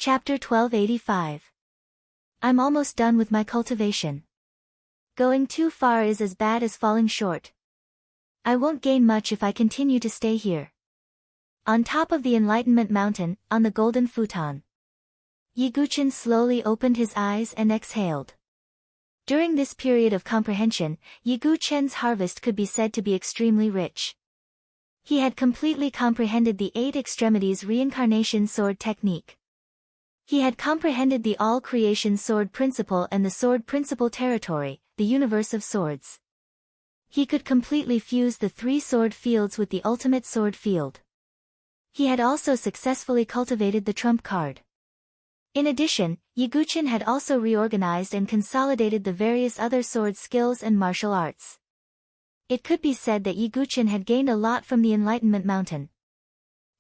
Chapter 1285. I'm almost done with my cultivation. Going too far is as bad as falling short. I won't gain much if I continue to stay here. On top of the Enlightenment Mountain, on the golden futon. Yiguchen slowly opened his eyes and exhaled. During this period of comprehension, Yiguchen's harvest could be said to be extremely rich. He had completely comprehended the 8 extremities reincarnation sword technique. He had comprehended the all-creation sword principle and the sword principle territory, the universe of swords. He could completely fuse the 3 sword fields with the ultimate sword field. He had also successfully cultivated the trump card. In addition, Yiguchen had also reorganized and consolidated the various other sword skills and martial arts. It could be said that Yiguchen had gained a lot from the Enlightenment Mountain.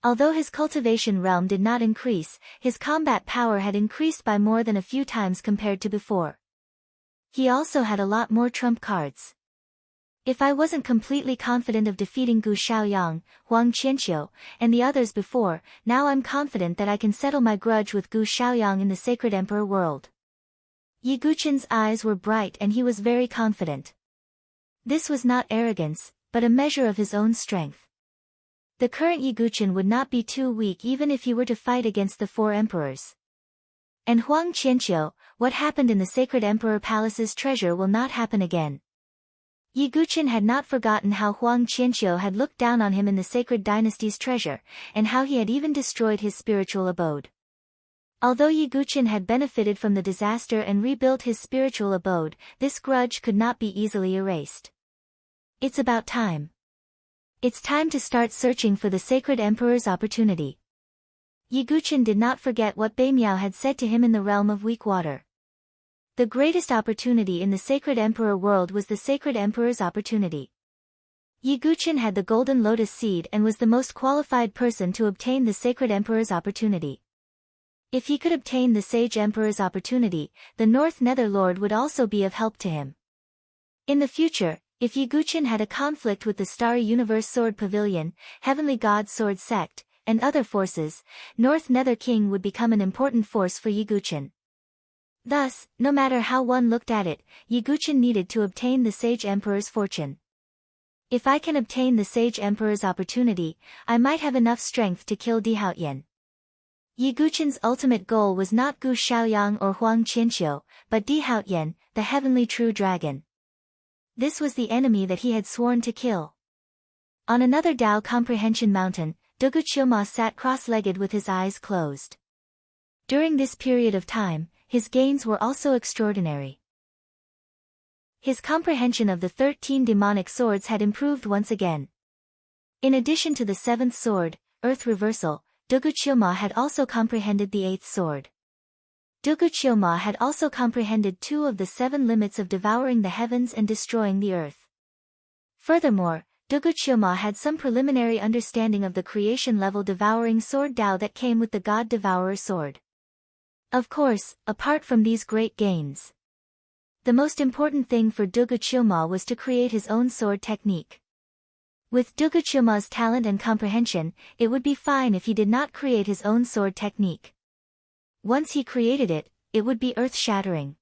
Although his cultivation realm did not increase, his combat power had increased by more than a few times compared to before. He also had a lot more trump cards. If I wasn't completely confident of defeating Gu Xiaoyang, Huang Qianqiu, and the others before, now I'm confident that I can settle my grudge with Gu Xiaoyang in the Sacred Emperor world. Yiguchen's eyes were bright and he was very confident. This was not arrogance, but a measure of his own strength. The current Yiguchen would not be too weak even if he were to fight against the 4 emperors. And Huang Qianqiu, what happened in the Sacred Emperor Palace's treasure will not happen again. Yiguchen had not forgotten how Huang Qianqiu had looked down on him in the Sacred Dynasty's treasure, and how he had even destroyed his spiritual abode. Although Yiguchen had benefited from the disaster and rebuilt his spiritual abode, this grudge could not be easily erased. It's about time. It's time to start searching for the Sacred Emperor's opportunity. Yiguchen did not forget what Beimiao had said to him in the realm of weak water. The greatest opportunity in the Sacred Emperor world was the Sacred Emperor's opportunity. Yiguchen had the Golden Lotus Seed and was the most qualified person to obtain the Sacred Emperor's opportunity. If he could obtain the Sage Emperor's opportunity, the North Nether Lord would also be of help to him. In the future, if Yiguchen had a conflict with the Starry Universe Sword Pavilion, Heavenly God Sword Sect, and other forces, North Nether King would become an important force for Yiguchen. Thus, no matter how one looked at it, Yiguchen needed to obtain the Sage Emperor's fortune. If I can obtain the Sage Emperor's opportunity, I might have enough strength to kill Dihaoyan. Yiguchen's ultimate goal was not Gu Xiaoyang or Huang Qianqiu, but Dihaoyan, the heavenly true dragon. This was the enemy that he had sworn to kill. On another Dao Comprehension Mountain, Dugu Qiuma sat cross-legged with his eyes closed. During this period of time, his gains were also extraordinary. His comprehension of the 13 demonic swords had improved once again. In addition to the 7th sword, Earth Reversal, Dugu Qiuma had also comprehended the 8th sword. Dugu Qiuma had also comprehended 2 of the 7 limits of devouring the heavens and destroying the earth. Furthermore, Dugu Qiuma had some preliminary understanding of the creation-level devouring sword Dao that came with the God Devourer sword. Of course, apart from these great gains, the most important thing for Dugu Qiuma was to create his own sword technique. With Dugu Qiuma's talent and comprehension, it would be fine if he did not create his own sword technique. Once he created it, it would be earth-shattering.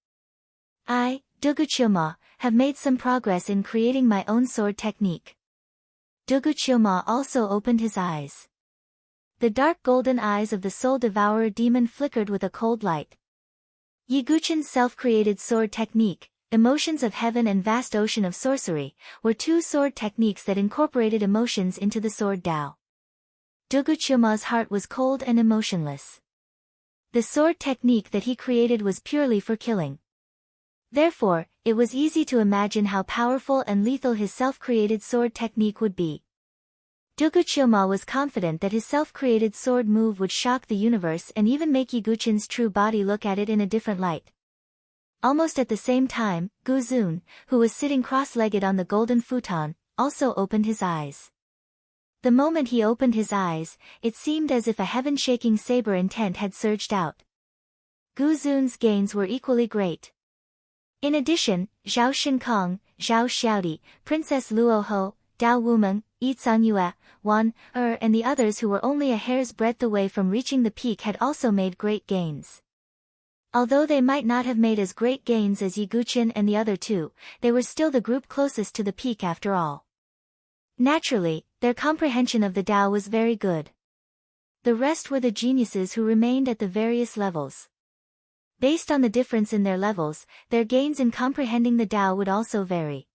I, Dugu Qiuma, have made some progress in creating my own sword technique. Dugu Qiuma also opened his eyes. The dark golden eyes of the soul devourer demon flickered with a cold light. Yiguchen's self-created sword technique, Emotions of Heaven and Vast Ocean of Sorcery, were 2 sword techniques that incorporated emotions into the sword Dao. Dugu Qiuma's heart was cold and emotionless. The sword technique that he created was purely for killing. Therefore, it was easy to imagine how powerful and lethal his self-created sword technique would be. Dugu Qiuma was confident that his self-created sword move would shock the universe and even make Yiguchen's true body look at it in a different light. Almost at the same time, Gu Zun, who was sitting cross-legged on the golden futon, also opened his eyes. The moment he opened his eyes, it seemed as if a heaven-shaking saber intent had surged out. Gu Zun's gains were equally great. In addition, Zhao Shinkong, Zhao Xiaodi, Princess Luoho, Dao Wumeng, Yi Yue, Wan, and the others who were only a hair's breadth away from reaching the peak had also made great gains. Although they might not have made as great gains as Yiguchin and the other two, they were still the group closest to the peak after all. Naturally, their comprehension of the Tao was very good. The rest were the geniuses who remained at the various levels. Based on the difference in their levels, their gains in comprehending the Tao would also vary.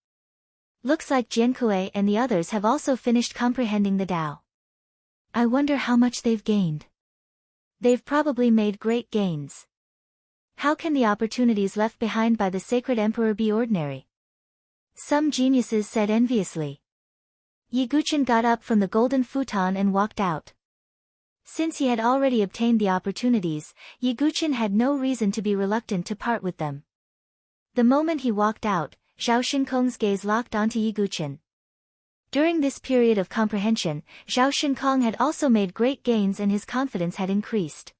Looks like Jiankui and the others have also finished comprehending the Tao. I wonder how much they've gained. They've probably made great gains. How can the opportunities left behind by the sacred emperor be ordinary? Some geniuses said enviously. Yiguchin got up from the golden futon and walked out. Since he had already obtained the opportunities, Yiguchin had no reason to be reluctant to part with them. The moment he walked out, Zhao Shinkong's gaze locked onto Yiguchin. During this period of comprehension, Zhao Shinkong had also made great gains and his confidence had increased.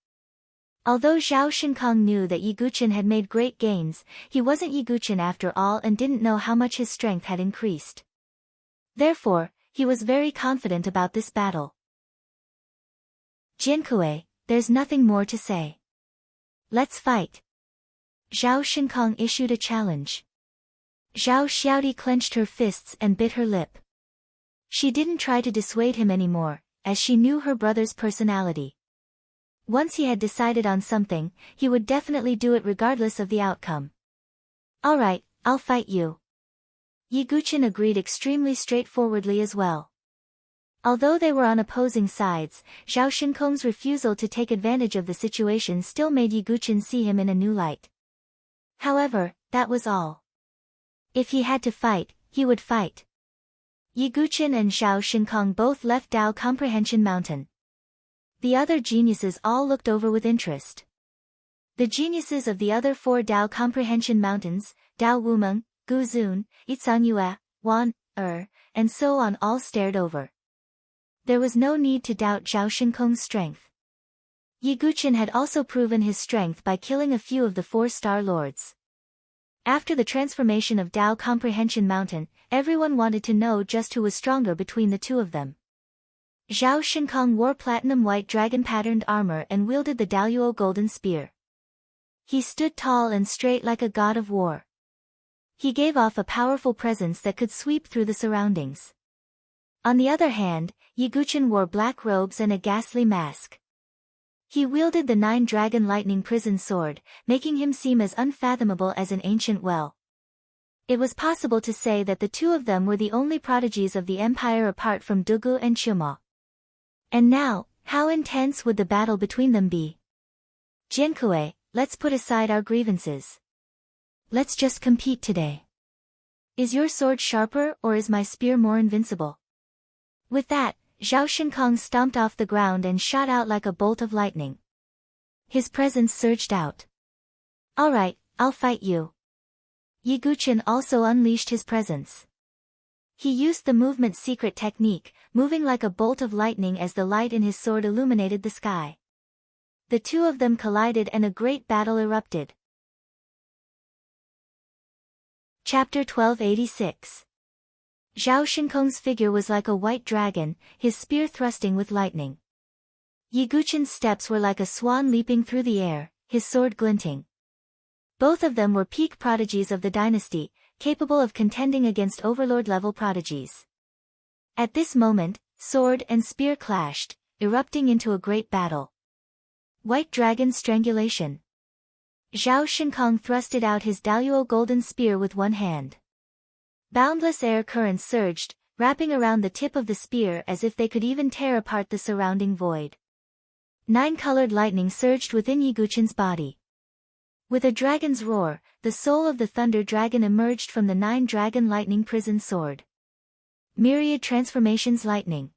Although Zhao Shinkong knew that Yiguchin had made great gains, he wasn't Yiguchin after all and didn't know how much his strength had increased. Therefore, he was very confident about this battle. Jiankui, there's nothing more to say. Let's fight. Zhao Shinkong issued a challenge. Zhao Xiaodi clenched her fists and bit her lip. She didn't try to dissuade him anymore, as she knew her brother's personality. Once he had decided on something, he would definitely do it regardless of the outcome. Alright, I'll fight you. Yiguchin agreed extremely straightforwardly as well. Although they were on opposing sides, Zhao Shinkong's refusal to take advantage of the situation still made Yiguchin see him in a new light. However, that was all. If he had to fight, he would fight. Yiguchin and Zhao Shinkong both left Tao Comprehension Mountain. The other geniuses all looked over with interest. The geniuses of the other 4 Tao Comprehension Mountains, Tao Wumeng, Gu Zun, Yue, Wan, and so on all stared over. There was no need to doubt Zhao Shinkong's strength. Yiguchin had also proven his strength by killing a few of the 4 Star Lords. After the transformation of Tao Comprehension Mountain, everyone wanted to know just who was stronger between the two of them. Zhao Shinkong wore platinum white dragon-patterned armor and wielded the Daluo golden spear. He stood tall and straight like a god of war. He gave off a powerful presence that could sweep through the surroundings. On the other hand, Yiguchin wore black robes and a ghastly mask. He wielded the 9-dragon lightning prison sword, making him seem as unfathomable as an ancient well. It was possible to say that the two of them were the only prodigies of the empire apart from Dugu and Chima. And now, how intense would the battle between them be? Jiankui, let's put aside our grievances. Let's just compete today. Is your sword sharper or is my spear more invincible? With that, Zhao Shinkong stomped off the ground and shot out like a bolt of lightning. His presence surged out. Alright, I'll fight you. Yiguchin also unleashed his presence. He used the movement secret technique, moving like a bolt of lightning as the light in his sword illuminated the sky. The two of them collided and a great battle erupted. Chapter 1286. Zhao Shinkong's figure was like a white dragon, his spear thrusting with lightning. Yiguchin's steps were like a swan leaping through the air, his sword glinting. Both of them were peak prodigies of the dynasty, capable of contending against overlord-level prodigies. At this moment, sword and spear clashed, erupting into a great battle. White Dragon Strangulation. Zhao Shinkong thrusted out his Daluo golden spear with one hand. Boundless air currents surged, wrapping around the tip of the spear as if they could even tear apart the surrounding void. 9-colored lightning surged within Yiguchin's body. With a dragon's roar, the soul of the thunder dragon emerged from the 9-dragon lightning prison sword. Myriad transformations lightning.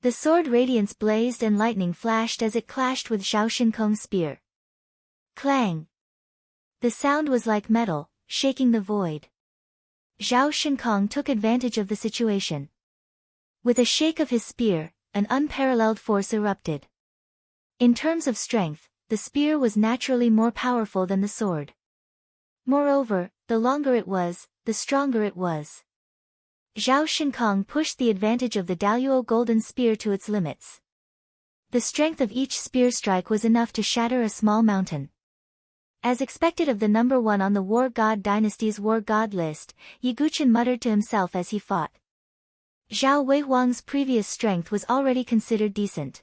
The sword radiance blazed and lightning flashed as it clashed with Zhao Shinkong's spear. Clang! The sound was like metal, shaking the void. Zhao Shinkong took advantage of the situation. With a shake of his spear, an unparalleled force erupted. In terms of strength, the spear was naturally more powerful than the sword. Moreover, the longer it was, the stronger it was. Zhao Shinkong pushed the advantage of the Daluo golden spear to its limits. The strength of each spear strike was enough to shatter a small mountain. As expected of the number 1 on the War God Dynasty's War God list, Ye Guqin muttered to himself as he fought. Zhao Weihuang's previous strength was already considered decent.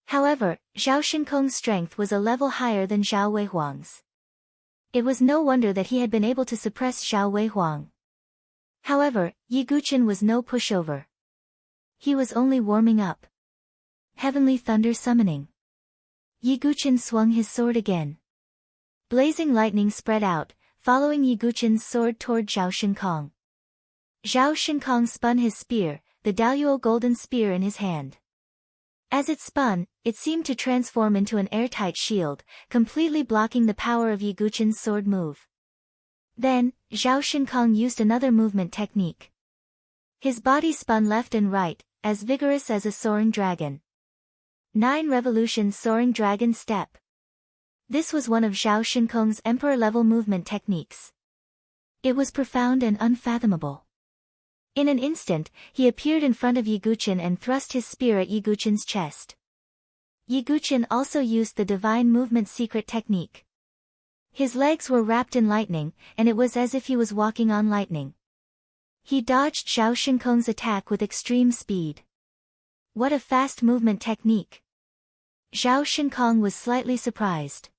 However, Zhao Shinkong's strength was a level higher than Zhao Weihuang's. It was no wonder that he had been able to suppress Zhao Weihuang. However, Ye Guqin was no pushover. He was only warming up. Heavenly thunder summoning. Ye Guqin swung his sword again. Blazing lightning spread out, following Ye Guqin's sword toward Zhao Shinkong. Zhao Shinkong spun his spear, the Daluo golden spear in his hand. As it spun, it seemed to transform into an airtight shield, completely blocking the power of Ye Guqin's sword move. Then, Zhao Shinkong used another movement technique. His body spun left and right, as vigorous as a soaring dragon. 9 revolutions soaring dragon step. This was one of Zhao Shinkong's emperor-level movement techniques. It was profound and unfathomable. In an instant, he appeared in front of Ye Guqin and thrust his spear at Ye Guqin's chest. Ye Guqin also used the divine movement secret technique. His legs were wrapped in lightning, and it was as if he was walking on lightning. He dodged Zhao Shinkong's attack with extreme speed. What a fast movement technique! Zhao Shinkong was slightly surprised.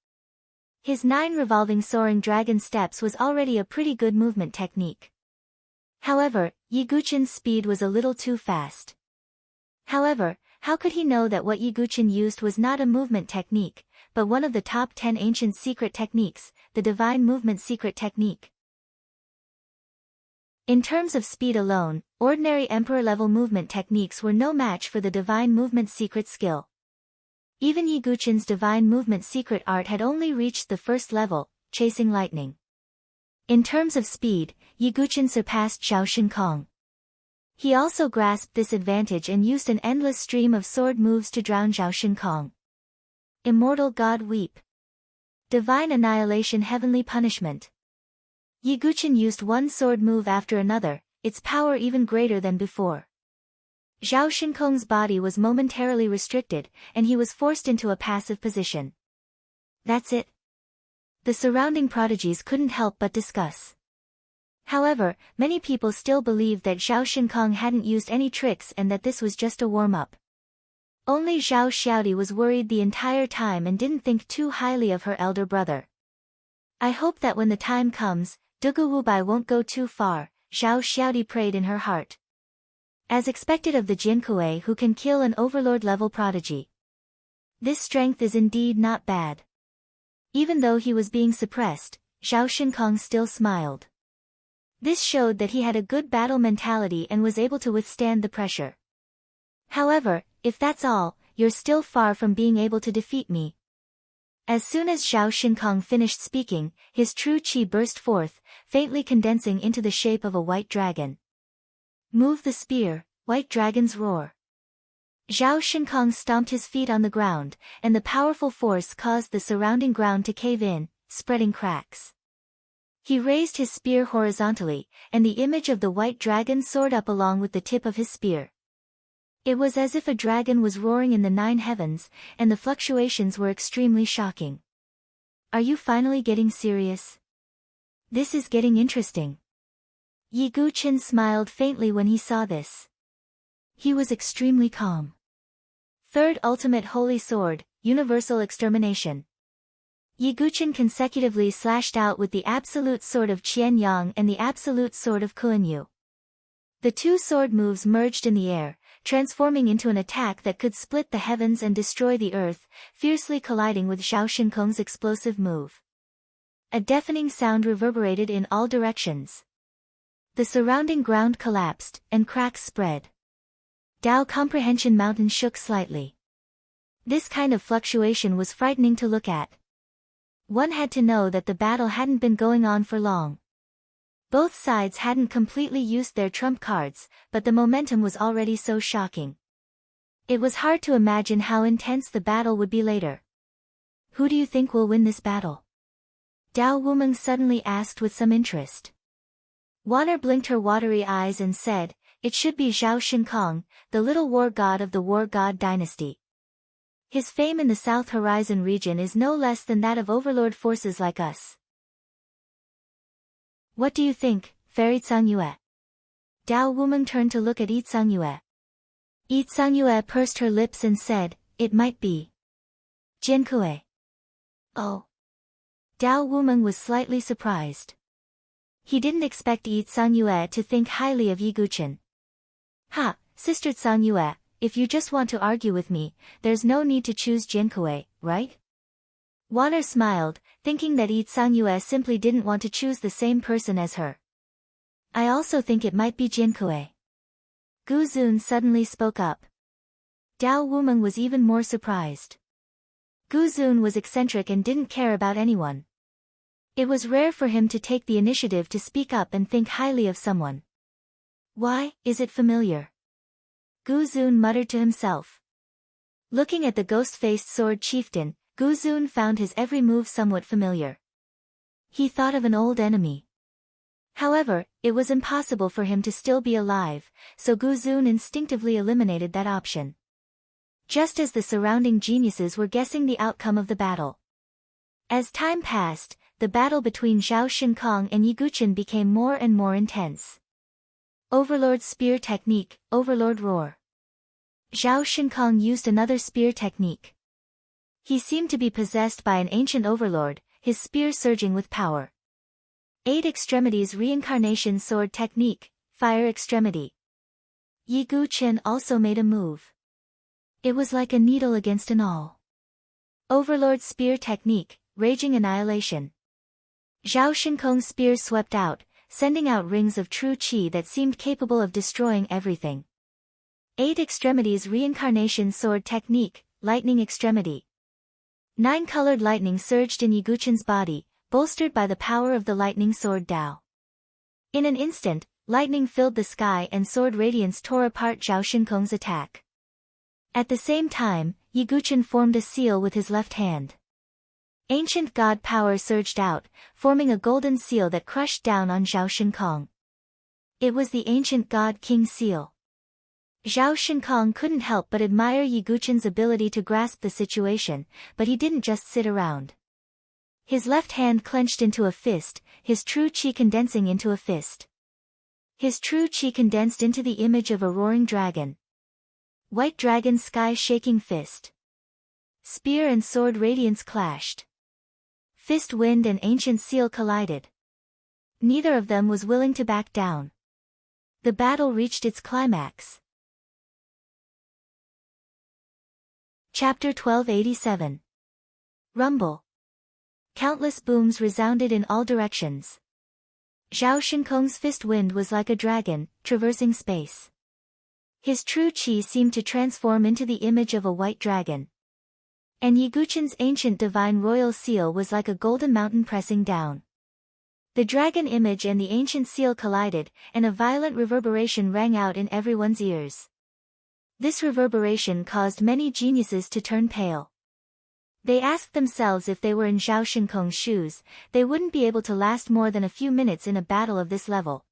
His 9 revolving soaring dragon steps was already a pretty good movement technique. However, Ye Guqin's speed was a little too fast. However, how could he know that what Ye Guqin used was not a movement technique, but one of the top 10 ancient secret techniques, the divine movement secret technique? In terms of speed alone, ordinary emperor-level movement techniques were no match for the divine movement secret skill. Even Ye Guqin's divine movement secret art had only reached the first level, chasing lightning. In terms of speed, Ye Guqin surpassed Zhao Shinkong. He also grasped this advantage and used an endless stream of sword moves to drown Zhao Shinkong. Immortal God Weep. Divine Annihilation Heavenly Punishment. Ye Guqin used one sword move after another, its power even greater than before. Zhao Shinkong's body was momentarily restricted, and he was forced into a passive position. That's it. The surrounding prodigies couldn't help but discuss. However, many people still believed that Zhao Shinkong hadn't used any tricks and that this was just a warm-up. Only Zhao Xiaodi was worried the entire time and didn't think too highly of her elder brother. I hope that when the time comes, Dugu Wubai won't go too far, Zhao Xiaodi prayed in her heart. As expected of the Jin Kuei who can kill an overlord-level prodigy. This strength is indeed not bad. Even though he was being suppressed, Zhao Shinkong still smiled. This showed that he had a good battle mentality and was able to withstand the pressure. However, if that's all, you're still far from being able to defeat me. As soon as Zhao Shinkong finished speaking, his true qi burst forth, faintly condensing into the shape of a white dragon. Move the spear, white dragon's roar. Zhao Shinkong stomped his feet on the ground, and the powerful force caused the surrounding ground to cave in, spreading cracks. He raised his spear horizontally, and the image of the white dragon soared up along with the tip of his spear. It was as if a dragon was roaring in the 9 heavens, and the fluctuations were extremely shocking. Are you finally getting serious? This is getting interesting. Ye Guqin smiled faintly when he saw this. He was extremely calm. Third Ultimate Holy Sword, Universal Extermination. Ye Guqin consecutively slashed out with the Absolute Sword of Qian Yang and the Absolute Sword of Kuan-Yu. The 2 sword moves merged in the air, transforming into an attack that could split the heavens and destroy the earth, fiercely colliding with Zhao Shinkong's explosive move. A deafening sound reverberated in all directions. The surrounding ground collapsed, and cracks spread. Dao Comprehension Mountain shook slightly. This kind of fluctuation was frightening to look at. One had to know that the battle hadn't been going on for long. Both sides hadn't completely used their trump cards, but the momentum was already so shocking. It was hard to imagine how intense the battle would be later. Who do you think will win this battle? Dao Wumeng suddenly asked with some interest. Water blinked her watery eyes and said, "It should be Zhao Shinkong, the little war god of the war god dynasty. His fame in the South Horizon region is no less than that of overlord forces like us. What do you think, Fairy Tsangyue?" Dao Wumeng turned to look at Yi Tsangyue. Yi Tsangyue pursed her lips and said, "It might be Jinkue." Oh. Dao Wumeng was slightly surprised. He didn't expect Yi Tsangyue to think highly of Yi Guchen. "Ha, Sister Tsangyue, if you just want to argue with me, there's no need to choose Jinkue, right?" Water smiled, thinking that Yi Tsangyue simply didn't want to choose the same person as her. "I also think it might be Jinkue." Gu Zun suddenly spoke up. Dao Wumeng was even more surprised. Gu Zun was eccentric and didn't care about anyone. It was rare for him to take the initiative to speak up and think highly of someone. "Why, is it familiar?" Gu Zun muttered to himself. Looking at the ghost-faced sword chieftain, Gu Zun found his every move somewhat familiar. He thought of an old enemy. However, it was impossible for him to still be alive, so Gu Zun instinctively eliminated that option. Just as the surrounding geniuses were guessing the outcome of the battle. As time passed, the battle between Zhao Shinkong and Yi Guchen became more and more intense. Overlord Spear Technique, Overlord Roar. Zhao Shinkong used another spear technique. He seemed to be possessed by an ancient overlord, his spear surging with power. 8 Extremities Reincarnation Sword Technique, Fire Extremity. Yi Guchen also made a move. It was like a needle against an awl. Overlord Spear Technique, Raging Annihilation. Zhao Shinkong's spear swept out, sending out rings of true qi that seemed capable of destroying everything. 8 Extremities Reincarnation Sword Technique, Lightning Extremity. 9 colored lightning surged in Yi Guchen's body, bolstered by the power of the lightning sword Dao. In an instant, lightning filled the sky and sword radiance tore apart Zhao Shinkong's attack. At the same time, Yi Guchen formed a seal with his left hand. Ancient god power surged out, forming a golden seal that crushed down on Zhao Shinkong. It was the ancient god king seal. Zhao Shinkong couldn't help but admire Yi Guchen's ability to grasp the situation, but he didn't just sit around. His left hand clenched into a fist, his true qi condensing into a fist. His true qi condensed into the image of a roaring dragon. White dragon sky shaking fist. Spear and sword radiance clashed. Fist wind and ancient seal collided. Neither of them was willing to back down. The battle reached its climax. Chapter 1287. Rumble. Countless booms resounded in all directions. Zhao Shinkong's fist wind was like a dragon, traversing space. His true qi seemed to transform into the image of a white dragon. And Yi Guchen's ancient divine royal seal was like a golden mountain pressing down. The dragon image and the ancient seal collided, and a violent reverberation rang out in everyone's ears. This reverberation caused many geniuses to turn pale. They asked themselves if they were in Zhao Shinkong's shoes, they wouldn't be able to last more than a few minutes in a battle of this level.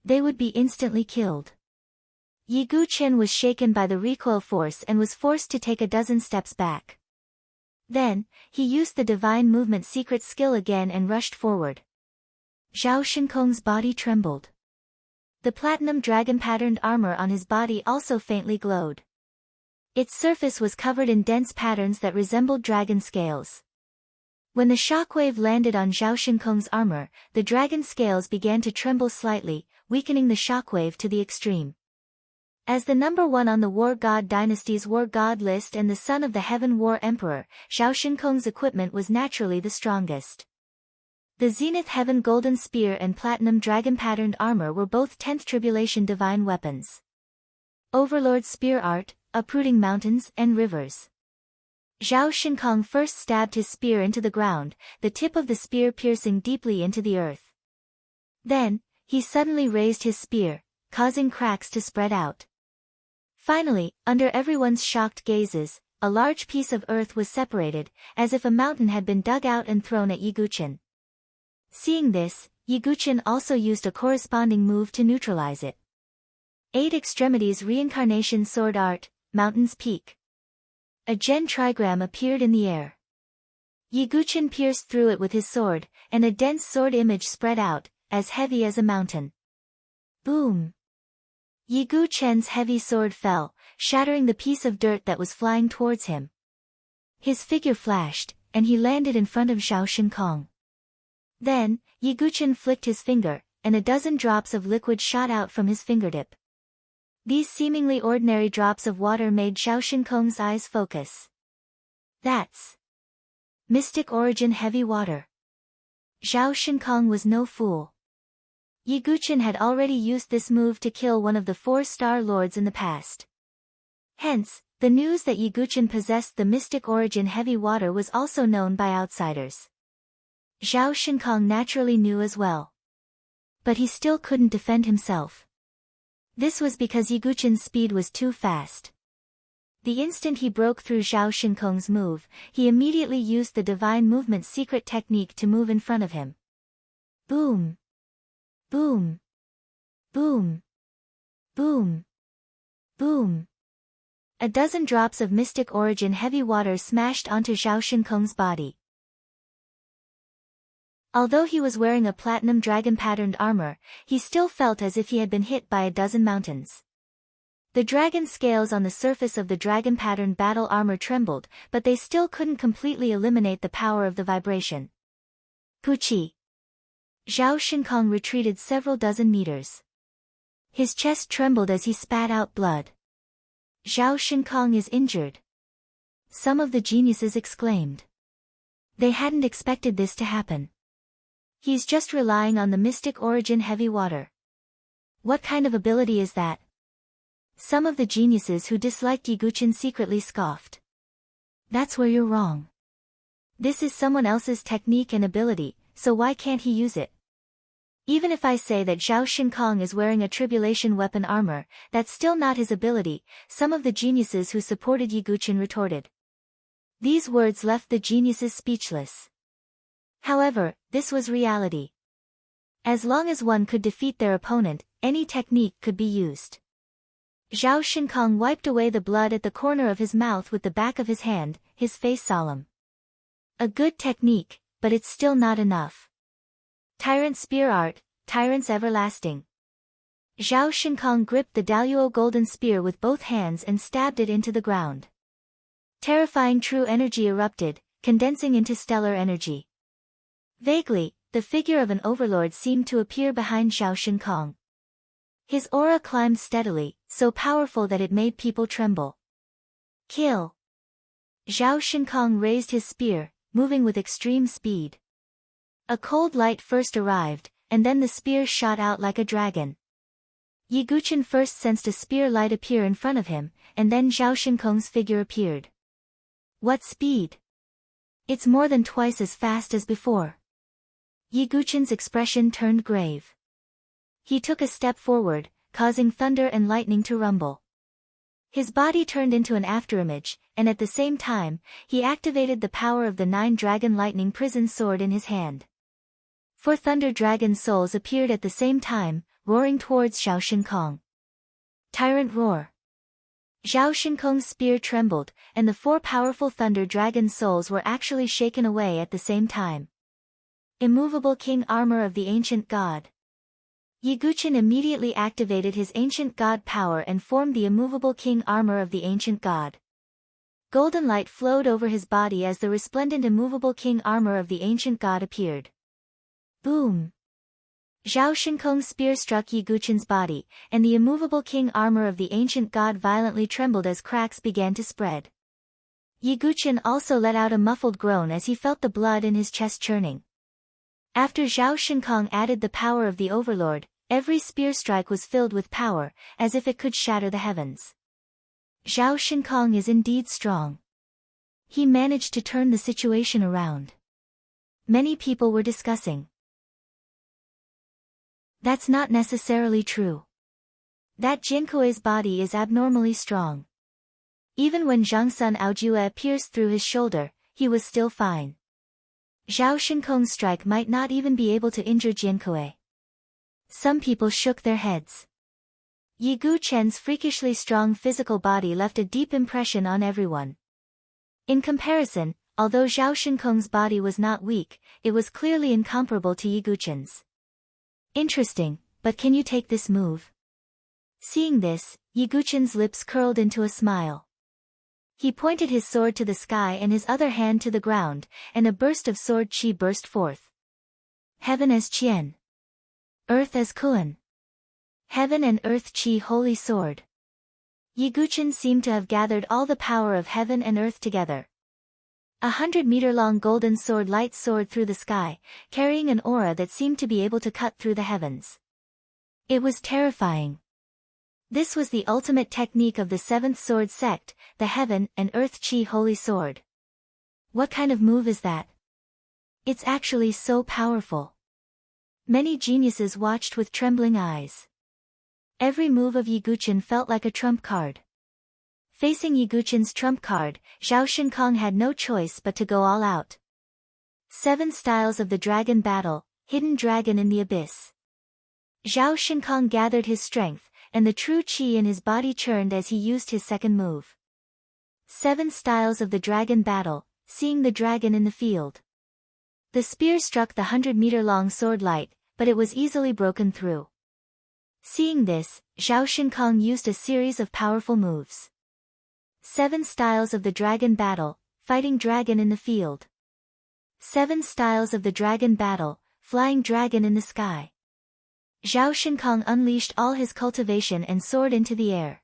They would be instantly killed. Yi Guchen was shaken by the recoil force and was forced to take a dozen steps back. Then, he used the divine movement secret skill again and rushed forward. Zhao Shinkong's body trembled. The platinum dragon-patterned armor on his body also faintly glowed. Its surface was covered in dense patterns that resembled dragon scales. When the shockwave landed on Zhao Shinkong's armor, the dragon scales began to tremble slightly, weakening the shockwave to the extreme. As the number 1 on the War God Dynasty's War God list and the son of the Heaven War Emperor, Zhao Shinkong's equipment was naturally the strongest. The Zenith Heaven Golden Spear and Platinum Dragon-patterned armor were both 10th Tribulation divine weapons. Overlord Spear Art, uprooting mountains and rivers. Zhao Shinkong first stabbed his spear into the ground, the tip of the spear piercing deeply into the earth. Then, he suddenly raised his spear, causing cracks to spread out. Finally, under everyone's shocked gazes, a large piece of earth was separated, as if a mountain had been dug out and thrown at Yi Guchen. Seeing this, Yiguchen also used a corresponding move to neutralize it. 8 Extremities Reincarnation Sword Art, Mountain's Peak. A Gen trigram appeared in the air. Yiguchen pierced through it with his sword, and a dense sword image spread out, as heavy as a mountain. Boom! Yiguchen's heavy sword fell, shattering the piece of dirt that was flying towards him. His figure flashed, and he landed in front of Zhao Shinkong. Then, Yiguchen flicked his finger, and a dozen drops of liquid shot out from his fingertip. These seemingly ordinary drops of water made Zhao Shinkong's eyes focus. That's Mystic Origin Heavy Water. Zhao Shinkong was no fool. Yiguchen had already used this move to kill one of the 4 Star Lords in the past. Hence, the news that Yiguchen possessed the Mystic Origin Heavy Water was also known by outsiders. Zhao Shinkong naturally knew as well. But he still couldn't defend himself. This was because Yiguchen's speed was too fast. The instant he broke through Zhao Shinkong's move, he immediately used the Divine Movement's secret technique to move in front of him. Boom! Boom! Boom! Boom! Boom! A dozen drops of Mystic Origin Heavy Water smashed onto Zhao Shinkong's body. Although he was wearing a platinum dragon-patterned armor, he still felt as if he had been hit by a dozen mountains. The dragon scales on the surface of the dragon-patterned battle armor trembled, but they still couldn't completely eliminate the power of the vibration. Puchi! Zhao Shinkong retreated several dozen meters. His chest trembled as he spat out blood. Zhao Shinkong is injured. Some of the geniuses exclaimed. They hadn't expected this to happen. He's just relying on the Mystic Origin Heavy Water. What kind of ability is that? Some of the geniuses who disliked Yiguchen secretly scoffed. That's where you're wrong. This is someone else's technique and ability, so why can't he use it? Even if I say that Zhao Shinkong is wearing a tribulation weapon armor, that's still not his ability, some of the geniuses who supported Yiguchen retorted. These words left the geniuses speechless. However, this was reality. As long as one could defeat their opponent, any technique could be used. Zhao Shinkong wiped away the blood at the corner of his mouth with the back of his hand, his face solemn. A good technique, but it's still not enough. Tyrant Spear Art, Tyrant's Everlasting. Zhao Shinkong gripped the Daluo golden spear with both hands and stabbed it into the ground. Terrifying true energy erupted, condensing into stellar energy. Vaguely, the figure of an overlord seemed to appear behind Zhao Shinkong. His aura climbed steadily, so powerful that it made people tremble. Kill! Zhao Shinkong raised his spear, moving with extreme speed. A cold light first arrived, and then the spear shot out like a dragon. Yiguchen first sensed a spear light appear in front of him, and then Zhao Shinkong's figure appeared. What speed! It's more than twice as fast as before. Yiguchen's expression turned grave. He took a step forward, causing thunder and lightning to rumble. His body turned into an afterimage, and at the same time, he activated the power of the 9 Dragon Lightning Prison Sword in his hand. 4 Thunder Dragon Souls appeared at the same time, roaring towards Zhao Shinkong. Tyrant Roar. Zhao Shinkong's spear trembled, and the 4 powerful Thunder Dragon Souls were actually shaken away at the same time. Immovable King Armor of the Ancient God. Yiguchen immediately activated his Ancient God power and formed the Immovable King Armor of the Ancient God. Golden light flowed over his body as the resplendent Immovable King Armor of the Ancient God appeared. Boom! Zhao Shinkong's spear struck Yiguchen's body, and the Immovable King Armor of the Ancient God violently trembled as cracks began to spread. Yiguchen also let out a muffled groan as he felt the blood in his chest churning. After Zhao Shinkong added the power of the Overlord, every spear strike was filled with power, as if it could shatter the heavens. Zhao Shinkong is indeed strong. He managed to turn the situation around. Many people were discussing. That's not necessarily true. That Jinkue's body is abnormally strong. Even when Zhang Sun Aojue pierced through his shoulder, he was still fine. Zhao Shinkong's strike might not even be able to injure Jiankui. Some people shook their heads. Yi Guchen's freakishly strong physical body left a deep impression on everyone. In comparison, although Zhao Shinkong's body was not weak, it was clearly incomparable to Yi Guchen's. Interesting, but can you take this move? Seeing this, Yi Guchen's lips curled into a smile. He pointed his sword to the sky and his other hand to the ground, and a burst of sword chi burst forth. Heaven as Qian. Earth as Kuan. Heaven and Earth Chi Holy Sword. Yi Guchen seemed to have gathered all the power of heaven and earth together. 100-meter-long golden sword light soared through the sky, carrying an aura that seemed to be able to cut through the heavens. It was terrifying. This was the ultimate technique of the seventh sword sect, the Heaven and Earth Chi Holy Sword. What kind of move is that? It's actually so powerful. Many geniuses watched with trembling eyes. Every move of Yi Guchen felt like a trump card. Facing Yi Guchen's trump card, Zhao Shinkong had no choice but to go all out. 7 Styles of the Dragon Battle, Hidden Dragon in the Abyss. Zhao Shinkong gathered his strength, and the true chi in his body churned as he used his second move. 7 Styles of the Dragon Battle, Seeing the Dragon in the Field. The spear struck the 100-meter-long sword light, but it was easily broken through. Seeing this, Zhao Shinkong used a series of powerful moves. 7 Styles of the Dragon Battle, Fighting Dragon in the Field. 7 Styles of the Dragon Battle, Flying Dragon in the Sky. Zhao Shinkong unleashed all his cultivation and soared into the air.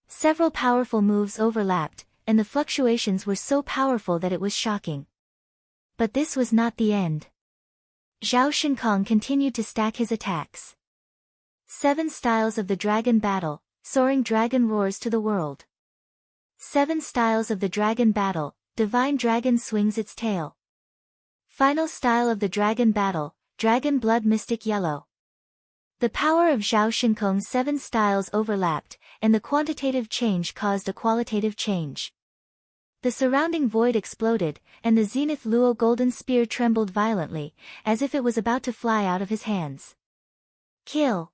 Several powerful moves overlapped, and the fluctuations were so powerful that it was shocking. But this was not the end. Zhao Shinkong continued to stack his attacks. 7 Styles of the Dragon Battle, Soaring Dragon Roars to the World. 7 Styles of the Dragon Battle, Divine Dragon Swings its Tail. Final Style of the Dragon Battle, Dragon Blood Mystic Yellow. The power of Zhao Shinkong's 7 styles overlapped, and the quantitative change caused a qualitative change. The surrounding void exploded, and the Zenith Luo golden spear trembled violently, as if it was about to fly out of his hands. Kill!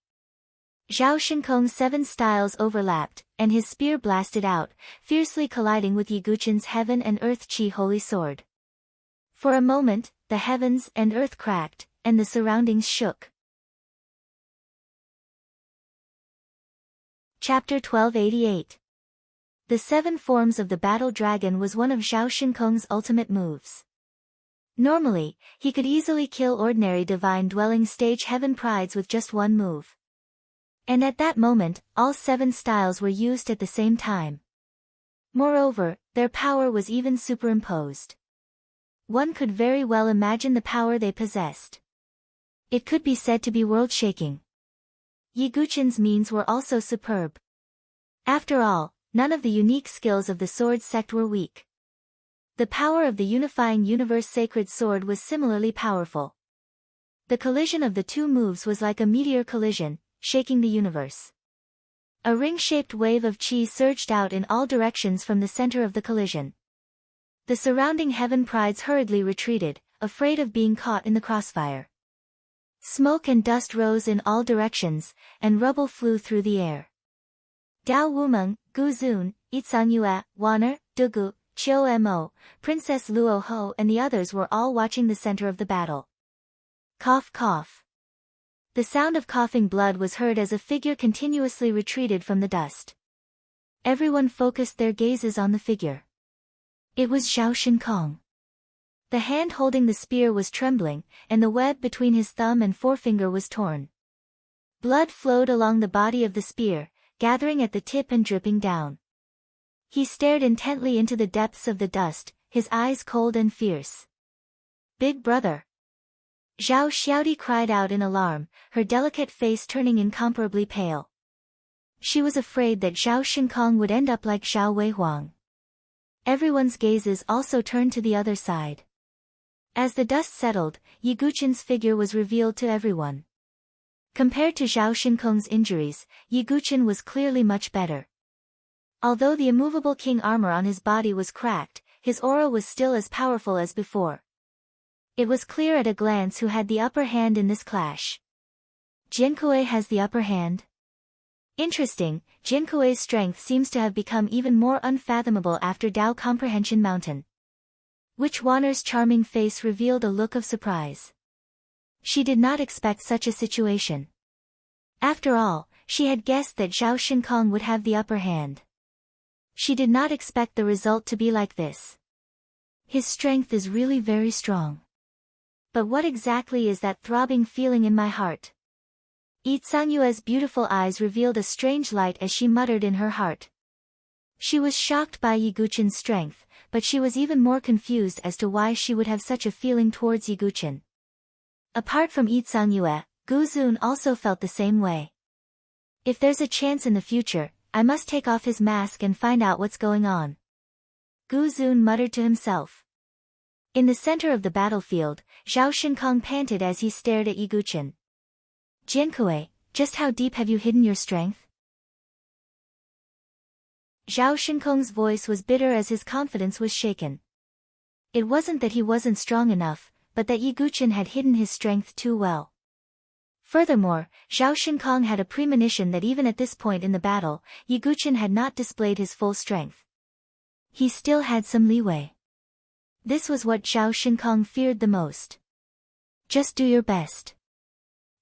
Zhao Shinkong's 7 styles overlapped, and his spear blasted out, fiercely colliding with Yi Guchen's Heaven and Earth Chi Holy Sword. For a moment, the heavens and earth cracked, and the surroundings shook. Chapter 1288. The 7 Forms of the Battle Dragon was one of Zhao Shinkong's ultimate moves. Normally, he could easily kill ordinary divine-dwelling stage heaven prides with just one move. And at that moment, all 7 styles were used at the same time. Moreover, their power was even superimposed. One could very well imagine the power they possessed. It could be said to be world-shaking. Yi Guchen's means were also superb. After all, none of the unique skills of the sword sect were weak. The power of the unifying universe sacred sword was similarly powerful. The collision of the 2 moves was like a meteor collision, shaking the universe. A ring-shaped wave of chi surged out in all directions from the center of the collision. The surrounding heaven prides hurriedly retreated, afraid of being caught in the crossfire. Smoke and dust rose in all directions, and rubble flew through the air. Dao Wumeng, Gu Zun, Yitsang Yue, Wan'er, Dugu, Qiu Mo, Princess Luo Ho and the others were all watching the center of the battle. Cough cough. The sound of coughing blood was heard as a figure continuously retreated from the dust. Everyone focused their gazes on the figure. It was Zhao Shinkong. The hand holding the spear was trembling, and the web between his thumb and forefinger was torn. Blood flowed along the body of the spear, gathering at the tip and dripping down. He stared intently into the depths of the dust, his eyes cold and fierce. Big brother! Zhao Xiaodi cried out in alarm, her delicate face turning incomparably pale. She was afraid that Zhao Shinkong would end up like Zhao Weihuang. Everyone's gazes also turned to the other side. As the dust settled, Yi Guchen's figure was revealed to everyone. Compared to Zhao Shinkong's injuries, Yi Guchen was clearly much better. Although the immovable king armor on his body was cracked, his aura was still as powerful as before. It was clear at a glance who had the upper hand in this clash. Jinkuei has the upper hand? Interesting, Jinkuei's strength seems to have become even more unfathomable after Dao Comprehension Mountain. Witch Wanner's charming face revealed a look of surprise. She did not expect such a situation. After all, she had guessed that Zhao Shinkong would have the upper hand. She did not expect the result to be like this. His strength is really very strong. But what exactly is that throbbing feeling in my heart? Yi Tsangyue's beautiful eyes revealed a strange light as she muttered in her heart. She was shocked by Yi Guqin's strength, but she was even more confused as to why she would have such a feeling towards Yi Guqin. Apart from Yi Tsangyue, Gu Zun also felt the same way. If there's a chance in the future, I must take off his mask and find out what's going on. Gu Zun muttered to himself. In the center of the battlefield, Zhao Shinkong panted as he stared at Yi Guqin. Jinkuei, just how deep have you hidden your strength? Zhao Shinkong's voice was bitter as his confidence was shaken. It wasn't that he wasn't strong enough, but that Yi Guqin had hidden his strength too well. Furthermore, Zhao Shinkong had a premonition that even at this point in the battle, Yi Guqin had not displayed his full strength. He still had some leeway. This was what Zhao Shinkong feared the most. Just do your best.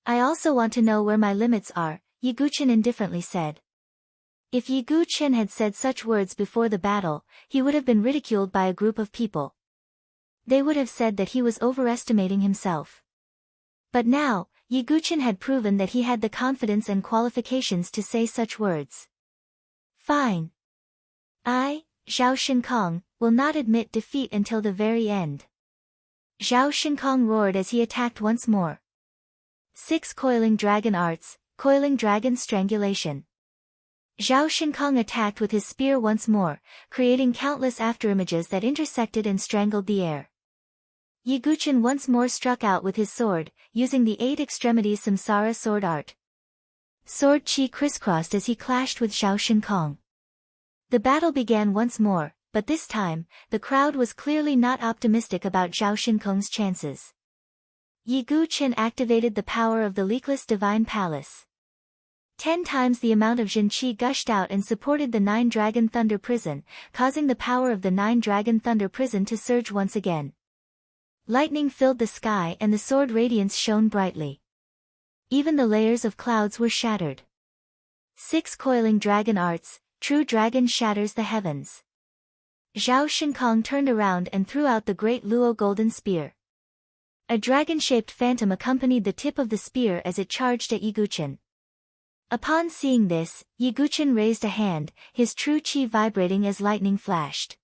I also want to know where my limits are, Yi Guqin indifferently said. If Yi Guqin had said such words before the battle, he would have been ridiculed by a group of people. They would have said that he was overestimating himself. But now, Yi Guqin had proven that he had the confidence and qualifications to say such words. Fine. I, Zhao Shinkong, will not admit defeat until the very end. Zhao Shinkong roared as he attacked once more. 6 Coiling Dragon Arts, Coiling Dragon Strangulation. Zhao Shinkong attacked with his spear once more, creating countless afterimages that intersected and strangled the air. Yi Guqin once more struck out with his sword, using the 8 extremities Samsara sword art. Sword chi crisscrossed as he clashed with Zhao Shinkong. The battle began once more, but this time, the crowd was clearly not optimistic about Zhao Shinkong's chances. Yi Guqin activated the power of the leakless divine palace. 10 times the amount of Jin Qi gushed out and supported the 9 Dragon Thunder Prison, causing the power of the 9 Dragon Thunder Prison to surge once again. Lightning filled the sky and the sword radiance shone brightly. Even the layers of clouds were shattered. 6 Coiling Dragon Arts, True Dragon shatters the heavens. Zhao Shinkong turned around and threw out the great Luo golden spear. A dragon-shaped phantom accompanied the tip of the spear as it charged at Yi Guqin. Upon seeing this, Yi Guqin raised a hand, his true chi vibrating as lightning flashed.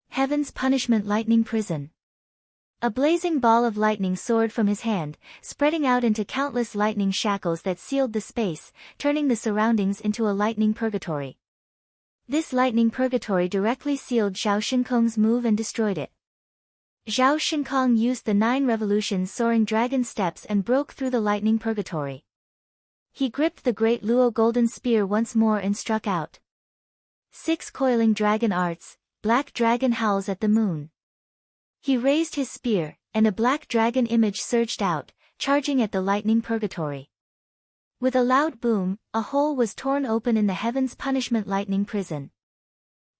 Heaven's Punishment Lightning Prison. A blazing ball of lightning soared from his hand, spreading out into countless lightning shackles that sealed the space, turning the surroundings into a lightning purgatory. This lightning purgatory directly sealed Zhao Shinkong's move and destroyed it. Zhao Shinkong used the 9 revolutions soaring dragon steps and broke through the lightning purgatory. He gripped the great Luo golden spear once more and struck out. 6 Coiling Dragon Arts, Black Dragon howls at the moon. He raised his spear, and a black dragon image surged out, charging at the lightning purgatory. With a loud boom, a hole was torn open in the Heaven's Punishment Lightning Prison.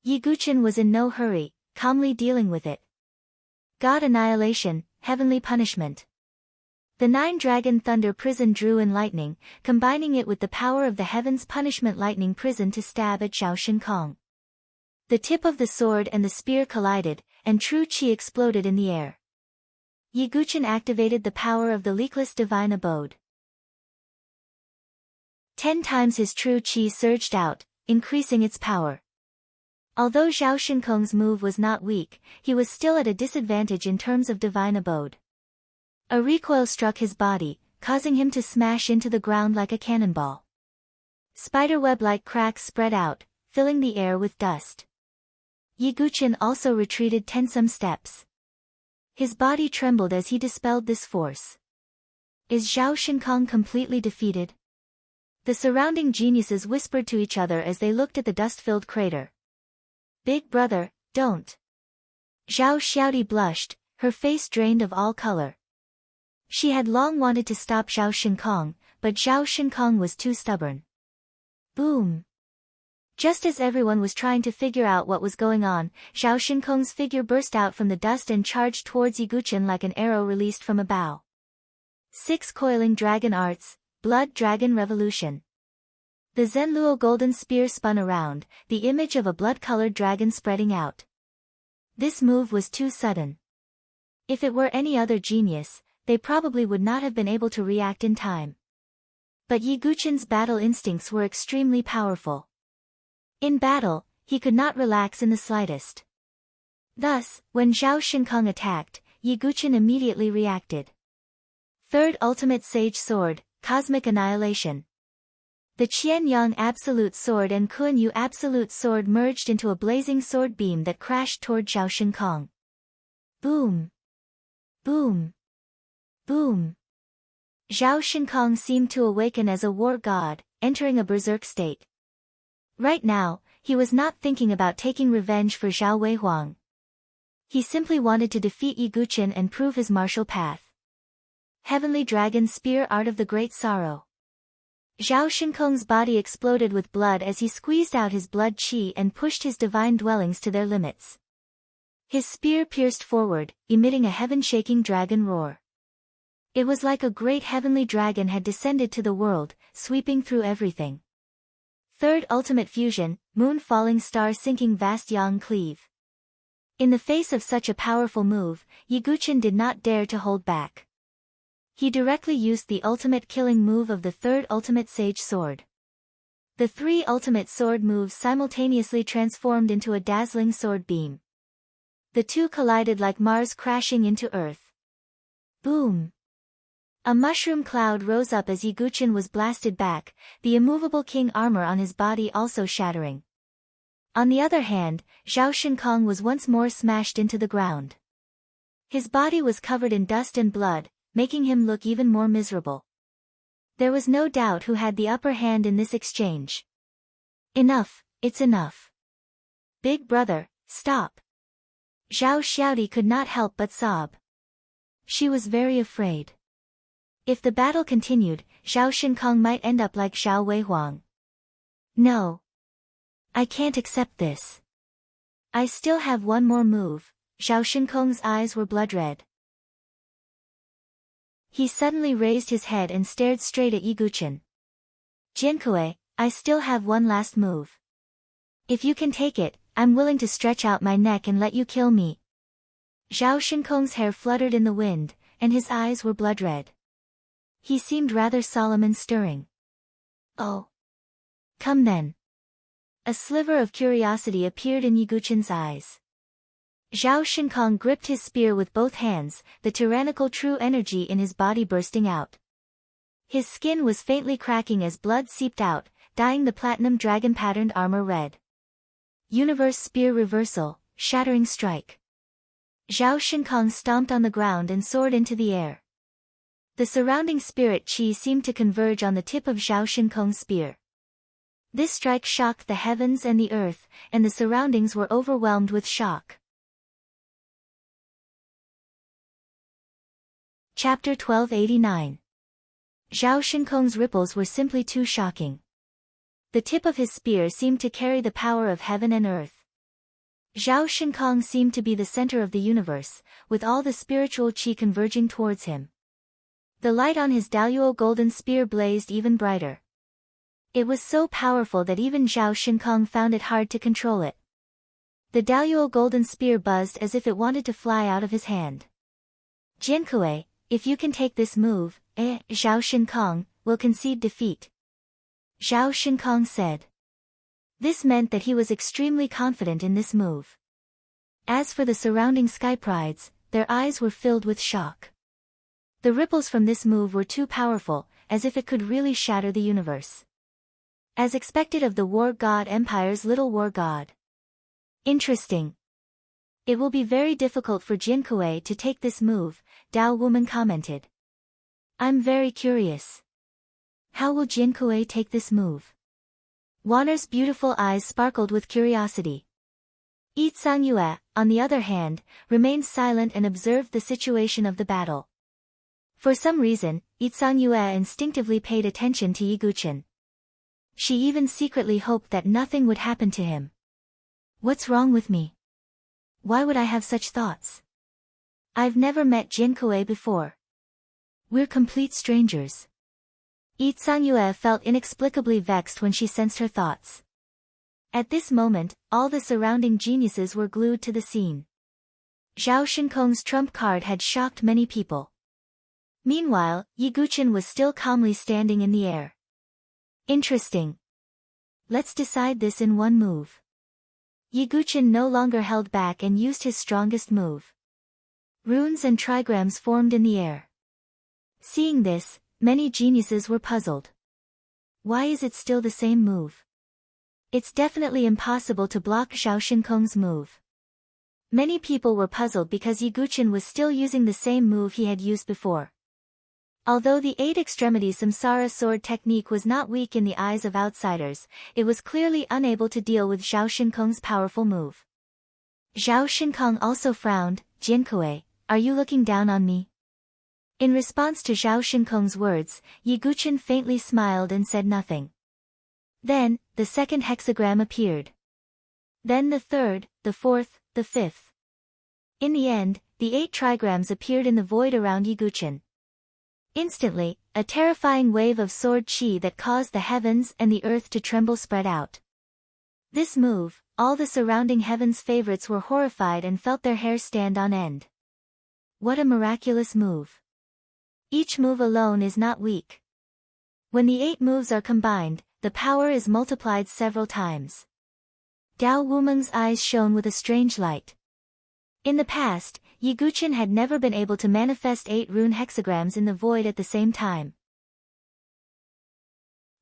Yi Guqin was in no hurry, calmly dealing with it. God Annihilation, Heavenly Punishment. The 9 Dragon Thunder Prison drew in lightning, combining it with the power of the Heaven's Punishment Lightning Prison to stab at Zhao Shinkong. The tip of the sword and the spear collided, and true chi exploded in the air. Yi Guqin activated the power of the leakless divine abode. 10 times his true chi surged out, increasing its power. Although Zhao Shinkong's move was not weak, he was still at a disadvantage in terms of divine abode. A recoil struck his body, causing him to smash into the ground like a cannonball. Spiderweb-like cracks spread out, filling the air with dust. Yi Guqin also retreated 10 some steps. His body trembled as he dispelled this force. Is Zhao Shinkong completely defeated? The surrounding geniuses whispered to each other as they looked at the dust-filled crater. Big brother, don't. Zhao Xiaodi blushed, her face drained of all color. She had long wanted to stop Zhao Shinkong, but Zhao Shinkong was too stubborn. Boom! Just as everyone was trying to figure out what was going on, Zhao Shinkong's figure burst out from the dust and charged towards Yi Guqin like an arrow released from a bow. 6 Coiling Dragon Arts, Blood Dragon Revolution. The Zhenluo golden spear spun around, the image of a blood-colored dragon spreading out. This move was too sudden. If it were any other genius, they probably would not have been able to react in time. But Yi Guqin's battle instincts were extremely powerful. In battle, he could not relax in the slightest. Thus, when Zhao Shinkong attacked, Yi Guqin immediately reacted. Third Ultimate Sage Sword, Cosmic Annihilation. The Qianyang Absolute Sword and Kunyu Absolute Sword merged into a blazing sword beam that crashed toward Zhao Shinkong. Boom! Boom! Boom! Zhao Shinkong seemed to awaken as a war god, entering a berserk state. Right now, he was not thinking about taking revenge for Zhao Weihuang. He simply wanted to defeat Yi Guqin and prove his martial path. Heavenly Dragon Spear Art of the Great Sorrow. Zhao Shinkong's body exploded with blood as he squeezed out his blood qi and pushed his divine dwellings to their limits. His spear pierced forward, emitting a heaven-shaking dragon roar. It was like a great heavenly dragon had descended to the world, sweeping through everything. Third Ultimate Fusion, Moon Falling Star Sinking Vast Yang Cleave. In the face of such a powerful move, Yi Guqin did not dare to hold back. He directly used the ultimate killing move of the Third Ultimate Sage Sword. The 3 ultimate sword moves simultaneously transformed into a dazzling sword beam. The two collided like Mars crashing into Earth. Boom! A mushroom cloud rose up as Yi Guqin was blasted back, the immovable king armor on his body also shattering. On the other hand, Zhao Shinkong was once more smashed into the ground. His body was covered in dust and blood, making him look even more miserable. There was no doubt who had the upper hand in this exchange. Enough, it's enough. Big brother, stop. Zhao Xiaodi could not help but sob. She was very afraid. If the battle continued, Zhao Shinkong might end up like Zhao Weihuang. No. I can't accept this. I still have one more move. Zhao Shinkong's eyes were blood red. He suddenly raised his head and stared straight at Yi Guqin. Jinkui, I still have one last move. If you can take it, I'm willing to stretch out my neck and let you kill me. Zhao Shinkong's hair fluttered in the wind, and his eyes were blood red. He seemed rather solemn and stirring. Oh. Come then. A sliver of curiosity appeared in Yi Guqin's eyes. Zhao Shinkong gripped his spear with both hands, the tyrannical true energy in his body bursting out. His skin was faintly cracking as blood seeped out, dyeing the platinum dragon-patterned armor red. Universe Spear Reversal, Shattering Strike. Zhao Shinkong stomped on the ground and soared into the air. The surrounding spirit qi seemed to converge on the tip of Zhao Shinkong's spear. This strike shocked the heavens and the earth, and the surroundings were overwhelmed with shock. Chapter 1289. Zhao Shinkong's ripples were simply too shocking. The tip of his spear seemed to carry the power of heaven and earth. Zhao Shinkong seemed to be the center of the universe, with all the spiritual qi converging towards him. The light on his Daluo golden spear blazed even brighter. It was so powerful that even Zhao Shinkong found it hard to control it. The Daluo golden spear buzzed as if it wanted to fly out of his hand. Jinkui, if you can take this move, Zhao Shinkong, will concede defeat. Zhao Shinkong said. This meant that he was extremely confident in this move. As for the surrounding sky prides, their eyes were filled with shock. The ripples from this move were too powerful, as if it could really shatter the universe. As expected of the war god Empire's little war god. Interesting. It will be very difficult for Jinkui to take this move, Dao Woman commented. I'm very curious. How will Jinkui take this move? Wanner's beautiful eyes sparkled with curiosity. Yi Sang-yue, on the other hand, remained silent and observed the situation of the battle. For some reason, Yi Sang-yue instinctively paid attention to Yi Guqin. She even secretly hoped that nothing would happen to him. What's wrong with me? Why would I have such thoughts? I've never met Jinkue before. We're complete strangers. Yi Sang-yue felt inexplicably vexed when she sensed her thoughts. At this moment, all the surrounding geniuses were glued to the scene. Zhao Shinkong's trump card had shocked many people. Meanwhile, Yi Guqin was still calmly standing in the air. Interesting. Let's decide this in one move. Yi Guqin no longer held back and used his strongest move. Runes and trigrams formed in the air. Seeing this, many geniuses were puzzled. Why is it still the same move? It's definitely impossible to block Zhao Shinkong's move. Many people were puzzled because Yi Guqin was still using the same move he had used before. Although the 8 extremities samsara sword technique was not weak in the eyes of outsiders, it was clearly unable to deal with Zhao Shinkong's powerful move. Zhao Shinkong also frowned. Jinkue, are you looking down on me? In response to Zhao Shinkong's words, Yi Guqin faintly smiled and said nothing. Then, the second hexagram appeared. Then the third, the fourth, the fifth. In the end, the 8 trigrams appeared in the void around Yi Guqin. Instantly, a terrifying wave of sword chi that caused the heavens and the earth to tremble spread out. This move, all the surrounding heavens favorites were horrified and felt their hair stand on end. What a miraculous move. Each move alone is not weak. When the 8 moves are combined, the power is multiplied several times. Dao Wumeng's eyes shone with a strange light. In the past, Yi Guqin had never been able to manifest 8 rune hexagrams in the void at the same time.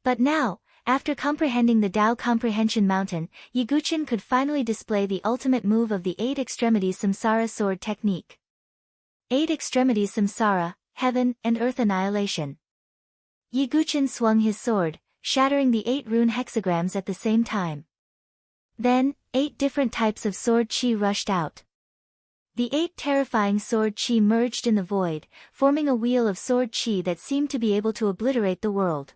But now, after comprehending the Dao Comprehension Mountain, Yi Guqin could finally display the ultimate move of the 8 extremities samsara sword technique. 8 extremities samsara, heaven and earth annihilation. Yi Guqin swung his sword, shattering the 8 rune hexagrams at the same time. Then, 8 different types of sword chi rushed out. The 8 terrifying sword chi merged in the void, forming a wheel of sword chi that seemed to be able to obliterate the world.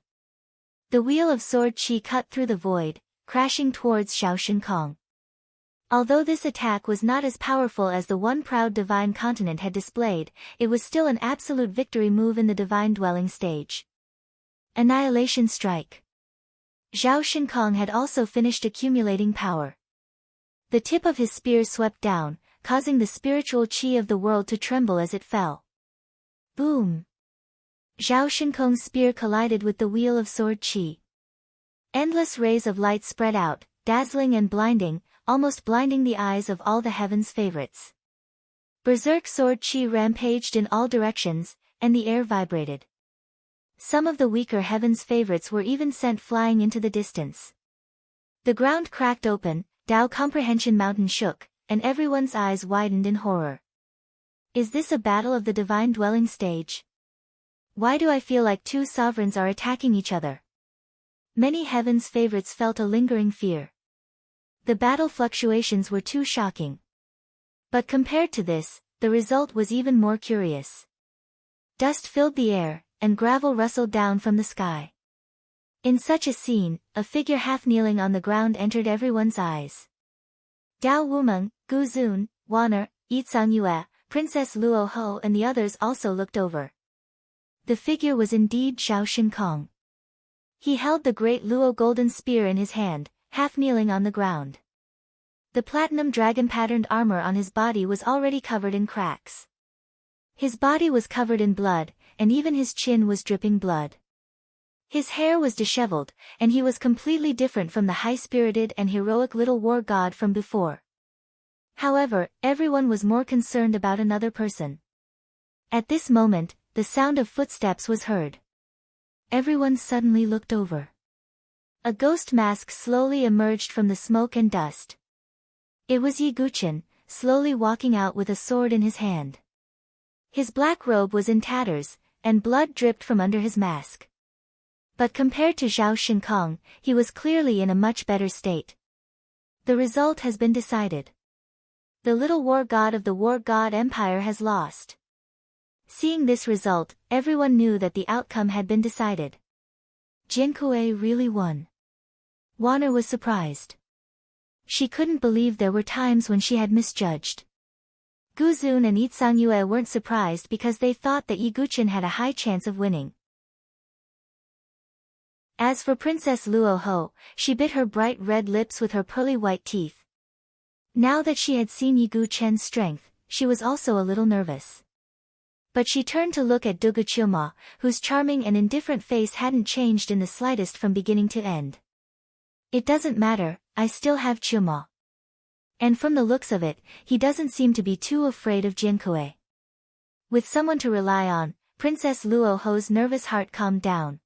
The wheel of sword chi cut through the void, crashing towards Zhao Shinkong. Although this attack was not as powerful as the one proud divine continent had displayed, it was still an absolute victory move in the divine dwelling stage. Annihilation Strike. Zhao Shinkong had also finished accumulating power. The tip of his spear swept down, causing the spiritual chi of the world to tremble as it fell. Boom! Zhao Shinkong's spear collided with the wheel of sword chi. Endless rays of light spread out, dazzling and blinding, almost blinding the eyes of all the heavens' favorites. Berserk sword chi rampaged in all directions, and the air vibrated. Some of the weaker heavens' favorites were even sent flying into the distance. The ground cracked open, Dao Comprehension Mountain shook, and everyone's eyes widened in horror. Is this a battle of the divine dwelling stage? Why do I feel like 2 sovereigns are attacking each other? Many heavens' favorites felt a lingering fear. The battle fluctuations were too shocking. But compared to this, the result was even more curious. Dust filled the air, and gravel rustled down from the sky. In such a scene, a figure half kneeling on the ground entered everyone's eyes. Dao Wumeng, Gu Zun, Wan'er, Yi Sang-yue, Princess Luo Ho and the others also looked over. The figure was indeed Zhao Shinkong. He held the great Luo golden spear in his hand, half kneeling on the ground. The platinum dragon-patterned armor on his body was already covered in cracks. His body was covered in blood, and even his chin was dripping blood. His hair was disheveled, and he was completely different from the high-spirited and heroic little war god from before. However, everyone was more concerned about another person. At this moment, the sound of footsteps was heard. Everyone suddenly looked over. A ghost mask slowly emerged from the smoke and dust. It was Yi Guqin, slowly walking out with a sword in his hand. His black robe was in tatters, and blood dripped from under his mask. But compared to Zhao Shinkong, he was clearly in a much better state. The result has been decided. The little war god of the war god empire has lost. Seeing this result, everyone knew that the outcome had been decided. Jiankui really won. Wana was surprised. She couldn't believe there were times when she had misjudged. Guzun and Itsangyue weren't surprised because they thought that Yiguchen had a high chance of winning. As for Princess Luoho, she bit her bright red lips with her pearly white teeth. Now that she had seen Yiguchen's strength, she was also a little nervous. But she turned to look at Dugu Chilma, whose charming and indifferent face hadn't changed in the slightest from beginning to end. It doesn't matter, I still have Chilma. And from the looks of it, he doesn't seem to be too afraid of Jiankui. With someone to rely on, Princess Luoho's nervous heart calmed down.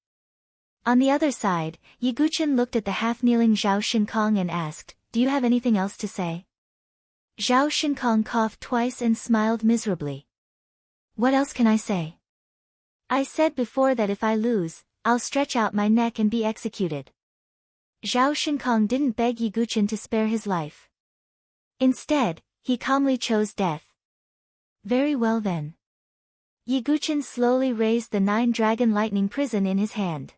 On the other side, Yiguchen looked at the half-kneeling Zhao Shinkong and asked, "Do you have anything else to say?" Zhao Shinkong coughed twice and smiled miserably. "What else can I say? I said before that if I lose, I'll stretch out my neck and be executed." Zhao Shinkong didn't beg Yiguchen to spare his life. Instead, he calmly chose death. Very well then. Yiguchen slowly raised the 9-dragon lightning prison in his hand.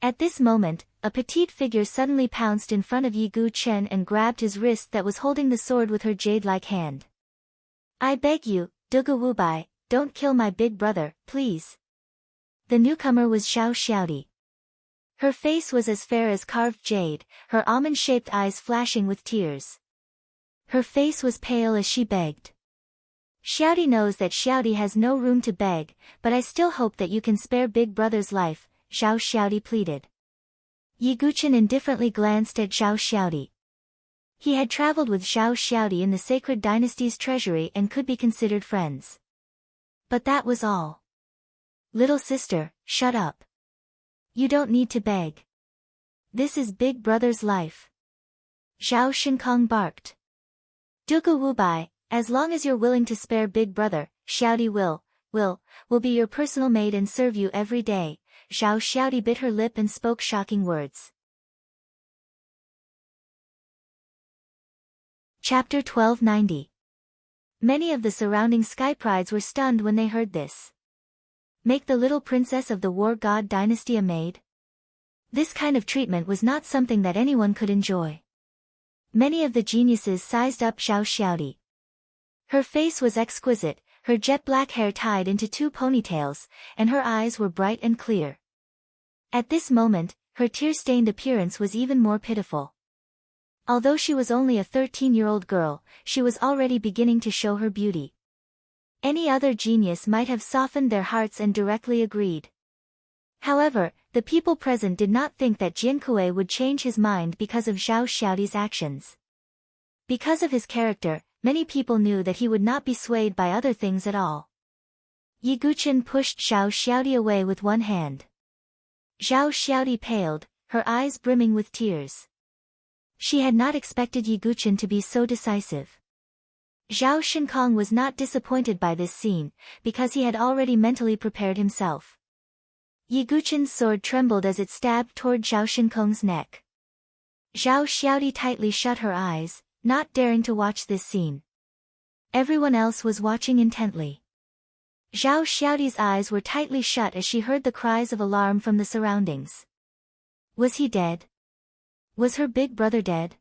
At this moment, a petite figure suddenly pounced in front of Yiguchen and grabbed his wrist that was holding the sword with her jade-like hand. "I beg you, Dugu Wubai, don't kill my big brother, please." The newcomer was Xiao Xiaodi. Her face was as fair as carved jade, her almond-shaped eyes flashing with tears. Her face was pale as she begged. "Xiaodi knows that Xiaodi has no room to beg, but I still hope that you can spare big brother's life," Xiao Xiaodi pleaded. Yiguchen indifferently glanced at Xiao Xiaodi. He had traveled with Xiao Xiaodi in the Sacred Dynasty's treasury and could be considered friends. But that was all. "Little sister, shut up. You don't need to beg. This is big brother's life." Zhao Shinkong barked. "Dugu Wubai, as long as you're willing to spare big brother, Xiaodi will be your personal maid and serve you every day." Zhao Xiaodi bit her lip and spoke shocking words. Chapter 1290. Many of the surrounding sky prides were stunned when they heard this. Make the little princess of the war god dynasty a maid? This kind of treatment was not something that anyone could enjoy. Many of the geniuses sized up Xiao Xiaodi. Her face was exquisite, her jet-black hair tied into 2 ponytails, and her eyes were bright and clear. At this moment, her tear-stained appearance was even more pitiful. Although she was only a 13-year-old girl, she was already beginning to show her beauty. Any other genius might have softened their hearts and directly agreed. However, the people present did not think that Jiankui would change his mind because of Zhao Xiaodi's actions. Because of his character, many people knew that he would not be swayed by other things at all. Yiguchen pushed Zhao Xiaodi away with one hand. Zhao Xiaodi paled, her eyes brimming with tears. She had not expected Yiguchen to be so decisive. Zhao Shinkong was not disappointed by this scene, because he had already mentally prepared himself. Yiguchen's sword trembled as it stabbed toward Zhao Shinkong's neck. Zhao Xiaodi tightly shut her eyes, not daring to watch this scene. Everyone else was watching intently. Zhao Xiaodi's eyes were tightly shut as she heard the cries of alarm from the surroundings. Was he dead? Was her big brother dead?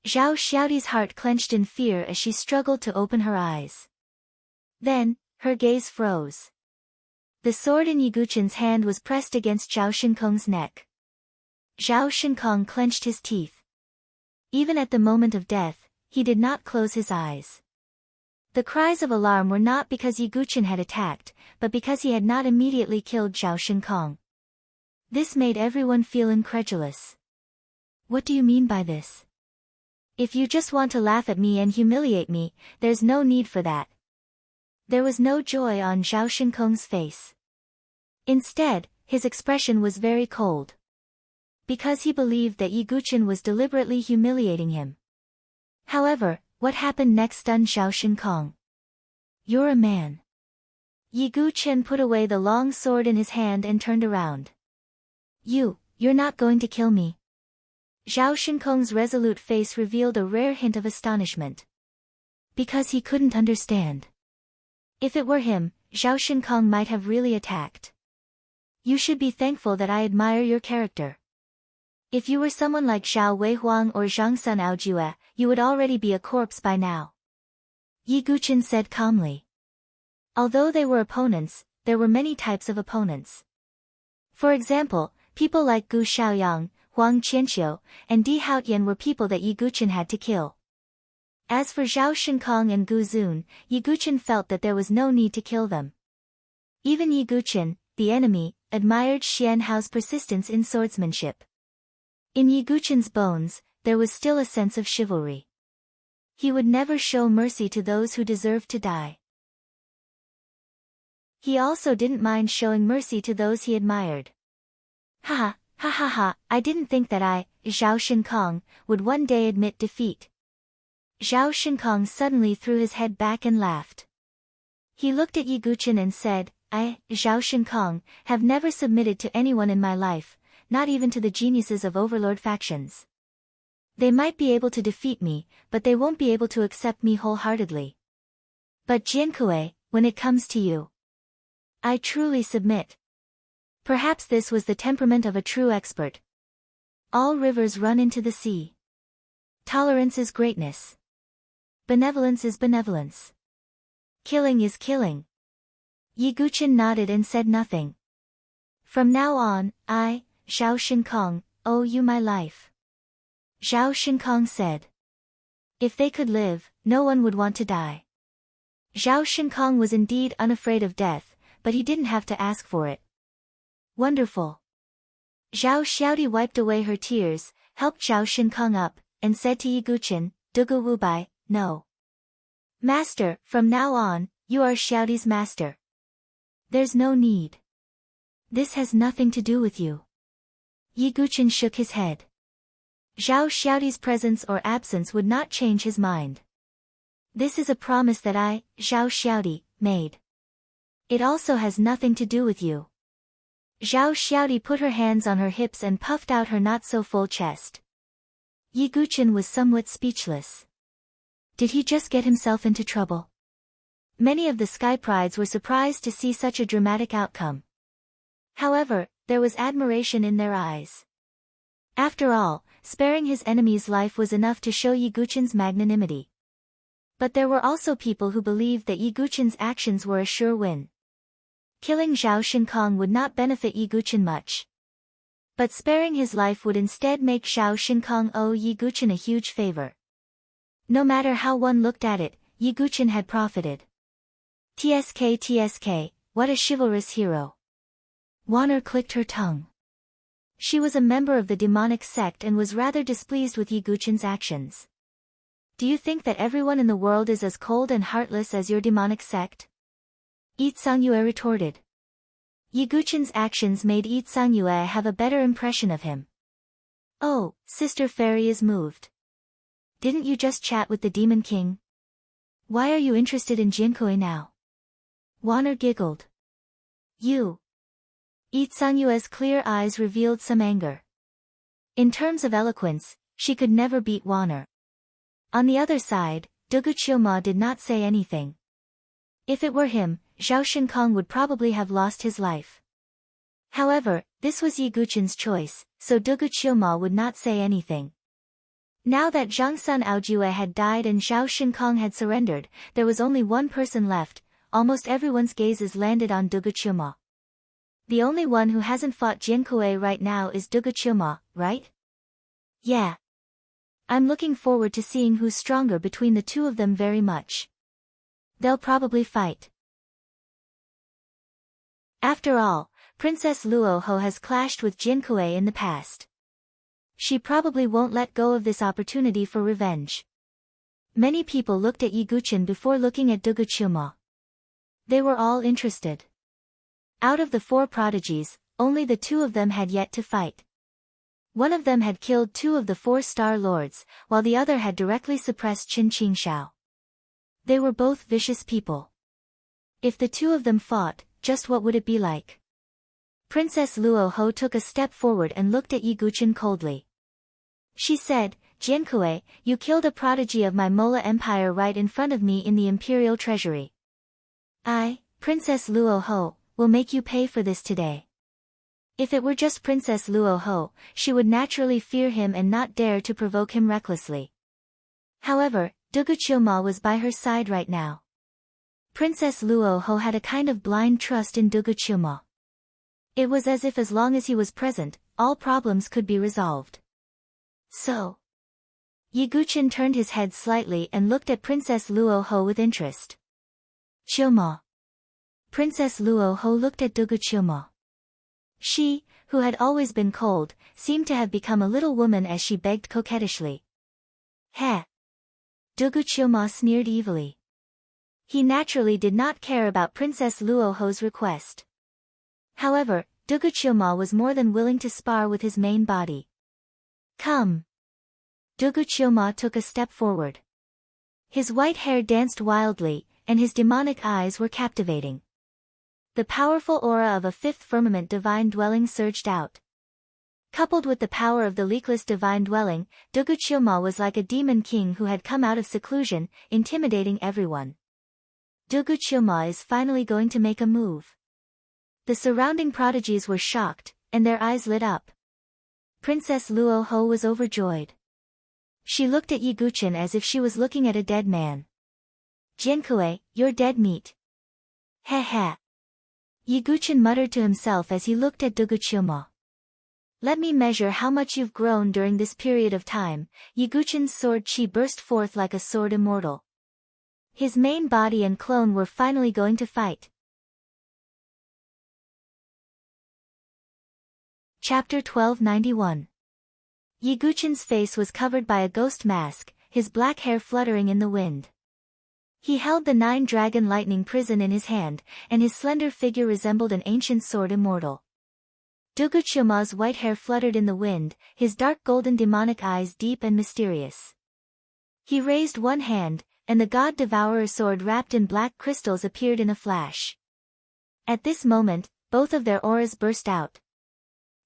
Zhao Xiaodi's heart clenched in fear as she struggled to open her eyes. Then, her gaze froze. The sword in Yiguchen's hand was pressed against Zhao Shinkong's neck. Zhao Shinkong clenched his teeth. Even at the moment of death, he did not close his eyes. The cries of alarm were not because Yiguchen had attacked, but because he had not immediately killed Zhao Shinkong. This made everyone feel incredulous. What do you mean by this? If you just want to laugh at me and humiliate me, there's no need for that. There was no joy on Zhao Shinkong's face. Instead, his expression was very cold. Because he believed that Yiguchen was deliberately humiliating him. However, what happened next stunned Zhao Shinkong. You're a man. Yiguchen put away the long sword in his hand and turned around. You're not going to kill me. Zhao Shinkong's resolute face revealed a rare hint of astonishment. Because he couldn't understand. If it were him, Zhao Shinkong might have really attacked. You should be thankful that I admire your character. If you were someone like Zhao Weihuang or Zhang Sun Aojue, you would already be a corpse by now. Yi Guqin said calmly. Although they were opponents, there were many types of opponents. For example, people like Gu Xiaoyang, Huang Qianqiu, and Di Haotian were people that Yi Guqin had to kill. As for Zhao Shinkong and Gu Zun, Yi Guqin felt that there was no need to kill them. Even Yi Guqin, the enemy, admired Xian Hao's persistence in swordsmanship. In Yi Guqin's bones, there was still a sense of chivalry. He would never show mercy to those who deserved to die. He also didn't mind showing mercy to those he admired. Ha ha, I didn't think that I, Zhao Shinkong, would one day admit defeat. Zhao Shinkong suddenly threw his head back and laughed. He looked at Yi Guqin and said, I, Zhao Shinkong, have never submitted to anyone in my life, not even to the geniuses of overlord factions. They might be able to defeat me, but they won't be able to accept me wholeheartedly. But Jiankui, when it comes to you, I truly submit. Perhaps this was the temperament of a true expert. All rivers run into the sea. Tolerance is greatness. Benevolence is benevolence. Killing is killing. Yi Guqin nodded and said nothing. From now on, I, Zhao Shinkong, owe you my life. Zhao Shinkong said. If they could live, no one would want to die. Zhao Shinkong was indeed unafraid of death, but he didn't have to ask for it. Wonderful. Zhao Xiaodi wiped away her tears, helped Zhao Shinkong up, and said to Yi Guqin, Dugu Wubai, no. Master, from now on, you are Xiaodi's master. There's no need. This has nothing to do with you. Yi Guqin shook his head. Zhao Xiaodi's presence or absence would not change his mind. This is a promise that I, Zhao Xiaodi, made. It also has nothing to do with you. Zhao Xiaodi put her hands on her hips and puffed out her not-so-full chest. Yi Guqin was somewhat speechless. Did he just get himself into trouble? Many of the Sky Prides were surprised to see such a dramatic outcome. However, there was admiration in their eyes. After all, sparing his enemy's life was enough to show Yi Guqin's magnanimity. But there were also people who believed that Yi Guqin's actions were a sure win. Killing Zhao Shinkong would not benefit Yi Guqin much. But sparing his life would instead make Zhao Shinkong owe Yi Guqin a huge favor. No matter how one looked at it, Yi Guqin had profited. TSK, what a chivalrous hero. Wanner clicked her tongue. She was a member of the demonic sect and was rather displeased with Yi Guqin's actions. Do you think that everyone in the world is as cold and heartless as your demonic sect? Yi Sangyue retorted. Yi Guqin's actions made Yi Sangyue have a better impression of him. Oh, Sister Fairy is moved. Didn't you just chat with the Demon King? Why are you interested in Jiankui now? Wanner giggled. You. Yi Sangyue's clear eyes revealed some anger. In terms of eloquence, she could never beat Wanner. On the other side, Dugu Qiuma did not say anything. If it were him, Zhao Shinkong would probably have lost his life. However, this was Yi Guqin's choice, so Dugu Qiuma would not say anything. Now that Zhang Sun Aojue had died and Zhao Shinkong had surrendered, there was only one person left. Almost everyone's gazes landed on Dugu Qiuma. The only one who hasn't fought Jiankui right now is Dugu Qiuma, right? Yeah. I'm looking forward to seeing who's stronger between the two of them very much. They'll probably fight. After all, Princess Luoho has clashed with Jiankui in the past. She probably won't let go of this opportunity for revenge. Many people looked at Yi Guqin before looking at Dugu Qiuma. They were all interested. Out of the four prodigies, only the two of them had yet to fight. One of them had killed two of the 4-star lords, while the other had directly suppressed Qin Qingshao. They were both vicious people. If the two of them fought, just what would it be like? Princess Luoho took a step forward and looked at Yi Guqin coldly. She said, Jiankui, you killed a prodigy of my Mola Empire right in front of me in the Imperial Treasury. I, Princess Luoho, will make you pay for this today. If it were just Princess Luoho, she would naturally fear him and not dare to provoke him recklessly. However, Duguqiuma was by her side right now. Princess Luoho had a kind of blind trust in Duguqiuma. It was as if as long as he was present, all problems could be resolved. So. Yiguchin turned his head slightly and looked at Princess Luoho with interest. Qiuma. Princess Luoho looked at Duguqiuma. She, who had always been cold, seemed to have become a little woman as she begged coquettishly. Heh. Duguqiuma sneered evilly. He naturally did not care about Princess Luoho's request. However, Duguqiuma was more than willing to spar with his main body. Come. Duguqiuma took a step forward. His white hair danced wildly, and his demonic eyes were captivating. The powerful aura of a fifth firmament divine dwelling surged out. Coupled with the power of the leakless divine dwelling, Duguqiuma was like a demon king who had come out of seclusion, intimidating everyone. Duguqiuma is finally going to make a move. The surrounding prodigies were shocked, and their eyes lit up. Princess Luoho was overjoyed. She looked at Yiguchin as if she was looking at a dead man. Jiankui, you're dead meat. Heh heh. Yiguchin muttered to himself as he looked at Duguqiuma. Let me measure how much you've grown during this period of time. Yiguchin's sword chi burst forth like a sword immortal. His main body and clone were finally going to fight. Chapter 1291. Yiguchin's face was covered by a ghost mask, his black hair fluttering in the wind. He held the 9-dragon lightning prison in his hand, and his slender figure resembled an ancient sword immortal. Duguqiuma's white hair fluttered in the wind, his dark golden demonic eyes deep and mysterious. He raised one hand, and the God Devourer sword wrapped in black crystals appeared in a flash. At this moment, both of their auras burst out.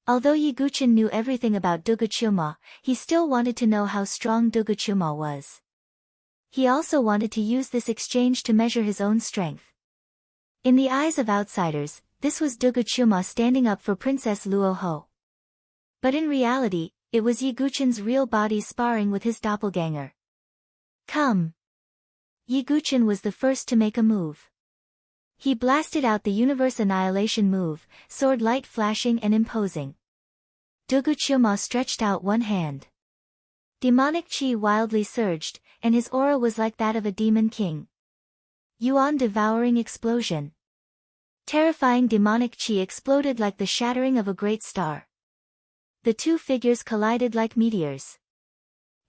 Although Yiguchin knew everything about Duguqiuma, he still wanted to know how strong Duguqiuma was. He also wanted to use this exchange to measure his own strength. In the eyes of outsiders, this was Duguqiuma standing up for Princess Luoho. But in reality, it was Yiguchin's real body sparring with his doppelganger. Come! Yiguchin was the first to make a move. He blasted out the Universe Annihilation move, sword light flashing and imposing. Duguqiuma stretched out one hand. Demonic chi wildly surged, and his aura was like that of a demon king. Yuan devouring explosion. Terrifying demonic chi exploded like the shattering of a great star. The two figures collided like meteors.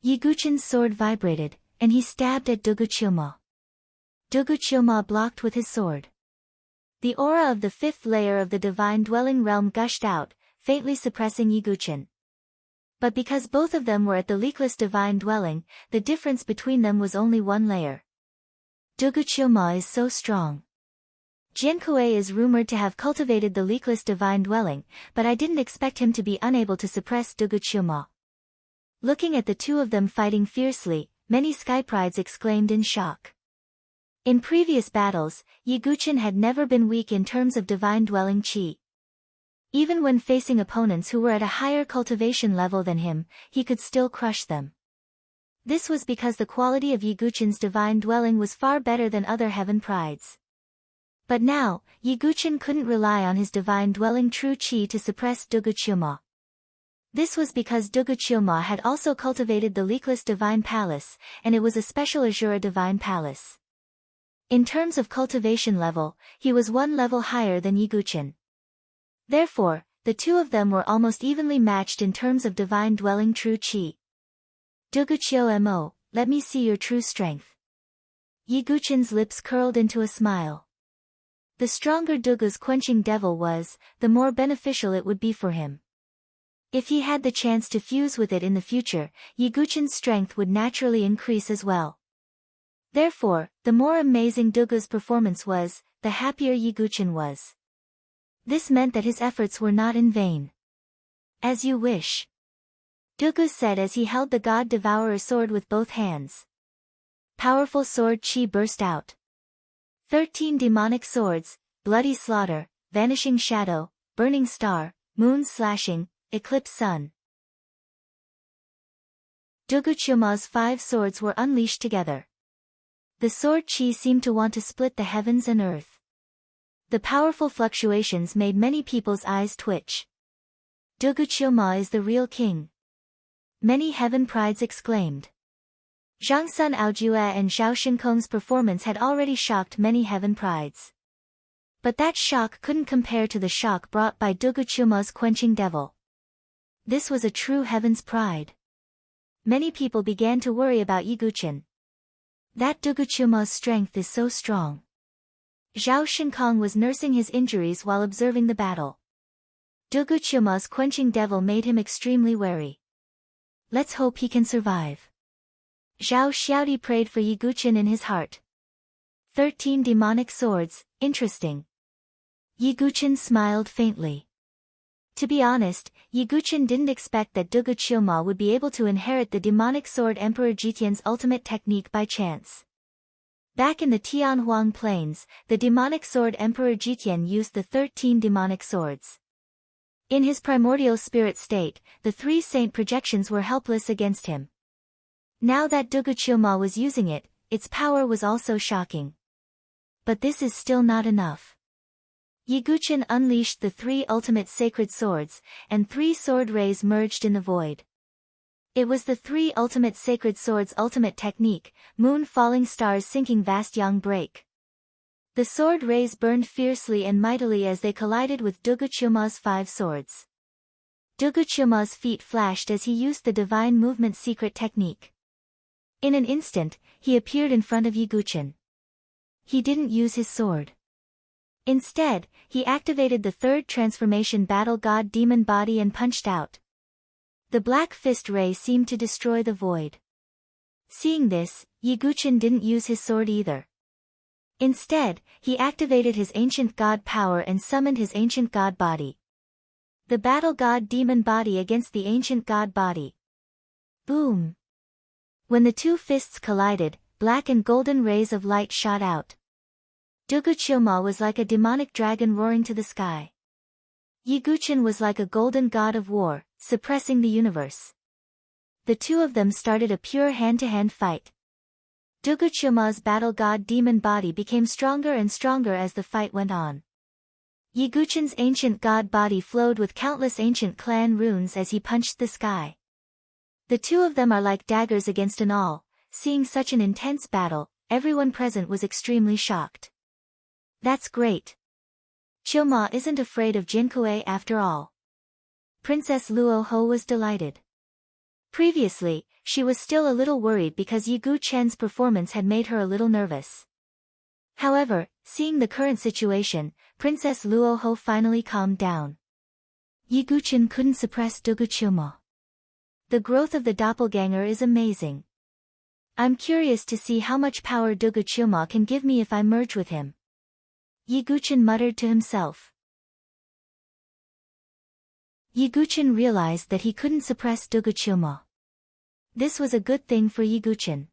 Yiguchin's sword vibrated, and he stabbed at Duguqiuma. Duguqiuma blocked with his sword. The aura of the fifth layer of the divine dwelling realm gushed out, faintly suppressing Yiguchin. But because both of them were at the leakless divine dwelling, the difference between them was only one layer. Duguqiuma is so strong. Jiankui is rumored to have cultivated the leakless divine dwelling, but I didn't expect him to be unable to suppress Duguqiuma. Looking at the two of them fighting fiercely, many skyprides exclaimed in shock. In previous battles, Yiguchin had never been weak in terms of divine dwelling chi. Even when facing opponents who were at a higher cultivation level than him, he could still crush them. This was because the quality of Yiguchin's divine dwelling was far better than other heaven prides. But now, Yiguchin couldn't rely on his divine dwelling true chi to suppress Duguqiuma. This was because Duguqiuma had also cultivated the leakless divine palace, and it was a special Azura divine palace. In terms of cultivation level, he was one level higher than Yiguchin. Therefore, the two of them were almost evenly matched in terms of divine dwelling true chi. Duguqiumo, let me see your true strength. Yiguchin's lips curled into a smile. The stronger Dugu's quenching devil was, the more beneficial it would be for him. If he had the chance to fuse with it in the future, Yiguchin's strength would naturally increase as well. Therefore, the more amazing Dugu's performance was, the happier Yiguchin was. This meant that his efforts were not in vain. As you wish. Dugu said as he held the God Devourer sword with both hands. Powerful sword chi burst out. 13 demonic swords, bloody slaughter, vanishing shadow, burning star, moon slashing, eclipse sun. Dugu Chuma's 5 swords were unleashed together. The sword chi seemed to want to split the heavens and earth. The powerful fluctuations made many people's eyes twitch. Dugu Chuma is the real king. Many heaven prides exclaimed. Zhang Sun Aojue and Zhao Shinkong's performance had already shocked many heaven prides. But that shock couldn't compare to the shock brought by Dugu Chuma's quenching devil. This was a true heaven's pride. Many people began to worry about Yiguchen. That Dugu Chuma's strength is so strong. Zhao Shinkong was nursing his injuries while observing the battle. Dugu Chuma's quenching devil made him extremely wary. Let's hope he can survive. Zhao Xiaodi prayed for Yiguchen in his heart. 13 demonic swords, interesting. Yiguchen smiled faintly. To be honest, Yiguchen didn't expect that Dugu Chuma would be able to inherit the demonic sword Emperor Jitian's ultimate technique by chance. Back in the Tianhuang Plains, the demonic sword Emperor Jitian used the 13 demonic swords. In his primordial spirit state, the 3 saint projections were helpless against him. Now that Dugu Chuma was using it, its power was also shocking. But this is still not enough. Yiguchen unleashed the 3 ultimate sacred swords, and 3 sword rays merged in the void. It was the 3 ultimate sacred swords' ultimate technique, moon falling stars sinking vast yang break. The sword rays burned fiercely and mightily as they collided with Dugu Chuma's 5 swords. Dugu Chuma's feet flashed as he used the divine movement secret technique. In an instant, he appeared in front of Yiguchen. He didn't use his sword. Instead, he activated the 3rd transformation battle god demon body and punched out. The black fist ray seemed to destroy the void. Seeing this, Yiguchen didn't use his sword either. Instead, he activated his ancient god power and summoned his ancient god body. The battle god demon body against the ancient god body. Boom! When the 2 fists collided, black and golden rays of light shot out. Dugu Chuma was like a demonic dragon roaring to the sky. Yiguchen was like a golden god of war, suppressing the universe. The 2 of them started a pure hand-to-hand fight. Dugu Chuma's battle god demon body became stronger and stronger as the fight went on. Yiguchen's ancient god body flowed with countless ancient clan runes as he punched the sky. The 2 of them are like daggers against an all. Seeing such an intense battle, everyone present was extremely shocked. That's great. Chuma isn't afraid of Jinkue after all. Princess Luo Ho was delighted. Previously, she was still a little worried because Yiguchen's performance had made her a little nervous. However, seeing the current situation, Princess Luo Ho finally calmed down. Yiguchen couldn't suppress Dugu Chuma. The growth of the doppelganger is amazing. I'm curious to see how much power Dugu Chuma can give me if I merge with him. Yiguchen muttered to himself. Yiguchen realized that he couldn't suppress Dugu Chuma. This was a good thing for Yiguchen.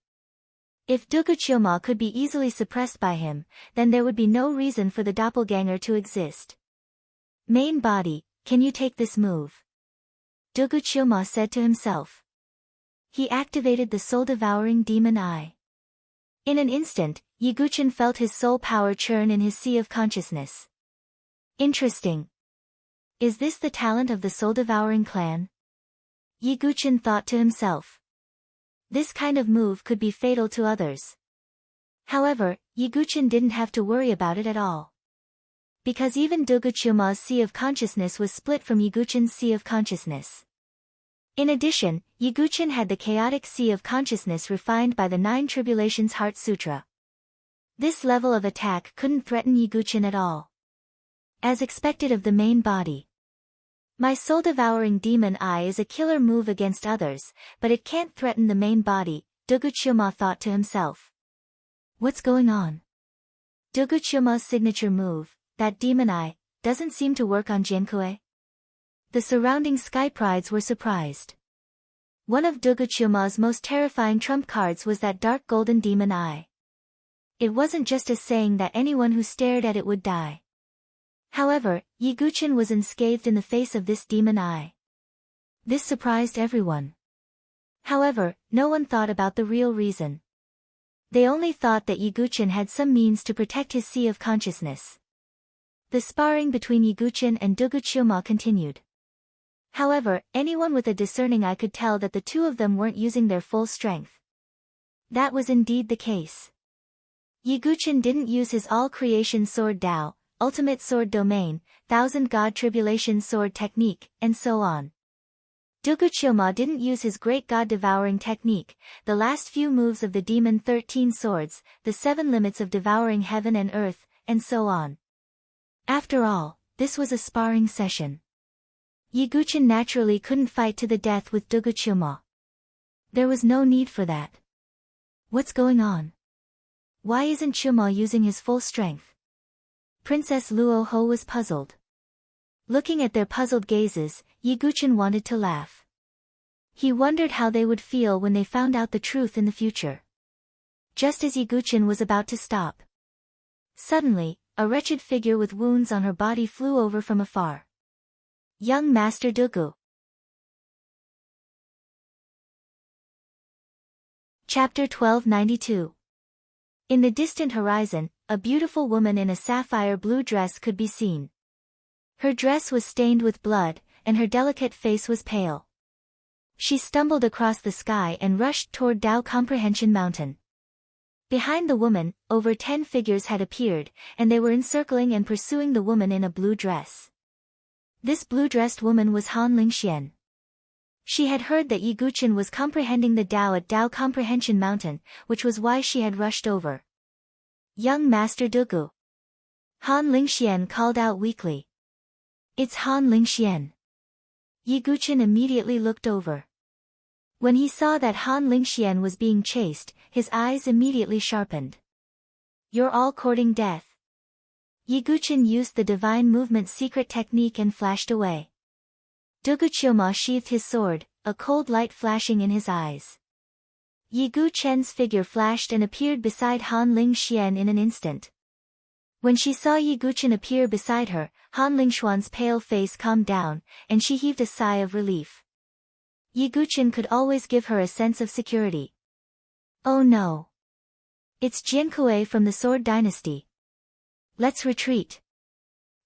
If Dugu Chuma could be easily suppressed by him, then there would be no reason for the doppelganger to exist. Main body, can you take this move? Dugu Chuma said to himself. He activated the soul-devouring demon eye. In an instant, Yiguchen felt his soul power churn in his sea of consciousness. Interesting. Is this the talent of the soul-devouring clan? Yiguchen thought to himself. This kind of move could be fatal to others. However, Yiguchen didn't have to worry about it at all. Because even Dugu Chuma's sea of consciousness was split from Yiguchen's sea of consciousness. In addition, Yiguchen had the chaotic sea of consciousness refined by the 9 Tribulations Heart Sutra. This level of attack couldn't threaten Yiguchen at all. As expected of the main body. My soul-devouring demon eye is a killer move against others, but it can't threaten the main body, Dugu Chuma thought to himself. What's going on? Dugu Chuma's signature move, that demon eye, doesn't seem to work on Jinkue. The surrounding sky prides were surprised. One of Duguchuma's most terrifying trump cards was that dark golden demon eye. It wasn't just a saying that anyone who stared at it would die. However, Yiguchin was unscathed in the face of this demon eye. This surprised everyone. However, no one thought about the real reason. They only thought that Yiguchin had some means to protect his sea of consciousness. The sparring between Yiguchin and Duguchuma continued. However, anyone with a discerning eye could tell that the two of them weren't using their full strength. That was indeed the case. Yiguchin didn't use his all-creation sword Dao, ultimate sword domain, thousand god tribulation sword technique, and so on. Duguchuma didn't use his great god devouring technique, the last few moves of the demon 13 swords, the 7 limits of devouring heaven and earth, and so on. After all, this was a sparring session. Yiguchin naturally couldn't fight to the death with Duguchuma. There was no need for that. What's going on? Why isn't Chuma using his full strength? Princess Luoho was puzzled. Looking at their puzzled gazes, Yiguchin wanted to laugh. He wondered how they would feel when they found out the truth in the future. Just as Yiguchin was about to stop. Suddenly, a wretched figure with wounds on her body flew over from afar. Young Master Dugu. Chapter 1292. In the distant horizon, a beautiful woman in a sapphire blue dress could be seen. Her dress was stained with blood, and her delicate face was pale. She stumbled across the sky and rushed toward Tao Comprehension Mountain. Behind the woman, over 10 figures had appeared, and they were encircling and pursuing the woman in a blue dress. This blue-dressed woman was Han Lingxian. She had heard that Yiguchin was comprehending the Tao at Tao Comprehension Mountain, which was why she had rushed over. Young Master Dugu. Han Lingxian called out weakly. It's Han Lingxian. Yiguchin immediately looked over. When he saw that Han Lingxian was being chased, his eyes immediately sharpened. You're all courting death. Yiguchin used the divine movement secret technique and flashed away. Duguchuma sheathed his sword, a cold light flashing in his eyes. Yiguchen's figure flashed and appeared beside Han Lingxian in an instant. When she saw Yiguchin appear beside her, Han Lingxuan's pale face calmed down, and she heaved a sigh of relief. Yiguchin could always give her a sense of security. Oh no! It's Jiankui from the Sword Dynasty. Let's retreat.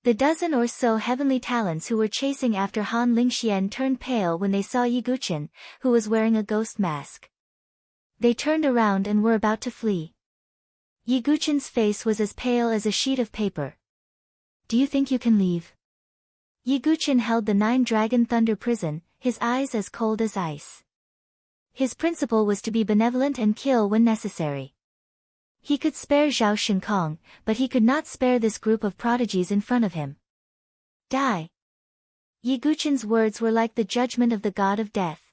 The dozen or so heavenly talents who were chasing after Han Lingxian turned pale when they saw Yiguchin, who was wearing a ghost mask. They turned around and were about to flee. Yiguchin's face was as pale as a sheet of paper. Do you think you can leave? Yiguchin held the 9-dragon thunder prison, his eyes as cold as ice. His principle was to be benevolent and kill when necessary. He could spare Zhao Shinkong, but he could not spare this group of prodigies in front of him. Die! Yiguchin's words were like the judgment of the god of death.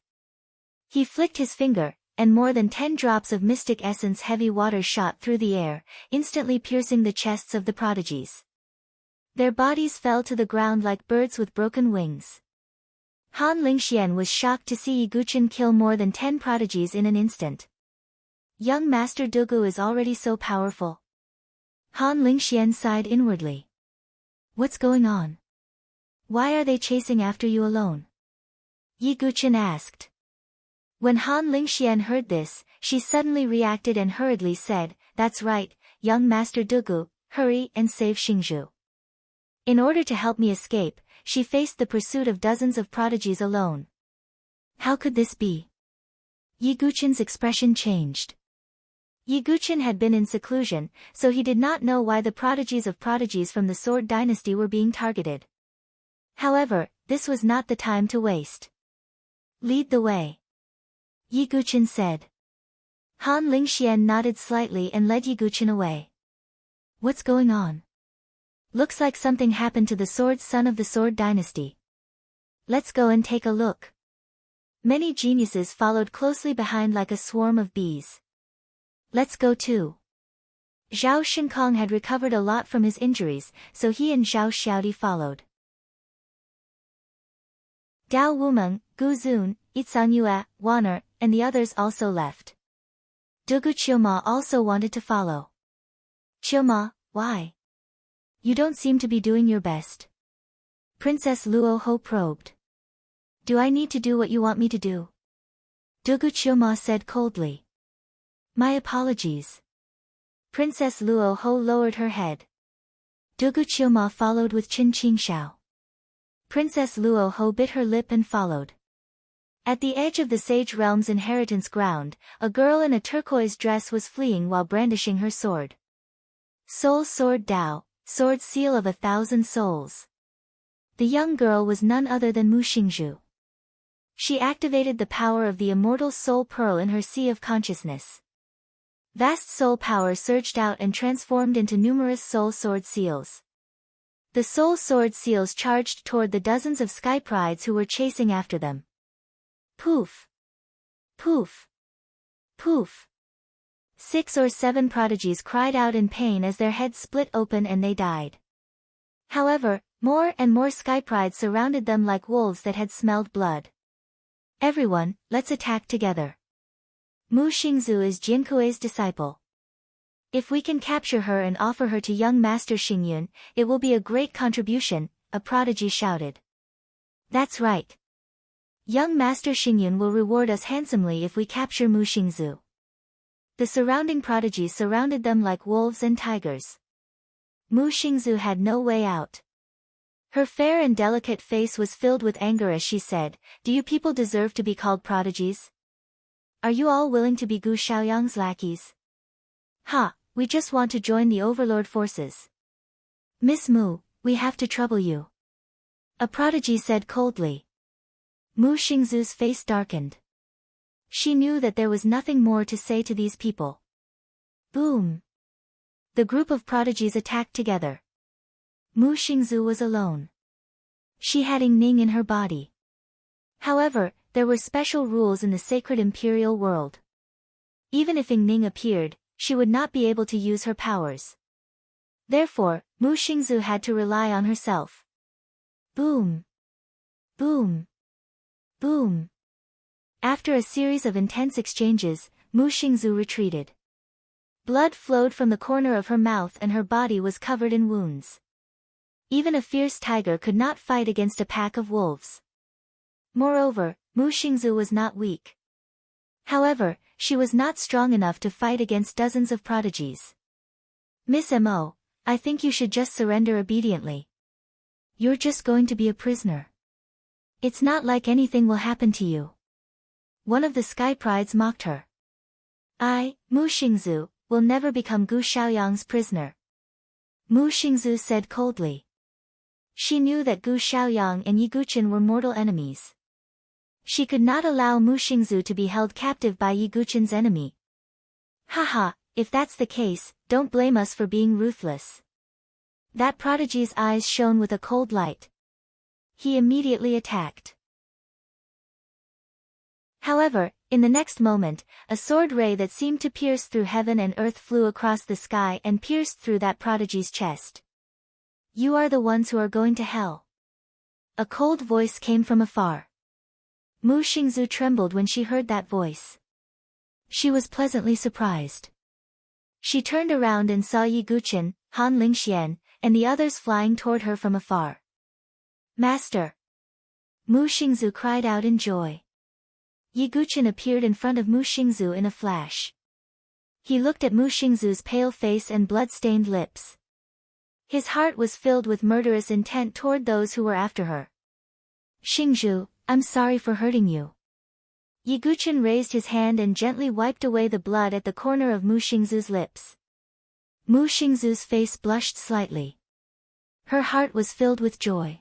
He flicked his finger, and more than 10 drops of mystic essence heavy water shot through the air, instantly piercing the chests of the prodigies. Their bodies fell to the ground like birds with broken wings. Han Lingxian was shocked to see Yiguchin kill more than 10 prodigies in an instant. Young Master Dugu is already so powerful. Han Lingxian sighed inwardly. What's going on? Why are they chasing after you alone? Yiguchin asked. When Han Lingxian heard this, she suddenly reacted and hurriedly said, That's right, young Master Dugu, hurry and save Xingzhu. In order to help me escape, she faced the pursuit of dozens of prodigies alone. How could this be? Yiguchin's expression changed. Yiguchin had been in seclusion, so he did not know why the prodigies of prodigies from the Sword Dynasty were being targeted. However, this was not the time to waste. Lead the way. Yiguchin said. Han Lingxian nodded slightly and led Yiguchin away. What's going on? Looks like something happened to the sword son of the Sword Dynasty. Let's go and take a look. Many geniuses followed closely behind like a swarm of bees. Let's go too. Zhao Shinkong had recovered a lot from his injuries, so he and Zhao Xiaodi followed. Dao Wumeng, Guzun, Itsanyue, Waner, and the others also left. Dugu Chioma also wanted to follow. Chioma, why? You don't seem to be doing your best. Princess Luo Ho probed. Do I need to do what you want me to do? Dugu Chioma said coldly. My apologies. Princess Luo Ho lowered her head. Dugu Chioma followed with Qin Qingxiao. Princess Luo Ho bit her lip and followed. At the edge of the Sage Realm's inheritance ground, a girl in a turquoise dress was fleeing while brandishing her sword. Soul Sword Dao, sword seal of 1,000 souls. The young girl was none other than Mu Xingzhu. She activated the power of the immortal soul pearl in her sea of consciousness. Vast soul power surged out and transformed into numerous soul sword seals. The soul sword seals charged toward the dozens of sky prides who were chasing after them. Poof! Poof! Poof! 6 or 7 prodigies cried out in pain as their heads split open and they died. However, more and more sky prides surrounded them like wolves that had smelled blood. Everyone, let's attack together. Mu Xingzhu is Jinkue's disciple. If we can capture her and offer her to young Master Xingyun, it will be a great contribution, a prodigy shouted. That's right. Young Master Xingyun will reward us handsomely if we capture Mu Xingzhu. The surrounding prodigies surrounded them like wolves and tigers. Mu Xingzhu had no way out. Her fair and delicate face was filled with anger as she said, "Do you people deserve to be called prodigies? Are you all willing to be Gu Xiaoyang's lackeys? Ha, we just want to join the overlord forces. Miss Mu, we have to trouble you." A prodigy said coldly. Mu Xingzhu's face darkened. She knew that there was nothing more to say to these people. Boom! The group of prodigies attacked together. Mu Xingzhu was alone. She had Yingning in her body. However, there were special rules in the sacred imperial world. Even if Yingning appeared, she would not be able to use her powers. Therefore, Mu Xingzhu had to rely on herself. Boom! Boom! Boom! After a series of intense exchanges, Mu Xingzhu retreated. Blood flowed from the corner of her mouth and her body was covered in wounds. Even a fierce tiger could not fight against a pack of wolves. Moreover, Mu Xingzhu was not weak. However, she was not strong enough to fight against dozens of prodigies. Miss Mo, I think you should just surrender obediently. You're just going to be a prisoner. It's not like anything will happen to you. One of the sky prides mocked her. I, Mu Xingzhu, will never become Gu Xiaoyang's prisoner. Mu Xingzhu said coldly. She knew that Gu Xiaoyang and Yi Guqin were mortal enemies. She could not allow Mu Xingzhu to be held captive by Yi Guqin's enemy. Haha, if that's the case, don't blame us for being ruthless. That prodigy's eyes shone with a cold light. He immediately attacked. However, in the next moment, a sword ray that seemed to pierce through heaven and earth flew across the sky and pierced through that prodigy's chest. You are the ones who are going to hell. A cold voice came from afar. Mu Xingzhu trembled when she heard that voice. She was pleasantly surprised. She turned around and saw Yi Guqin, Han Lingxian, and the others flying toward her from afar. Master! Mu Xingzhu cried out in joy. Yi Guqin appeared in front of Mu Xingzhu in a flash. He looked at Mu Xingzhu's pale face and blood-stained lips. His heart was filled with murderous intent toward those who were after her. Xingzhu, I'm sorry for hurting you. Yi Guqin raised his hand and gently wiped away the blood at the corner of Mu Xingzhu's lips. Mu Xingzhu's face blushed slightly. Her heart was filled with joy.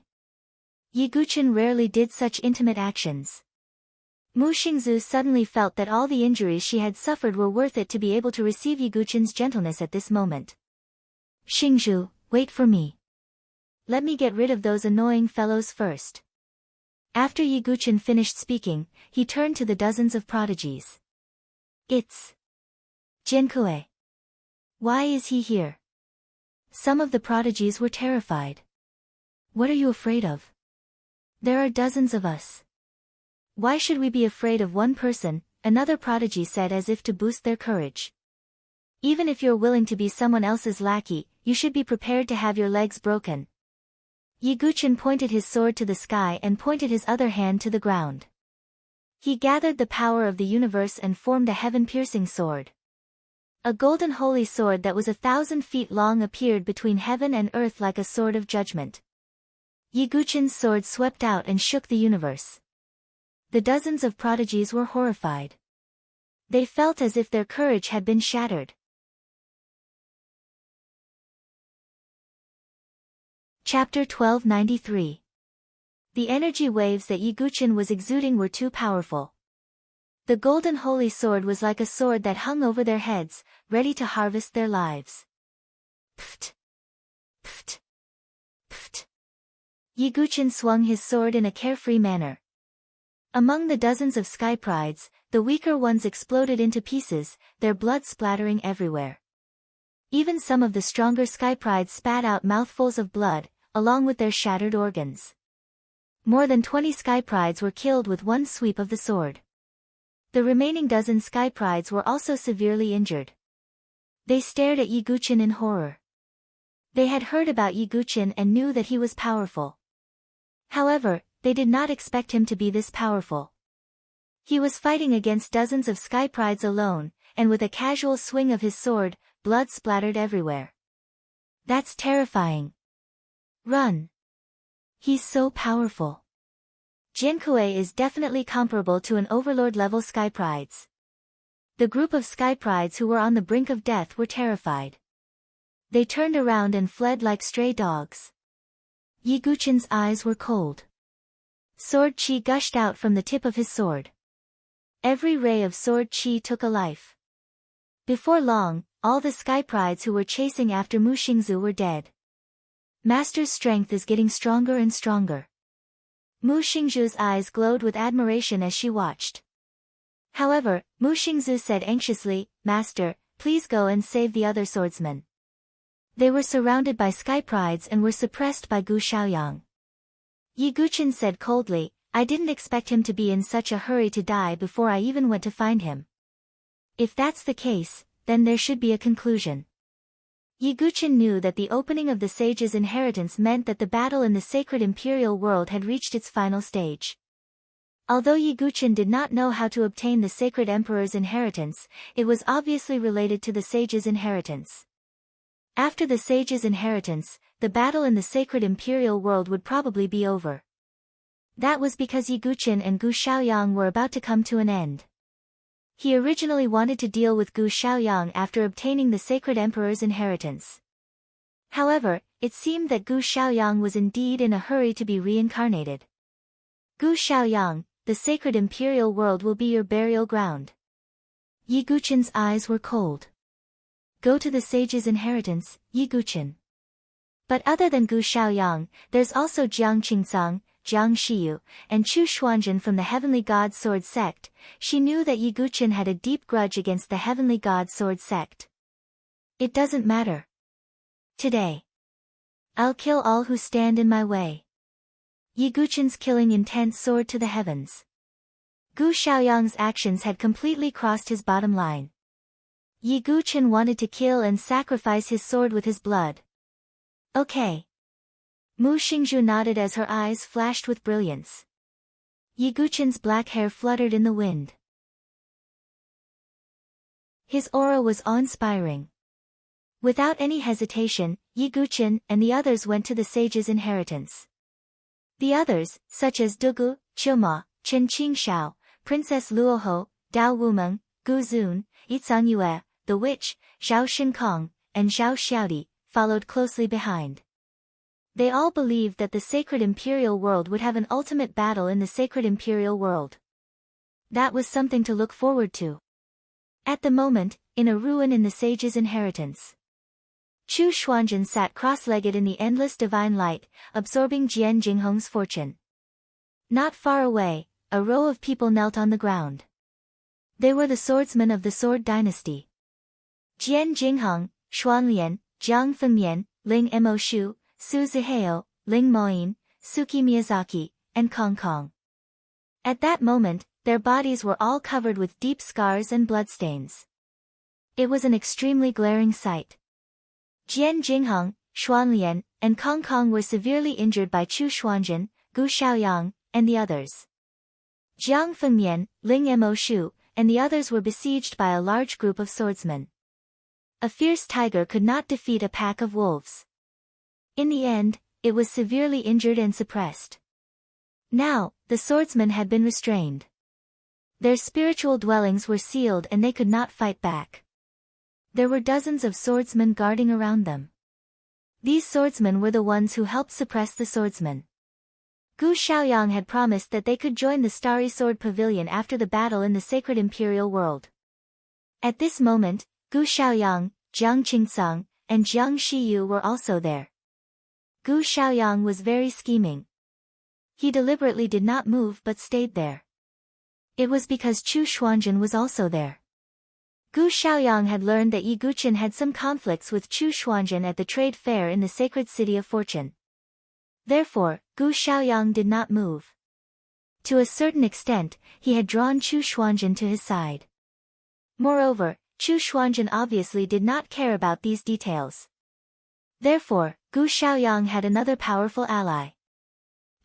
Yi Guqin rarely did such intimate actions. Mu Xingzhu suddenly felt that all the injuries she had suffered were worth it to be able to receive Yi Guqin's gentleness at this moment. Xingzhu, wait for me. Let me get rid of those annoying fellows first. After Yi Guqin finished speaking, he turned to the dozens of prodigies. It's Jinkue. Why is he here? Some of the prodigies were terrified. What are you afraid of? There are dozens of us. Why should we be afraid of one person? Another prodigy said as if to boost their courage. Even if you're willing to be someone else's lackey, you should be prepared to have your legs broken. Yiguchin pointed his sword to the sky and pointed his other hand to the ground. He gathered the power of the universe and formed a heaven-piercing sword. A golden holy sword that was 1,000 feet long appeared between heaven and earth like a sword of judgment. Yiguchin's sword swept out and shook the universe. The dozens of prodigies were horrified. They felt as if their courage had been shattered. Chapter 1293. The energy waves that Yiguchin was exuding were too powerful. The golden holy sword was like a sword that hung over their heads, ready to harvest their lives. Pft! Pft! Pft! Yiguchin swung his sword in a carefree manner. Among the dozens of sky prides, the weaker ones exploded into pieces, their blood splattering everywhere. Even some of the stronger sky prides spat out mouthfuls of blood, along with their shattered organs. More than 20 sky prides were killed with one sweep of the sword. The remaining dozen sky prides were also severely injured. They stared at Yiguchin in horror. They had heard about Yiguchin and knew that he was powerful. However, they did not expect him to be this powerful. He was fighting against dozens of sky prides alone, and with a casual swing of his sword, blood splattered everywhere. That's terrifying. Run. He's so powerful. Jiankui is definitely comparable to an overlord-level sky prides. The group of sky prides who were on the brink of death were terrified. They turned around and fled like stray dogs. Yiguchin's eyes were cold. Sword chi gushed out from the tip of his sword. Every ray of sword chi took a life. Before long, all the sky prides who were chasing after Mu Xingzu were dead. Master's strength is getting stronger and stronger. Mu Xingzu's eyes glowed with admiration as she watched. However, Mu Xingzu said anxiously, "Master, please go and save the other swordsmen." They were surrounded by sky prides and were suppressed by Gu Xiaoyang. Yiguchin said coldly, "I didn't expect him to be in such a hurry to die before I even went to find him. If that's the case, then there should be a conclusion." Yiguchin knew that the opening of the sage's inheritance meant that the battle in the sacred imperial world had reached its final stage. Although Yiguchin did not know how to obtain the sacred emperor's inheritance, it was obviously related to the sage's inheritance. After the sage's inheritance, the battle in the sacred imperial world would probably be over. That was because Yiguchin and Gu Xiaoyang were about to come to an end. He originally wanted to deal with Gu Xiaoyang after obtaining the sacred emperor's inheritance. However, it seemed that Gu Xiaoyang was indeed in a hurry to be reincarnated. Gu Xiaoyang, the sacred imperial world will be your burial ground. Yiguchin's eyes were cold. Go to the sage's inheritance, Yiguchin. But other than Gu Xiaoyang, there's also Jiang Qingcang, Jiang Shiyu, and Chu Xuanzhen from the Heavenly God Sword sect. She knew that Yiguchin had a deep grudge against the Heavenly God Sword sect. It doesn't matter. Today, I'll kill all who stand in my way. Yiguchin's killing intent soared to the heavens. Gu Xiaoyang's actions had completely crossed his bottom line. Yiguchin wanted to kill and sacrifice his sword with his blood. Okay. Mu Xingzhu nodded as her eyes flashed with brilliance. Yiguchin's black hair fluttered in the wind. His aura was awe-inspiring. Without any hesitation, Yiguchin and the others went to the sage's inheritance. The others, such as Dugu, Qilma, Chen Qingshao, Princess Luoho, Dao Wumeng, Gu Zun, Yizang Yue, the witch, Zhao Shinkong, and Zhao Xiaodi, followed closely behind. They all believed that the sacred imperial world would have an ultimate battle in the sacred imperial world. That was something to look forward to. At the moment, in a ruin in the sage's inheritance, Chu Xuanzhen sat cross-legged in the endless divine light, absorbing Jian Jinghong's fortune. Not far away, a row of people knelt on the ground. They were the swordsmen of the Sword Dynasty. Jian Jinghong, Xuanlian, Jiang Fengmian, Ling Mo Shu, Su Zihao, Ling Moyin, Suki Miyazaki, and Kong Kong. At that moment, their bodies were all covered with deep scars and bloodstains. It was an extremely glaring sight. Jian Jingheng, Xuanlian, and Kong Kong were severely injured by Chu Xuanzhen, Gu Xiaoyang, and the others. Jiang Fengmian, Ling Mo Shu, and the others were besieged by a large group of swordsmen. A fierce tiger could not defeat a pack of wolves. In the end, it was severely injured and suppressed. Now, the swordsmen had been restrained. Their spiritual dwellings were sealed and they could not fight back. There were dozens of swordsmen guarding around them. These swordsmen were the ones who helped suppress the swordsmen. Gu Xiaoyang had promised that they could join the Starry Sword Pavilion after the battle in the sacred imperial world. At this moment, Gu Xiaoyang, Jiang Qingcang, and Jiang Shiyu were also there. Gu Xiaoyang was very scheming. He deliberately did not move but stayed there. It was because Chu Xuanzhen was also there. Gu Xiaoyang had learned that Yi Guqin had some conflicts with Chu Xuanzhen at the trade fair in the sacred city of Fortune. Therefore, Gu Xiaoyang did not move. To a certain extent, he had drawn Chu Xuanzhen to his side. Moreover, Chu Xuanzhen obviously did not care about these details. Therefore, Gu Xiaoyang had another powerful ally.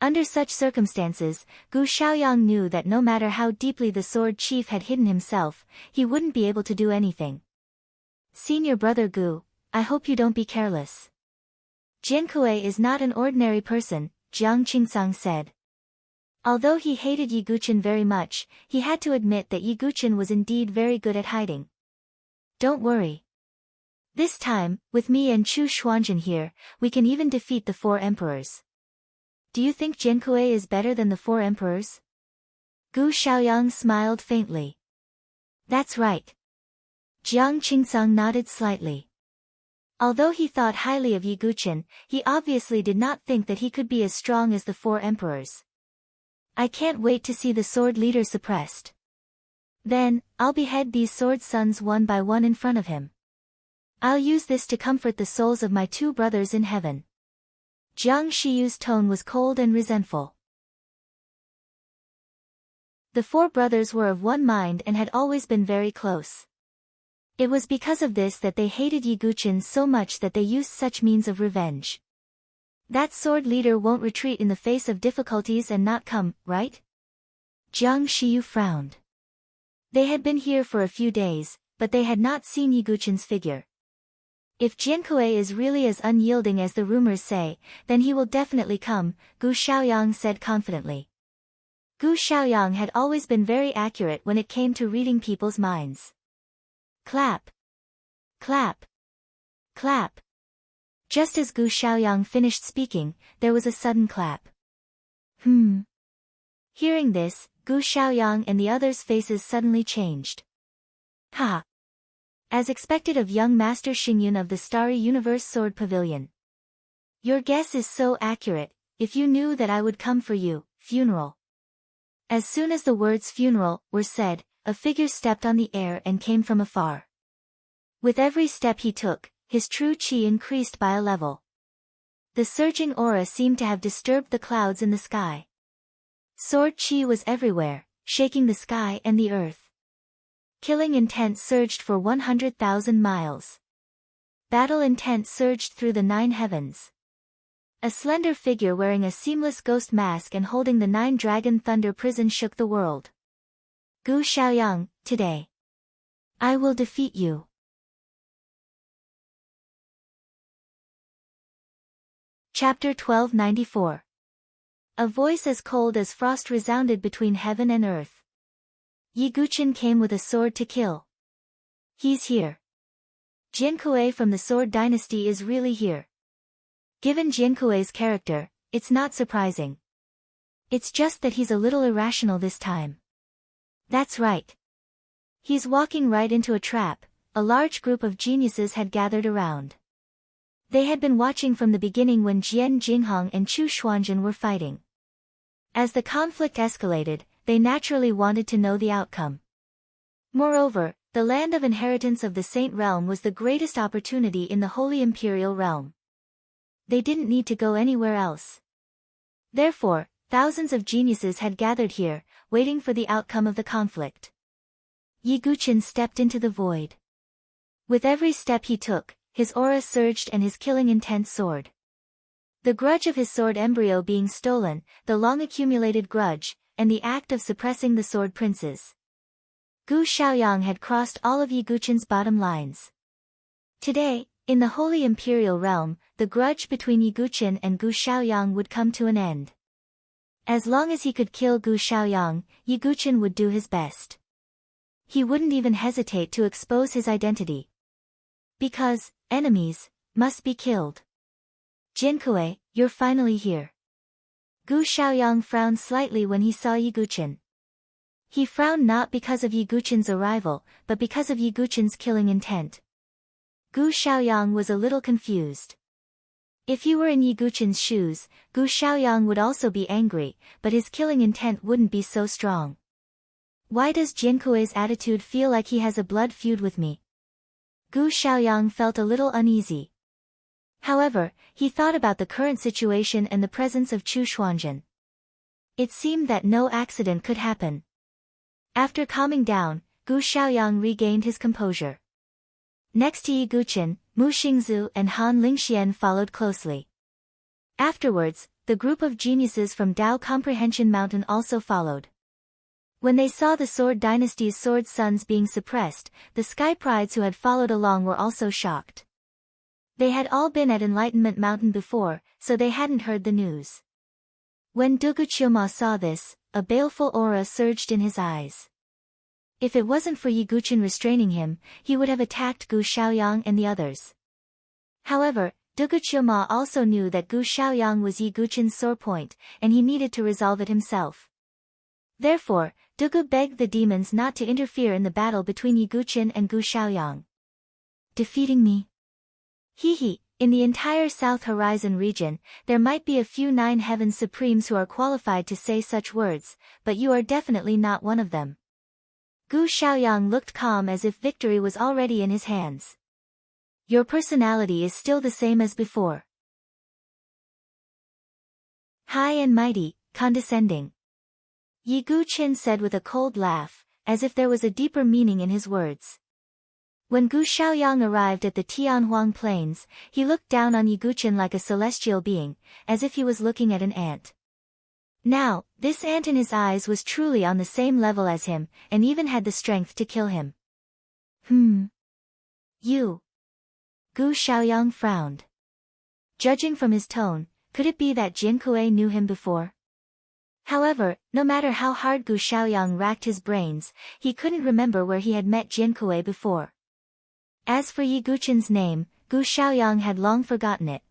Under such circumstances, Gu Xiaoyang knew that no matter how deeply the sword chief had hidden himself, he wouldn't be able to do anything. Senior brother Gu, I hope you don't be careless. Jiankui is not an ordinary person, Jiang Qingcang said. Although he hated Yi Guqin very much, he had to admit that Yi Guqin was indeed very good at hiding. Don't worry. This time, with me and Chu Xuanzhen here, we can even defeat the 4 emperors. Do you think Jiankui is better than the 4 emperors? Gu Xiaoyang smiled faintly. That's right. Jiang Qingcang nodded slightly. Although he thought highly of Yi Guqin, he obviously did not think that he could be as strong as the 4 emperors. I can't wait to see the sword leader suppressed. Then, I'll behead these sword sons one by one in front of him. I'll use this to comfort the souls of my 2 brothers in heaven. Jiang Shiyu's tone was cold and resentful. The 4 brothers were of one mind and had always been very close. It was because of this that they hated Yi Guqin so much that they used such means of revenge. That sword leader won't retreat in the face of difficulties and not come, right? Jiang Shiyu frowned. They had been here for a few days, but they had not seen Yi Guqin's figure. If Jiankui is really as unyielding as the rumors say, then he will definitely come, Gu Xiaoyang said confidently. Gu Xiaoyang had always been very accurate when it came to reading people's minds. Clap. Clap. Clap. Just as Gu Xiaoyang finished speaking, there was a sudden clap. Hearing this, Gu Xiaoyang and the others' faces suddenly changed. Ha! As expected of young Master Xingyun of the Starry Universe Sword Pavilion. Your guess is so accurate. If you knew that I would come for you, funeral. As soon as the words funeral were said, a figure stepped on the air and came from afar. With every step he took, his true qi increased by a level. The surging aura seemed to have disturbed the clouds in the sky. Sword qi was everywhere, shaking the sky and the earth. Killing intent surged for 100,000 miles. Battle intent surged through the 9 heavens. A slender figure wearing a seamless ghost mask and holding the 9-dragon thunder prison shook the world. Gu Xiaoyang, today. I will defeat you. Chapter 1294. A voice as cold as frost resounded between heaven and earth. Yi Guqin came with a sword to kill. He's here. Jiankui from the Sword Dynasty is really here. Given Jiankui's character, it's not surprising. It's just that he's a little irrational this time. That's right. He's walking right into a trap. A large group of geniuses had gathered around. They had been watching from the beginning when Jian Jingheng and Chu Xuanzhen were fighting. As the conflict escalated, they naturally wanted to know the outcome. Moreover, the land of inheritance of the Saint Realm was the greatest opportunity in the Holy Imperial Realm. They didn't need to go anywhere else. Therefore, thousands of geniuses had gathered here, waiting for the outcome of the conflict. Yi Guqin stepped into the void. With every step he took, his aura surged and his killing intent soared. The grudge of his sword embryo being stolen, the long-accumulated grudge, and the act of suppressing the sword princes. Gu Xiaoyang had crossed all of Yi Guqin's bottom lines. Today, in the Holy Imperial Realm, the grudge between Yi Guqin and Gu Xiaoyang would come to an end. As long as he could kill Gu Xiaoyang, Yi Guqin would do his best. He wouldn't even hesitate to expose his identity. Because, enemies, must be killed. Jinkui, you're finally here. Gu Xiaoyang frowned slightly when he saw Yi Guqin. He frowned not because of Yi Guqin's arrival, but because of Yi Guqin's killing intent. Gu Xiaoyang was a little confused. If he were in Yi Guqin's shoes, Gu Xiaoyang would also be angry, but his killing intent wouldn't be so strong. Why does Jinkui's attitude feel like he has a blood feud with me? Gu Xiaoyang felt a little uneasy. However, he thought about the current situation and the presence of Chu Xuanzhen. It seemed that no accident could happen. After calming down, Gu Xiaoyang regained his composure. Next to Yi Guqin, Mu Xingzu and Han Lingxian followed closely. Afterwards, the group of geniuses from Dao Comprehension Mountain also followed. When they saw the Sword Dynasty's sword sons being suppressed, the Sky Prides who had followed along were also shocked. They had all been at Enlightenment Mountain before, so they hadn't heard the news. When Dugu Qiuma saw this, a baleful aura surged in his eyes. If it wasn't for Yi Guqin restraining him, he would have attacked Gu Xiaoyang and the others. However, Dugu Qiuma also knew that Gu Xiaoyang was Yi Guqin's sore point, and he needed to resolve it himself. Therefore, Dugu begged the demons not to interfere in the battle between Yi Guqin and Gu Xiaoyang. Defeating me? He, in the entire South Horizon region, there might be a few Nine Heavens Supremes who are qualified to say such words, but you are definitely not one of them. Gu Xiaoyang looked calm as if victory was already in his hands. Your personality is still the same as before. High and mighty, condescending. Yi Guqin said with a cold laugh, as if there was a deeper meaning in his words. When Gu Xiaoyang arrived at the Tianhuang Plains, he looked down on Yi Guqin like a celestial being, as if he was looking at an ant. Now, this ant in his eyes was truly on the same level as him, and even had the strength to kill him. You. Gu Xiaoyang frowned. Judging from his tone, could it be that Jinkui knew him before? However, no matter how hard Gu Xiaoyang racked his brains, he couldn't remember where he had met Jinkui before. As for Yi Guqin's name, Gu Xiaoyang had long forgotten it.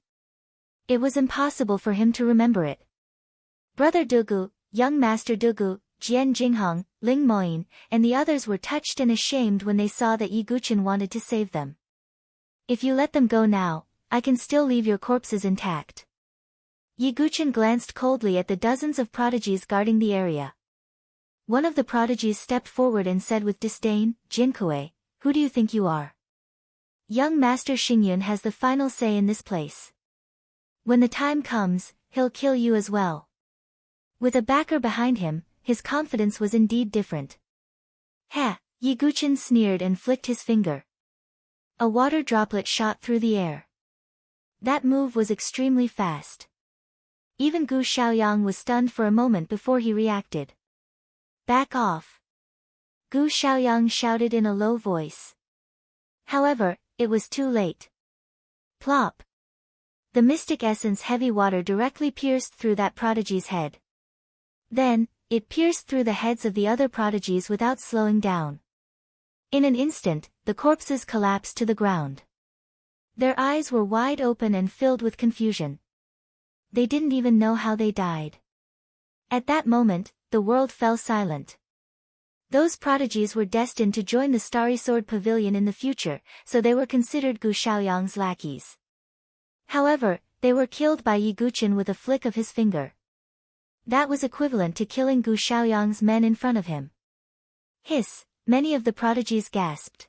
It was impossible for him to remember it. Brother Dugu, young Master Dugu, Jian Jinghong, Ling Moyin, and the others were touched and ashamed when they saw that Yi Guqin wanted to save them. If you let them go now, I can still leave your corpses intact. Yi Guqin glanced coldly at the dozens of prodigies guarding the area. One of the prodigies stepped forward and said with disdain, Jinkui, who do you think you are? Young Master Xingyun has the final say in this place. When the time comes, he'll kill you as well. With a backer behind him, his confidence was indeed different. Ha! Yi Guqin sneered and flicked his finger. A water droplet shot through the air. That move was extremely fast. Even Gu Xiaoyang was stunned for a moment before he reacted. Back off! Gu Xiaoyang shouted in a low voice. However, it was too late. Plop! The mystic essence heavy water directly pierced through that prodigy's head. Then, it pierced through the heads of the other prodigies without slowing down. In an instant, the corpses collapsed to the ground. Their eyes were wide open and filled with confusion. They didn't even know how they died. At that moment, the world fell silent. Those prodigies were destined to join the Starry Sword Pavilion in the future, so they were considered Gu Xiaoyang's lackeys. However, they were killed by Yi Guqin with a flick of his finger. That was equivalent to killing Gu Xiaoyang's men in front of him. Hiss, many of the prodigies gasped.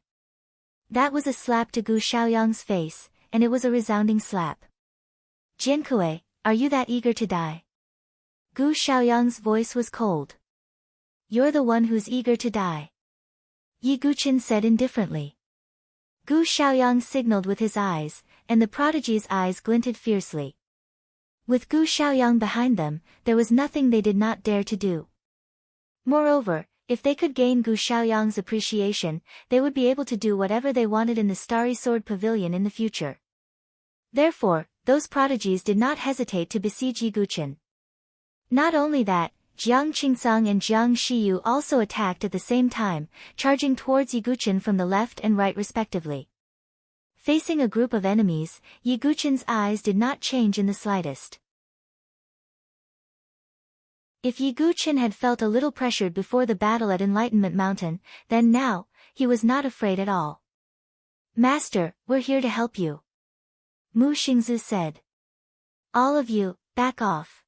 That was a slap to Gu Xiaoyang's face, and it was a resounding slap. Jinkui, are you that eager to die? Gu Xiaoyang's voice was cold. You're the one who's eager to die. Yi Guqin said indifferently. Gu Xiaoyang signaled with his eyes, and the prodigy's eyes glinted fiercely. With Gu Xiaoyang behind them, there was nothing they did not dare to do. Moreover, if they could gain Gu Xiaoyang's appreciation, they would be able to do whatever they wanted in the Starry Sword Pavilion in the future. Therefore, those prodigies did not hesitate to besiege Yi Guqin. Not only that, Jiang Qingsang and Jiang Shiyu also attacked at the same time, charging towards Yi Guqin from the left and right respectively. Facing a group of enemies, Yi Guqin's eyes did not change in the slightest. If Yi Guqin had felt a little pressured before the battle at Enlightenment Mountain, then now, he was not afraid at all. Master, we're here to help you. Mu Xingzi said. All of you, back off.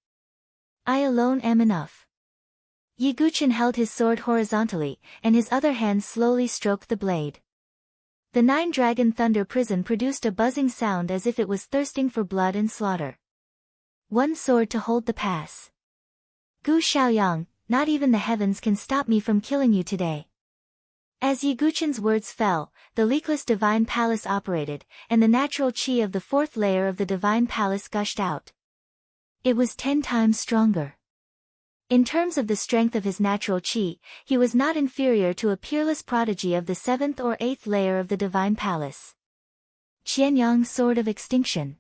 I alone am enough. Yi Guqin held his sword horizontally, and his other hand slowly stroked the blade. The nine-dragon thunder prison produced a buzzing sound as if it was thirsting for blood and slaughter. One sword to hold the pass. Gu Xiaoyang, not even the heavens can stop me from killing you today. As Yi Guqin's words fell, the leakless divine palace operated, and the natural qi of the fourth layer of the divine palace gushed out. It was 10 times stronger. In terms of the strength of his natural qi, he was not inferior to a peerless prodigy of the 7th or 8th layer of the divine palace. Qianyang Sword of Extinction.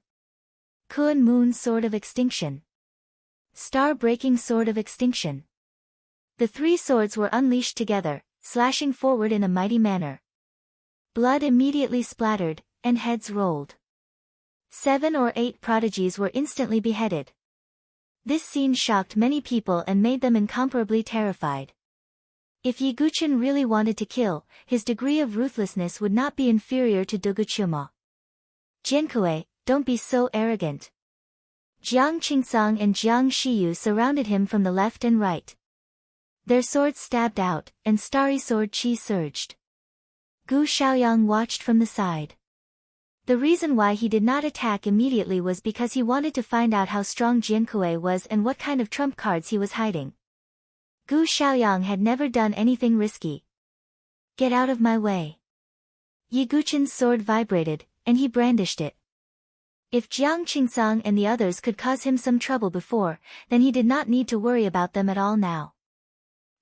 Kuan Moon Sword of Extinction. Star-breaking Sword of Extinction. The three swords were unleashed together, slashing forward in a mighty manner. Blood immediately splattered, and heads rolled. 7 or 8 prodigies were instantly beheaded. This scene shocked many people and made them incomparably terrified. If Yi Guqin really wanted to kill, his degree of ruthlessness would not be inferior to Duguqima. Jiankui, don't be so arrogant. Jiang Qingsang and Jiang Shiyu surrounded him from the left and right. Their swords stabbed out, and starry sword qi surged. Gu Xiaoyang watched from the side. The reason why he did not attack immediately was because he wanted to find out how strong Jiankui was and what kind of trump cards he was hiding. Gu Xiaoyang had never done anything risky. Get out of my way. Yi Guqin's sword vibrated, and he brandished it. If Jiang Qingsang and the others could cause him some trouble before, then he did not need to worry about them at all now.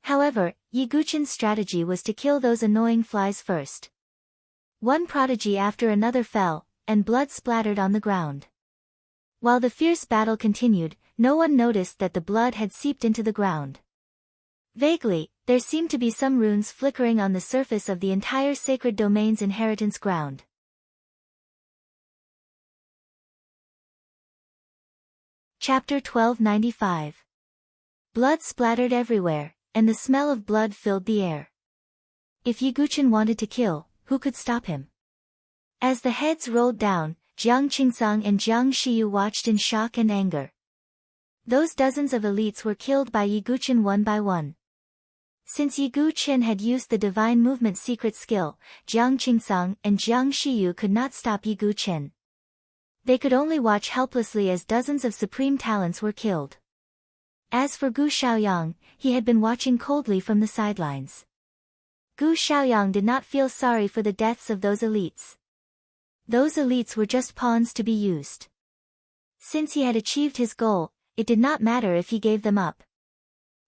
However, Yi Guqin's strategy was to kill those annoying flies first. One prodigy after another fell, and blood splattered on the ground. While the fierce battle continued, no one noticed that the blood had seeped into the ground. Vaguely, there seemed to be some runes flickering on the surface of the entire sacred domain's inheritance ground. Chapter 1295. Blood splattered everywhere, and the smell of blood filled the air. If Yi Guqin wanted to kill, who could stop him? As the heads rolled down, Jiang Qingsang and Jiang Shiyu watched in shock and anger. Those dozens of elites were killed by Yi Guqin one by one. Since Yi Guqin had used the divine movement secret skill, Jiang Qingsang and Jiang Shiyu could not stop Yi Guqin. They could only watch helplessly as dozens of supreme talents were killed. As for Gu Xiaoyang, he had been watching coldly from the sidelines. Gu Xiaoyang did not feel sorry for the deaths of those elites. Those elites were just pawns to be used. Since he had achieved his goal, it did not matter if he gave them up.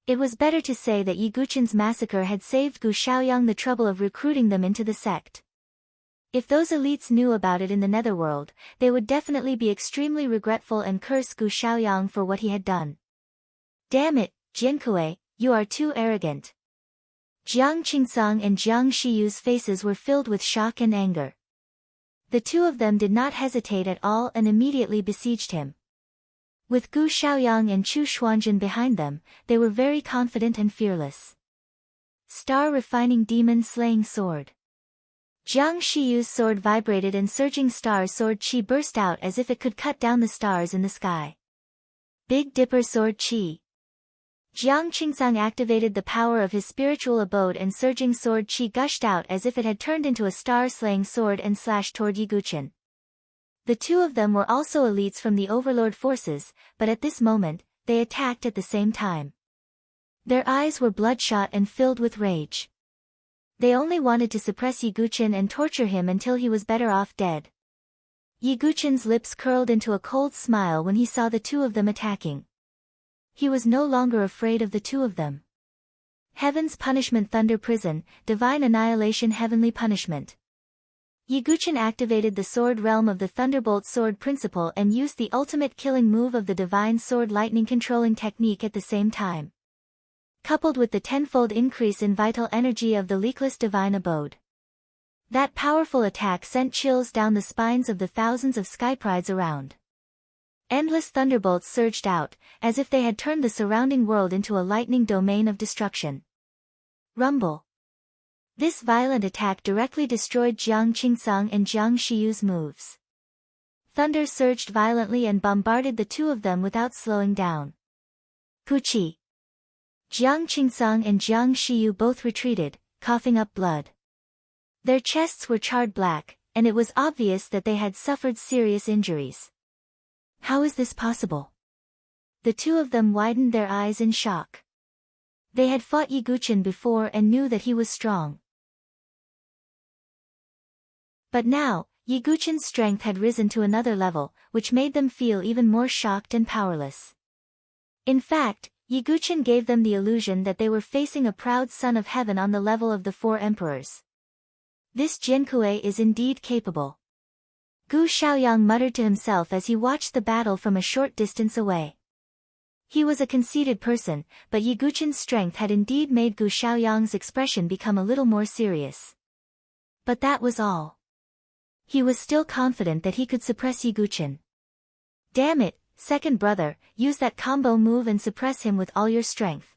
It was better to say that Yi Guqin's massacre had saved Gu Xiaoyang the trouble of recruiting them into the sect. If those elites knew about it in the netherworld, they would definitely be extremely regretful and curse Gu Xiaoyang for what he had done. Damn it, Jiankui, you are too arrogant. Jiang Qingsang and Jiang Shiyu's faces were filled with shock and anger. The two of them did not hesitate at all and immediately besieged him. With Gu Xiaoyang and Chu Xuanjun behind them, they were very confident and fearless. Star-refining demon-slaying sword. Jiang Shiyu's sword vibrated and surging star sword qi burst out as if it could cut down the stars in the sky. Big Dipper sword qi. Jiang Qingsang activated the power of his spiritual abode and surging sword qi gushed out as if it had turned into a star-slaying sword and slashed toward Yi Guqin. The two of them were also elites from the overlord forces, but at this moment, they attacked at the same time. Their eyes were bloodshot and filled with rage. They only wanted to suppress Yiguchen and torture him until he was better off dead. Yiguchen's lips curled into a cold smile when he saw the two of them attacking. He was no longer afraid of the two of them. Heaven's punishment, thunder prison, divine annihilation, heavenly punishment. Yiguchen activated the sword realm of the Thunderbolt sword principle and used the ultimate killing move of the divine sword lightning controlling technique at the same time. Coupled with the tenfold increase in vital energy of the leakless divine abode. That powerful attack sent chills down the spines of the thousands of skyprides around. Endless thunderbolts surged out, as if they had turned the surrounding world into a lightning domain of destruction. Rumble. This violent attack directly destroyed Jiang Qingsung and Jiang Shiyu's moves. Thunder surged violently and bombarded the two of them without slowing down. Puchi. Jiang Qingsung and Jiang Shiyu both retreated, coughing up blood. Their chests were charred black, and it was obvious that they had suffered serious injuries. How is this possible? The two of them widened their eyes in shock. They had fought Yiguchen before and knew that he was strong. But now, Yiguchen's strength had risen to another level, which made them feel even more shocked and powerless. In fact, Yiguchen gave them the illusion that they were facing a proud son of heaven on the level of the four emperors. This Jiankui is indeed capable. Gu Xiaoyang muttered to himself as he watched the battle from a short distance away. He was a conceited person, but Yiguchen's strength had indeed made Gu Xiaoyang's expression become a little more serious. But that was all. He was still confident that he could suppress Yiguchen. Damn it, second brother, use that combo move and suppress him with all your strength.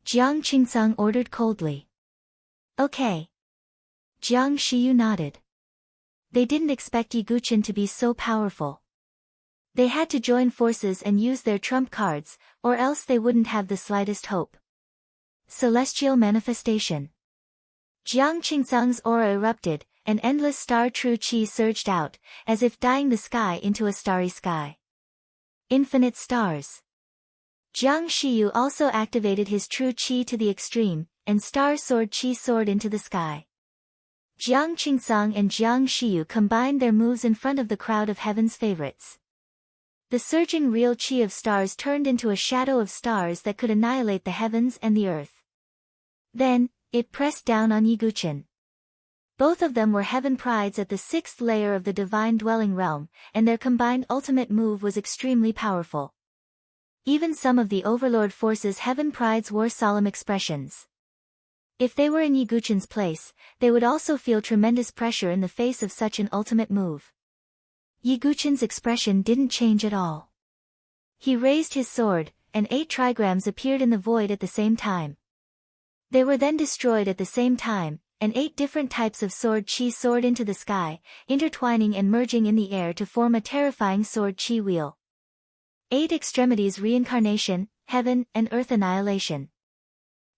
Jiang Qingsung ordered coldly. Okay. Jiang Shiyu nodded. They didn't expect Yiguchen to be so powerful. They had to join forces and use their trump cards, or else they wouldn't have the slightest hope. Celestial manifestation. Jiang Qingsung's aura erupted, an endless star true chi surged out, as if dyeing the sky into a starry sky. Infinite stars. Jiang Shiyu also activated his true chi to the extreme, and star sword chi soared into the sky. Jiang Qingsung and Jiang Shiyu combined their moves in front of the crowd of heaven's favorites. The surging real chi of stars turned into a shadow of stars that could annihilate the heavens and the earth. Then, it pressed down on Yiguchen. Both of them were heaven prides at the sixth layer of the divine dwelling realm, and their combined ultimate move was extremely powerful. Even some of the overlord forces heaven prides wore solemn expressions. If they were in Yiguchen's place, they would also feel tremendous pressure in the face of such an ultimate move. Yiguchen's expression didn't change at all. He raised his sword, and 8 trigrams appeared in the void at the same time. They were then destroyed at the same time, and 8 different types of sword chi soared into the sky, intertwining and merging in the air to form a terrifying sword chi wheel. 8 extremities reincarnation, heaven and earth annihilation.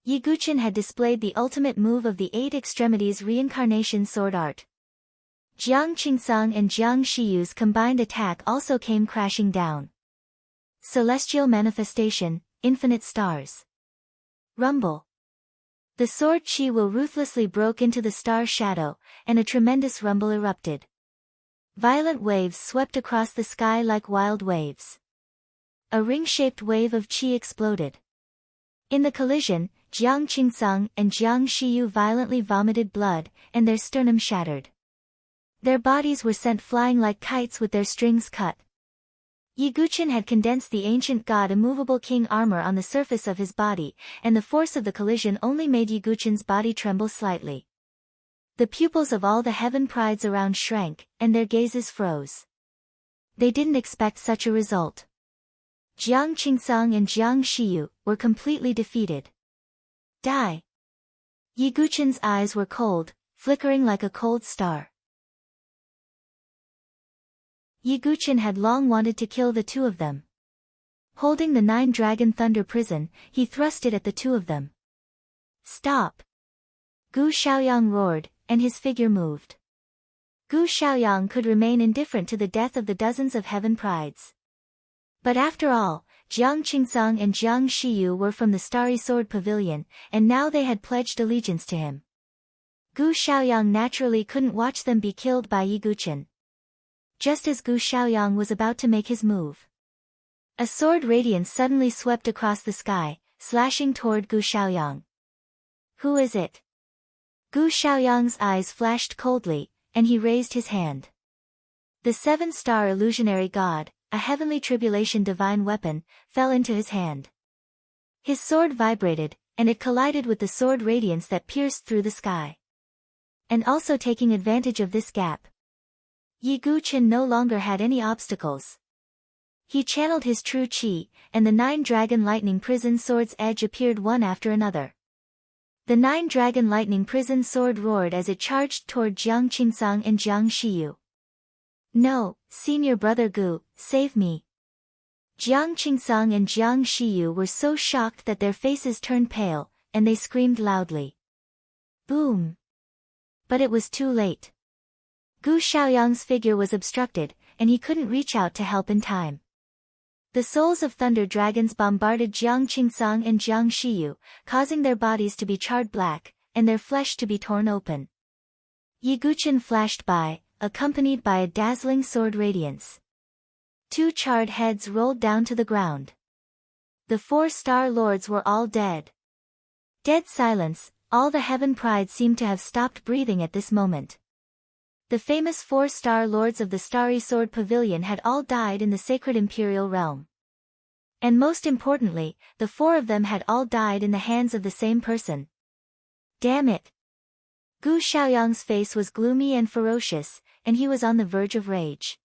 Yiguchen had displayed the ultimate move of the 8 extremities reincarnation sword art. Jiang Qingsung and Jiang Shiyu's combined attack also came crashing down. Celestial manifestation, infinite stars. Rumble. The sword chi will ruthlessly broke into the star shadow, and a tremendous rumble erupted. Violent waves swept across the sky like wild waves. A ring-shaped wave of chi exploded. In the collision, Jiang Qingsung and Jiang Shiyu violently vomited blood, and their sternum shattered. Their bodies were sent flying like kites with their strings cut. Yiguchen had condensed the ancient god immovable king armor on the surface of his body, and the force of the collision only made Yiguchen's body tremble slightly. The pupils of all the heaven prides around shrank, and their gazes froze. They didn't expect such a result. Jiang Qingsung and Jiang Shiyu were completely defeated. Die. Yiguchen's eyes were cold, flickering like a cold star. Yiguchen had long wanted to kill the two of them. Holding the 9-dragon thunder prison, he thrust it at the two of them. Stop! Gu Xiaoyang roared, and his figure moved. Gu Xiaoyang could remain indifferent to the death of the dozens of heaven prides. But after all, Jiang Qingsong and Jiang Shiyu were from the Starry Sword Pavilion, and now they had pledged allegiance to him. Gu Xiaoyang naturally couldn't watch them be killed by Yi Guqin. Just as Gu Xiaoyang was about to make his move, a sword radiance suddenly swept across the sky, slashing toward Gu Xiaoyang. Who is it? Gu Xiaoyang's eyes flashed coldly, and he raised his hand. The seven-star illusionary god, a heavenly tribulation divine weapon, fell into his hand. His sword vibrated, and it collided with the sword radiance that pierced through the sky. And also taking advantage of this gap, Yi Guqin no longer had any obstacles. He channeled his true qi, and the 9-dragon lightning prison sword's edge appeared one after another. The 9-dragon lightning prison sword roared as it charged toward Jiang Qingsong and Jiang Shiyu. No, senior brother Gu, save me. Jiang Qingsong and Jiang Shiyu were so shocked that their faces turned pale, and they screamed loudly. Boom! But it was too late. Gu Xiaoyang's figure was obstructed, and he couldn't reach out to help in time. The souls of thunder dragons bombarded Jiang Qingsong and Jiang Shiyu, causing their bodies to be charred black, and their flesh to be torn open. Yi Guqin flashed by, accompanied by a dazzling sword radiance. 2 charred heads rolled down to the ground. The 4-star lords were all dead. Dead silence, all the heaven pride seemed to have stopped breathing at this moment. The famous 4-star lords of the Starry Sword Pavilion had all died in the sacred imperial realm. And most importantly, the 4 of them had all died in the hands of the same person. Damn it! Gu Xiaoyang's face was gloomy and ferocious, and he was on the verge of rage.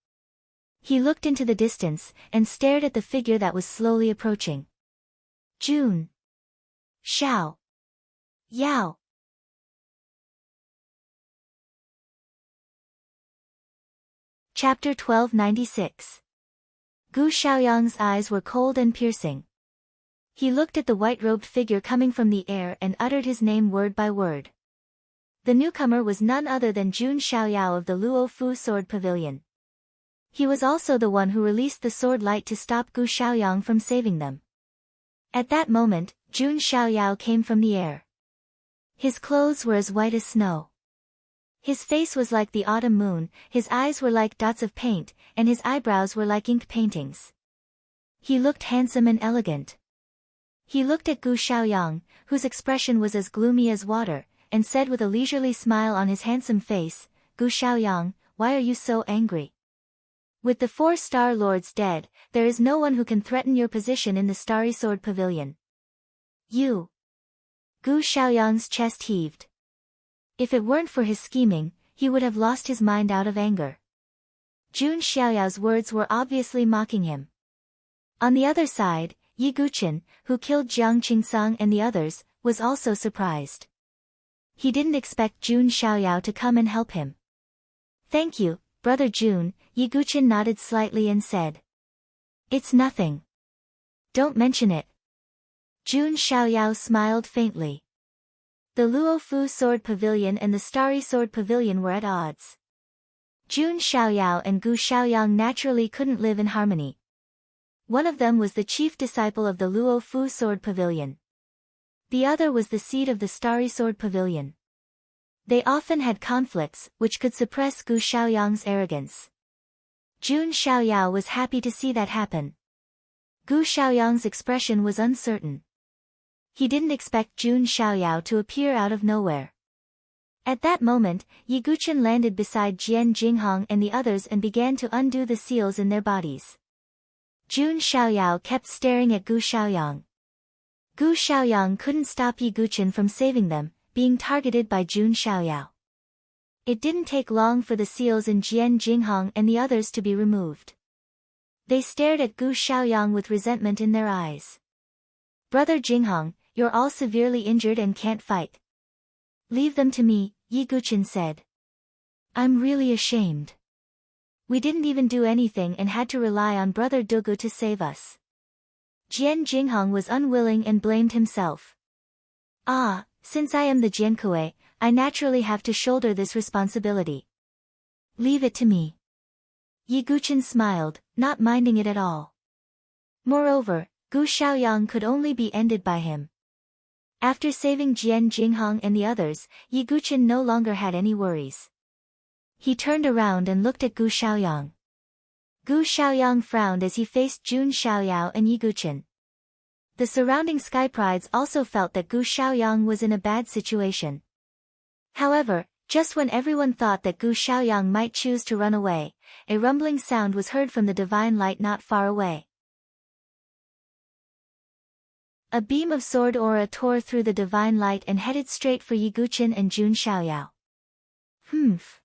He looked into the distance, and stared at the figure that was slowly approaching. June. Xiao. Yao. Chapter 1296. Gu Xiaoyang's eyes were cold and piercing. He looked at the white-robed figure coming from the air and uttered his name word by word. The newcomer was none other than Jun Xiaoyao of the Luofu Sword Pavilion. He was also the one who released the sword light to stop Gu Xiaoyang from saving them. At that moment, Jun Xiaoyao came from the air. His clothes were as white as snow. His face was like the autumn moon, his eyes were like dots of paint, and his eyebrows were like ink paintings. He looked handsome and elegant. He looked at Gu Xiaoyang, whose expression was as gloomy as water, and said with a leisurely smile on his handsome face, Gu Xiaoyang, why are you so angry? With the 4-star lords dead, there is no one who can threaten your position in the Starry Sword Pavilion. You. Gu Xiaoyang's chest heaved. If it weren't for his scheming, he would have lost his mind out of anger. Jun Xiaoyao's words were obviously mocking him. On the other side, Yi Guqin, who killed Jiang Qingsong and the others, was also surprised. He didn't expect Jun Xiaoyao to come and help him. Thank you, brother Jun, Yi Guqin nodded slightly and said. It's nothing. Don't mention it. Jun Xiaoyao smiled faintly. The Luofu Sword Pavilion and the Starry Sword Pavilion were at odds. Jun Xiaoyao and Gu Xiaoyang naturally couldn't live in harmony. One of them was the chief disciple of the Luofu Sword Pavilion. The other was the seed of the Starry Sword Pavilion. They often had conflicts, which could suppress Gu Xiaoyang's arrogance. Jun Xiaoyao was happy to see that happen. Gu Xiaoyang's expression was uncertain. He didn't expect Jun Xiaoyao to appear out of nowhere. At that moment, Yi Guqin landed beside Jian Jinghong and the others and began to undo the seals in their bodies. Jun Xiaoyao kept staring at Gu Xiaoyang. Gu Xiaoyang couldn't stop Yi Guqin from saving them, being targeted by Jun Xiaoyao. It didn't take long for the seals in Jian Jinghong and the others to be removed. They stared at Gu Xiaoyang with resentment in their eyes. Brother Jinghong, you're all severely injured and can't fight. Leave them to me, Yi Guqin said. I'm really ashamed. We didn't even do anything and had to rely on Brother Dugu to save us. Jian Jinghong was unwilling and blamed himself. Ah, since I am the Jiankui, I naturally have to shoulder this responsibility. Leave it to me. Yi Guqin smiled, not minding it at all. Moreover, Gu Xiaoyang could only be ended by him. After saving Jian Jinghong and the others, Yi Guqin no longer had any worries. He turned around and looked at Gu Xiaoyang. Gu Xiaoyang frowned as he faced Jun Xiaoyao and Yi Guqin. The surrounding sky prides also felt that Gu Xiaoyang was in a bad situation. However, just when everyone thought that Gu Xiaoyang might choose to run away, a rumbling sound was heard from the divine light not far away. A beam of sword aura tore through the divine light and headed straight for Yi Guqin and Jun Xiaoyao. Humph.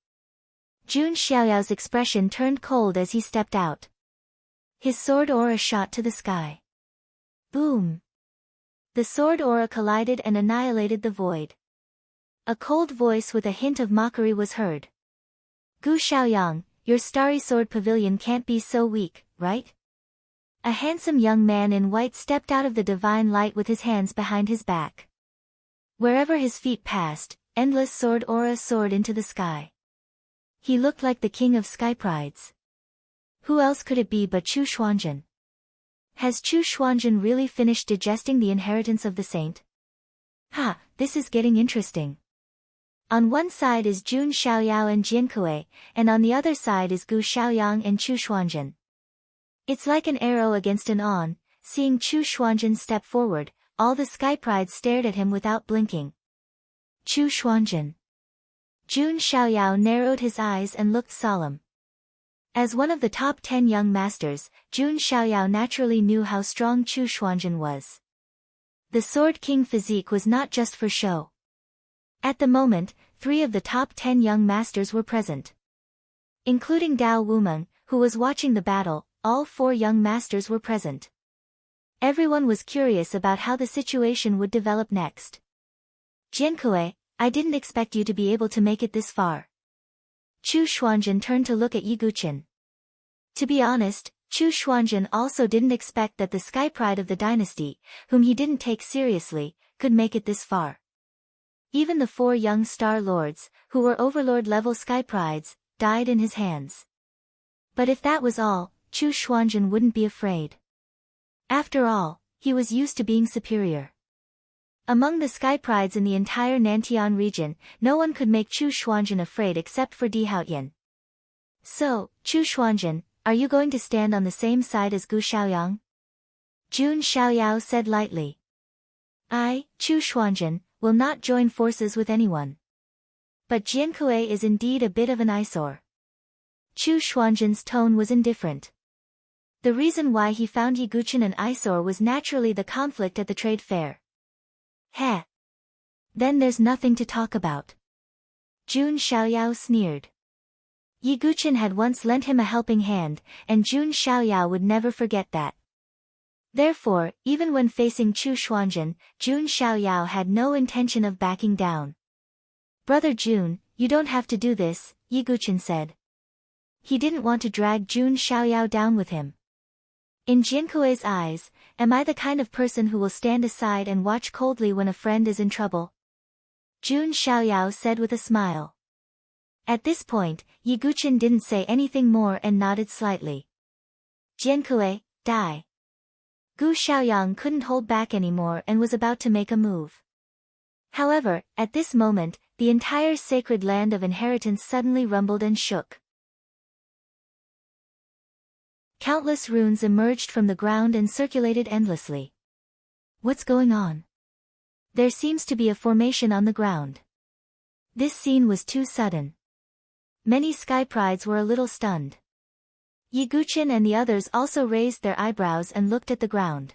Jun Xiaoyao's expression turned cold as he stepped out. His sword aura shot to the sky. Boom! The sword aura collided and annihilated the void. A cold voice with a hint of mockery was heard. Gu Xiaoyang, your starry sword pavilion can't be so weak, right? A handsome young man in white stepped out of the divine light with his hands behind his back. Wherever his feet passed, endless sword aura soared into the sky. He looked like the king of sky prides. Who else could it be but Chu Xuanzhen? Has Chu Xuanzhen really finished digesting the inheritance of the saint? Ha, this is getting interesting. On one side is Jun Xiaoyao and Jiankui, and on the other side is Gu Xiaoyang and Chu Xuanzhen. It's like an arrow against an awn. Seeing Chu Xuanzhen step forward, all the sky prides stared at him without blinking. Chu Xuanzhen. Jun Xiaoyao narrowed his eyes and looked solemn. As one of the top 10 young masters, Jun Xiaoyao naturally knew how strong Chu Xuanzhen was. The Sword King physique was not just for show. At the moment, 3 of the top 10 young masters were present. Including Dao Wumeng, who was watching the battle, all 4 young masters were present. Everyone was curious about how the situation would develop next. Jiankui, I didn't expect you to be able to make it this far. Chu Xuanzhen turned to look at Yi Guqin. To be honest, Chu Xuanzhen also didn't expect that the sky pride of the dynasty, whom he didn't take seriously, could make it this far. Even the 4 young star lords, who were overlord-level sky prides, died in his hands. But if that was all, Chu Xuanzhen wouldn't be afraid. After all, he was used to being superior. Among the sky prides in the entire Nantian region, no one could make Chu Xuanzhen afraid except for Di Haoyan. So, Chu Xuanzhen, are you going to stand on the same side as Gu Xiaoyang? Jun Xiaoyao said lightly. I, Chu Xuanzhen, will not join forces with anyone. But Jiankui is indeed a bit of an eyesore. Chu Xuanzhen's tone was indifferent. The reason why he found Yi Guqin an eyesore was naturally the conflict at the trade fair. Heh. Then there's nothing to talk about. Jun Xiaoyao sneered. Yi Guqin had once lent him a helping hand, and Jun Xiaoyao would never forget that. Therefore, even when facing Chu Xuanzhen, Jun Xiaoyao had no intention of backing down. Brother Jun, you don't have to do this, Yi Guqin said. He didn't want to drag Jun Xiaoyao down with him. In Jiankui's eyes, am I the kind of person who will stand aside and watch coldly when a friend is in trouble? Jun Xiaoyao said with a smile. At this point, Yi Guqin didn't say anything more and nodded slightly. Jiankui, die. Gu Xiaoyang couldn't hold back anymore and was about to make a move. However, at this moment, the entire sacred land of inheritance suddenly rumbled and shook. Countless runes emerged from the ground and circulated endlessly. What's going on? There seems to be a formation on the ground. This scene was too sudden. Many sky prides were a little stunned. Yi Guqin and the others also raised their eyebrows and looked at the ground.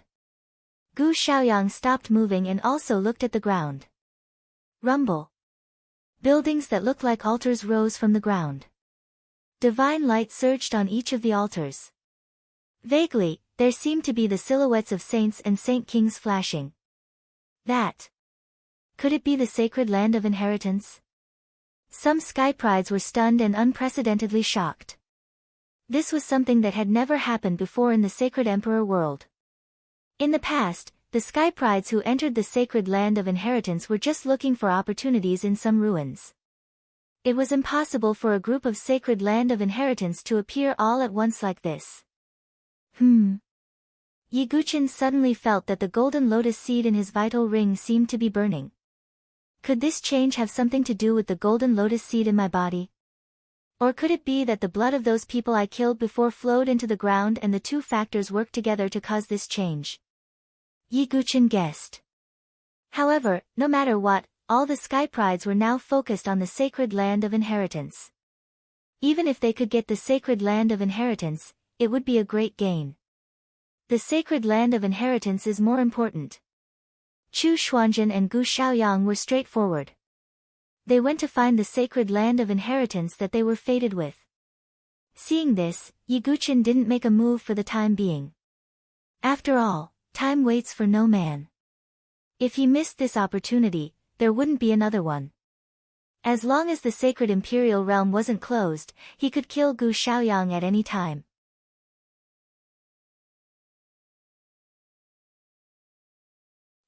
Gu Xiaoyang stopped moving and also looked at the ground. Rumble. Buildings that looked like altars rose from the ground. Divine light surged on each of the altars. Vaguely, there seemed to be the silhouettes of saints and saint kings flashing. That. Could it be the sacred land of inheritance? Some sky prides were stunned and unprecedentedly shocked. This was something that had never happened before in the sacred emperor world. In the past, the sky prides who entered the sacred land of inheritance were just looking for opportunities in some ruins. It was impossible for a group of sacred land of inheritance to appear all at once like this. Yi Guqin suddenly felt that the golden lotus seed in his vital ring seemed to be burning. Could this change have something to do with the golden lotus seed in my body? Or could it be that the blood of those people I killed before flowed into the ground and the two factors worked together to cause this change? Yi Guqin guessed. However, no matter what, all the sky prides were now focused on the sacred land of inheritance. Even if they could get the sacred land of inheritance, it would be a great gain. The sacred land of inheritance is more important. Chu Xuanjun and Gu Xiaoyang were straightforward. They went to find the sacred land of inheritance that they were fated with. Seeing this, Yi Guqin didn't make a move for the time being. After all, time waits for no man. If he missed this opportunity, there wouldn't be another one. As long as the sacred imperial realm wasn't closed, he could kill Gu Xiaoyang at any time.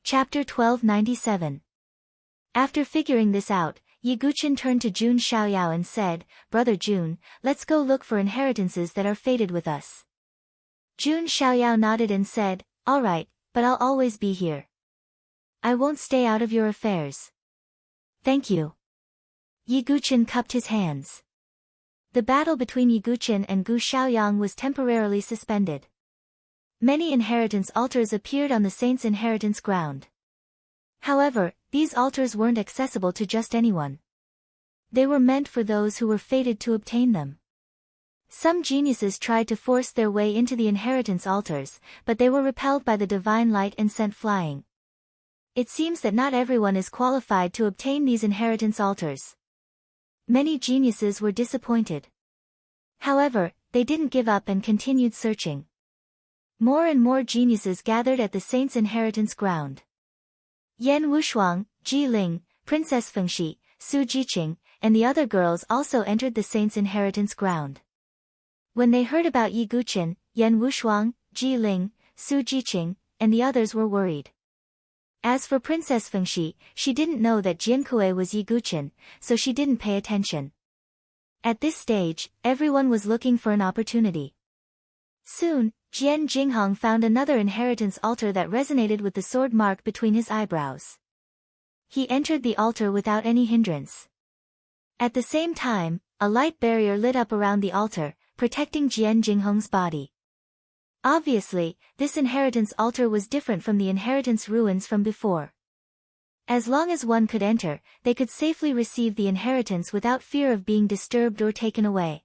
Chapter 1297. After figuring this out, Yi Guqin turned to Jun Xiaoyao and said, "Brother Jun, let's go look for inheritances that are fated with us." Jun Xiaoyao nodded and said, "All right, but I'll always be here. I won't stay out of your affairs." "Thank you." Yi Guqin cupped his hands. The battle between Yi Guqin and Gu Xiaoyang was temporarily suspended. Many inheritance altars appeared on the saints' inheritance ground. However, these altars weren't accessible to just anyone. They were meant for those who were fated to obtain them. Some geniuses tried to force their way into the inheritance altars, but they were repelled by the divine light and sent flying. It seems that not everyone is qualified to obtain these inheritance altars. Many geniuses were disappointed. However, they didn't give up and continued searching. More and more geniuses gathered at the saints' inheritance ground. Yan Wushuang, Ji Ling, Princess Fengxi, Su Jiqing, and the other girls also entered the saints' inheritance ground. When they heard about Yi Guqin, Yan Wushuang, Ji Ling, Su Jiqing, and the others were worried. As for Princess Fengxi, she didn't know that Jiankui was Yi Guqin, so she didn't pay attention. At this stage, everyone was looking for an opportunity. Soon, Jian Jinghong found another inheritance altar that resonated with the sword mark between his eyebrows. He entered the altar without any hindrance. At the same time, a light barrier lit up around the altar, protecting Jian Jinghong's body. Obviously, this inheritance altar was different from the inheritance ruins from before. As long as one could enter, they could safely receive the inheritance without fear of being disturbed or taken away.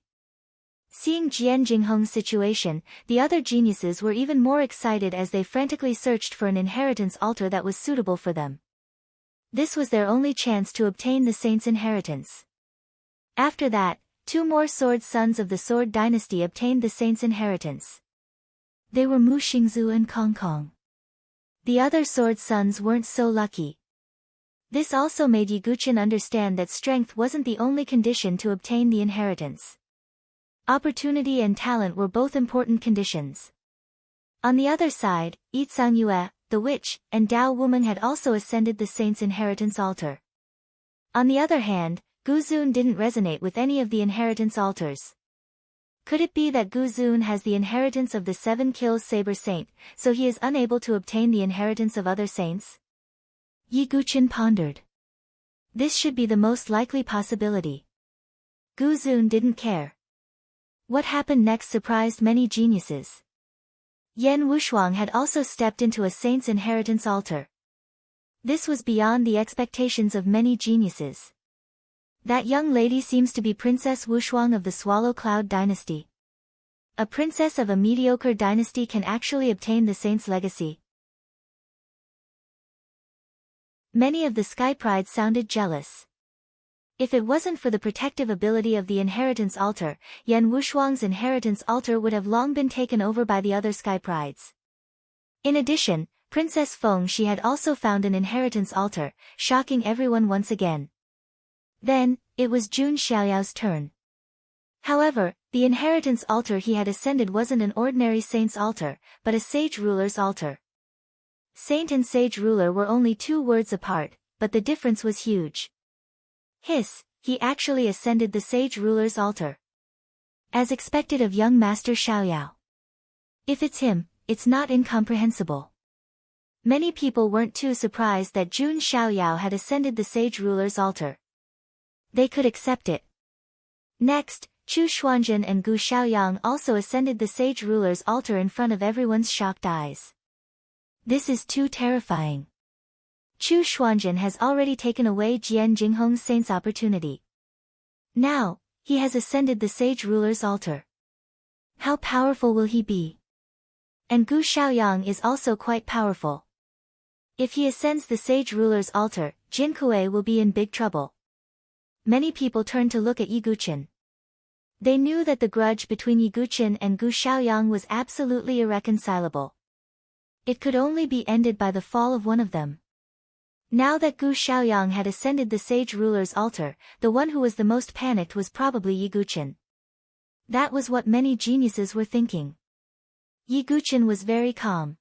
Seeing Jian Jinghong's situation, the other geniuses were even more excited as they frantically searched for an inheritance altar that was suitable for them. This was their only chance to obtain the saint's inheritance. After that, 2 more sword sons of the Sword Dynasty obtained the saint's inheritance. They were Mu Xingzu and Kong Kong. The other sword sons weren't so lucky. This also made Yi Guqin understand that strength wasn't the only condition to obtain the inheritance. Opportunity and talent were both important conditions. On the other side, Yi Yue, the witch, and Dao Wumeng had also ascended the saint's inheritance altar. On the other hand, Gu Zun didn't resonate with any of the inheritance altars. Could it be that Gu Zun has the inheritance of the 7 kills saber saint, so he is unable to obtain the inheritance of other saints? Yi Guqin pondered. This should be the most likely possibility. Gu Zun didn't care. What happened next surprised many geniuses. Yan Wushuang had also stepped into a saint's inheritance altar. This was beyond the expectations of many geniuses. That young lady seems to be Princess Wushuang of the Swallow Cloud dynasty. A princess of a mediocre dynasty can actually obtain the saint's legacy. Many of the Sky Prides sounded jealous. If it wasn't for the protective ability of the inheritance altar, Yan Wushuang's inheritance altar would have long been taken over by the other Sky Prides. In addition, Princess Fengxi had also found an inheritance altar, shocking everyone once again. Then, it was Jun Xiaoyao's turn. However, the inheritance altar he had ascended wasn't an ordinary saint's altar, but a sage ruler's altar. Saint and sage ruler were only 2 words apart, but the difference was huge. Hiss, he actually ascended the sage ruler's altar. As expected of young Master Xiaoyao. If it's him, it's not incomprehensible. Many people weren't too surprised that Jun Xiaoyao had ascended the sage ruler's altar. They could accept it. Next, Chu Xuanzhen and Gu Xiaoyang also ascended the sage ruler's altar in front of everyone's shocked eyes. This is too terrifying. Chu Xuanzhen has already taken away Jian Jinghong's saint's opportunity. Now, he has ascended the sage ruler's altar. How powerful will he be? And Gu Xiaoyang is also quite powerful. If he ascends the sage ruler's altar, Jin Kuei will be in big trouble. Many people turned to look at Yi Guqin. They knew that the grudge between Yi Guqin and Gu Xiaoyang was absolutely irreconcilable. It could only be ended by the fall of one of them. Now that Gu Xiaoyang had ascended the sage ruler's altar, the one who was the most panicked was probably Yi Guqin. That was what many geniuses were thinking. Yi Guqin was very calm.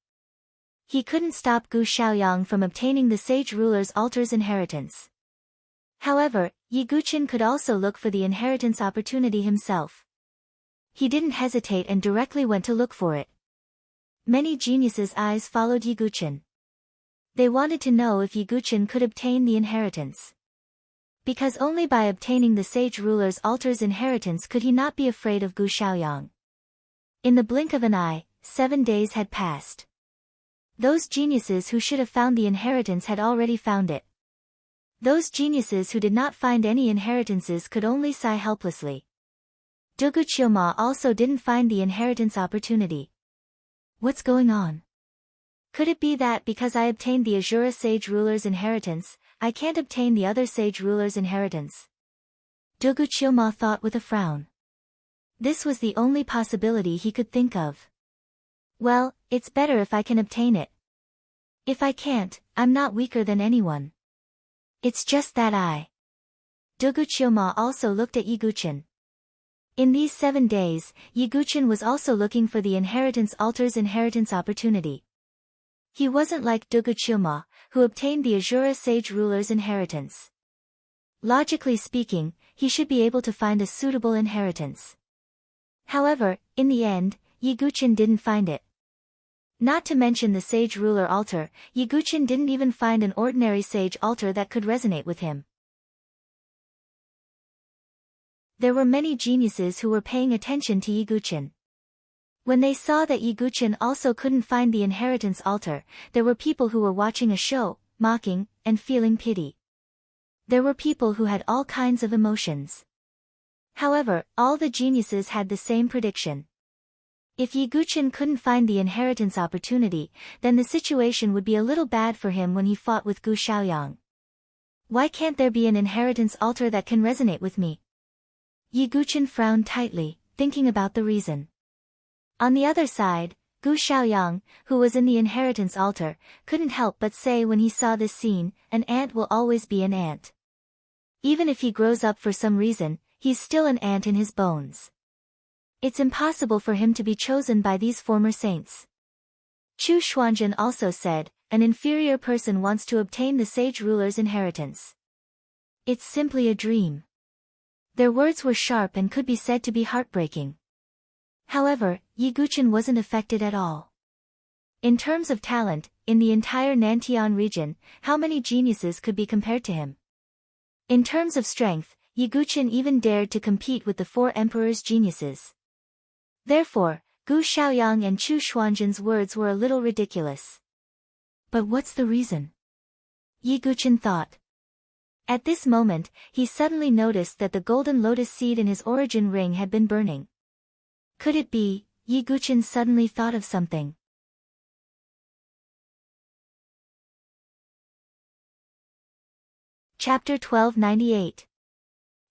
He couldn't stop Gu Xiaoyang from obtaining the sage ruler's altar's inheritance. However, Yi Guqin could also look for the inheritance opportunity himself. He didn't hesitate and directly went to look for it. Many geniuses' eyes followed Yi Guqin. They wanted to know if Yi Guqin could obtain the inheritance. Because only by obtaining the sage ruler's altar's inheritance could he not be afraid of Gu Xiaoyang. In the blink of an eye, 7 days had passed. Those geniuses who should have found the inheritance had already found it. Those geniuses who did not find any inheritances could only sigh helplessly. Dugu Qiuma also didn't find the inheritance opportunity. What's going on? Could it be that because I obtained the Azura sage ruler's inheritance, I can't obtain the other sage ruler's inheritance? Dugu Qiuma thought with a frown. This was the only possibility he could think of. Well, it's better if I can obtain it. If I can't, I'm not weaker than anyone. It's just that Dugu Qiuma also looked at Yi Guqin. In these 7 days, Yi Guqin was also looking for the inheritance altar's inheritance opportunity. He wasn't like Dugu Qiuma, who obtained the Azura sage ruler's inheritance. Logically speaking, he should be able to find a suitable inheritance. However, in the end, Yi Guqin didn't find it. Not to mention the sage ruler altar, Yi Guqin didn't even find an ordinary sage altar that could resonate with him. There were many geniuses who were paying attention to Yi Guqin. When they saw that Yi Guqin also couldn't find the inheritance altar, there were people who were watching a show, mocking, and feeling pity. There were people who had all kinds of emotions. However, all the geniuses had the same prediction. If Yi Guqin couldn't find the inheritance opportunity, then the situation would be a little bad for him when he fought with Gu Xiaoyang. Why can't there be an inheritance altar that can resonate with me? Yi Guqin frowned tightly, thinking about the reason. On the other side, Gu Xiaoyang, who was in the inheritance altar, couldn't help but say when he saw this scene, an ant will always be an ant. Even if he grows up for some reason, he's still an ant in his bones. It's impossible for him to be chosen by these former saints. Chu Xuanzhen also said, an inferior person wants to obtain the sage ruler's inheritance. It's simply a dream. Their words were sharp and could be said to be heartbreaking. However, Yi Guqin wasn't affected at all. In terms of talent, in the entire Nantian region, how many geniuses could be compared to him? In terms of strength, Yi Guqin even dared to compete with the 4 emperors' geniuses. Therefore, Gu Xiaoyang and Chu Xuanzhen's words were a little ridiculous. But what's the reason? Yi Guqin thought. At this moment, he suddenly noticed that the golden lotus seed in his origin ring had been burning. Could it be? Yi Guqin suddenly thought of something. Chapter 1298.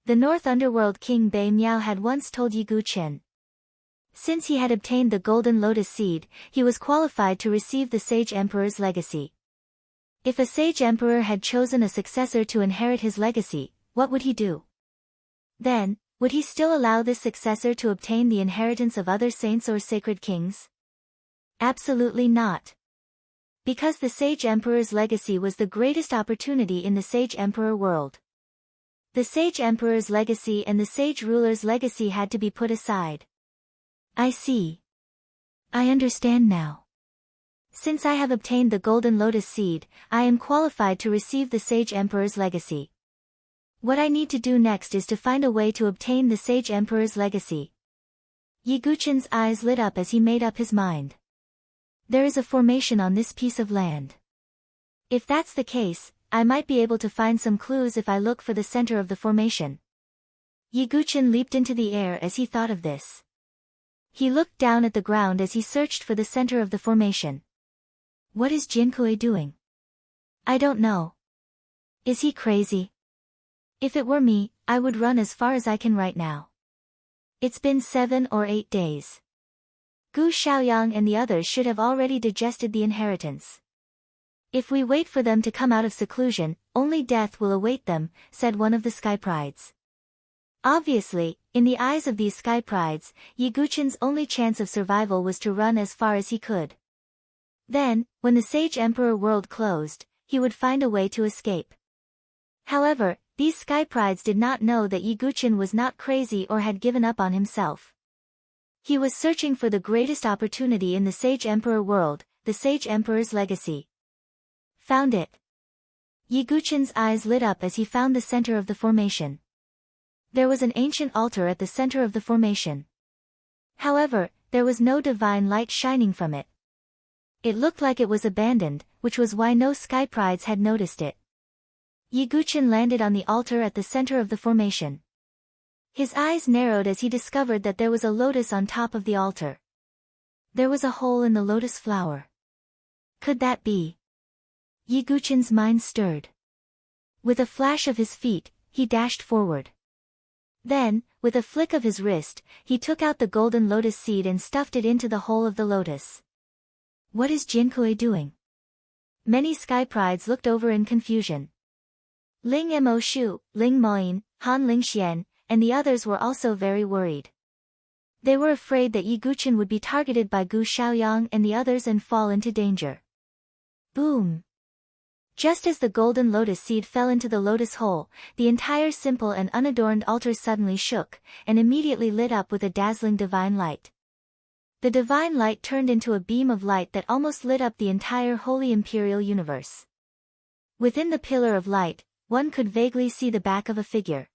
The North Underworld King Bei Miao had once told Yi Guqin. Since he had obtained the golden lotus seed, he was qualified to receive the sage emperor's legacy. If a sage emperor had chosen a successor to inherit his legacy, what would he do? Then, would he still allow this successor to obtain the inheritance of other saints or sacred kings? Absolutely not. Because the sage emperor's legacy was the greatest opportunity in the sage emperor world. The sage emperor's legacy and the sage ruler's legacy had to be put aside. I see. I understand now. Since I have obtained the golden lotus seed, I am qualified to receive the sage emperor's legacy. What I need to do next is to find a way to obtain the sage emperor's legacy. Yiguchen's eyes lit up as he made up his mind. There is a formation on this piece of land. If that's the case, I might be able to find some clues if I look for the center of the formation. Yiguchen leaped into the air as he thought of this. He looked down at the ground as he searched for the center of the formation. What is Jinkui doing? I don't know. Is he crazy? If it were me, I would run as far as I can right now. It's been 7 or 8 days. Gu Xiaoyang and the others should have already digested the inheritance. If we wait for them to come out of seclusion, only death will await them, said one of the Sky Prides. Obviously, in the eyes of these Sky Prides, Yiguchen's only chance of survival was to run as far as he could. Then, when the Sage Emperor world closed, he would find a way to escape. However, these Sky Prides did not know that Yiguchen was not crazy or had given up on himself. He was searching for the greatest opportunity in the Sage Emperor world, the Sage Emperor's legacy. Found it. Yiguchen's eyes lit up as he found the center of the formation. There was an ancient altar at the center of the formation. However, there was no divine light shining from it. It looked like it was abandoned, which was why no Sky Prides had noticed it. Yiguchen landed on the altar at the center of the formation. His eyes narrowed as he discovered that there was a lotus on top of the altar. There was a hole in the lotus flower. Could that be? Yiguchen's mind stirred. With a flash of his feet, he dashed forward. Then, with a flick of his wrist, he took out the golden lotus seed and stuffed it into the hole of the lotus. What is Jinkui doing? Many Sky Prides looked over in confusion. Ling Mo Shu, Ling Moyin, Han Lingxian, and the others were also very worried. They were afraid that Yiguchen would be targeted by Gu Xiaoyang and the others and fall into danger. Boom! Just as the golden lotus seed fell into the lotus hole, the entire simple and unadorned altar suddenly shook, and immediately lit up with a dazzling divine light. The divine light turned into a beam of light that almost lit up the entire holy imperial universe. Within the pillar of light, one could vaguely see the back of a figure.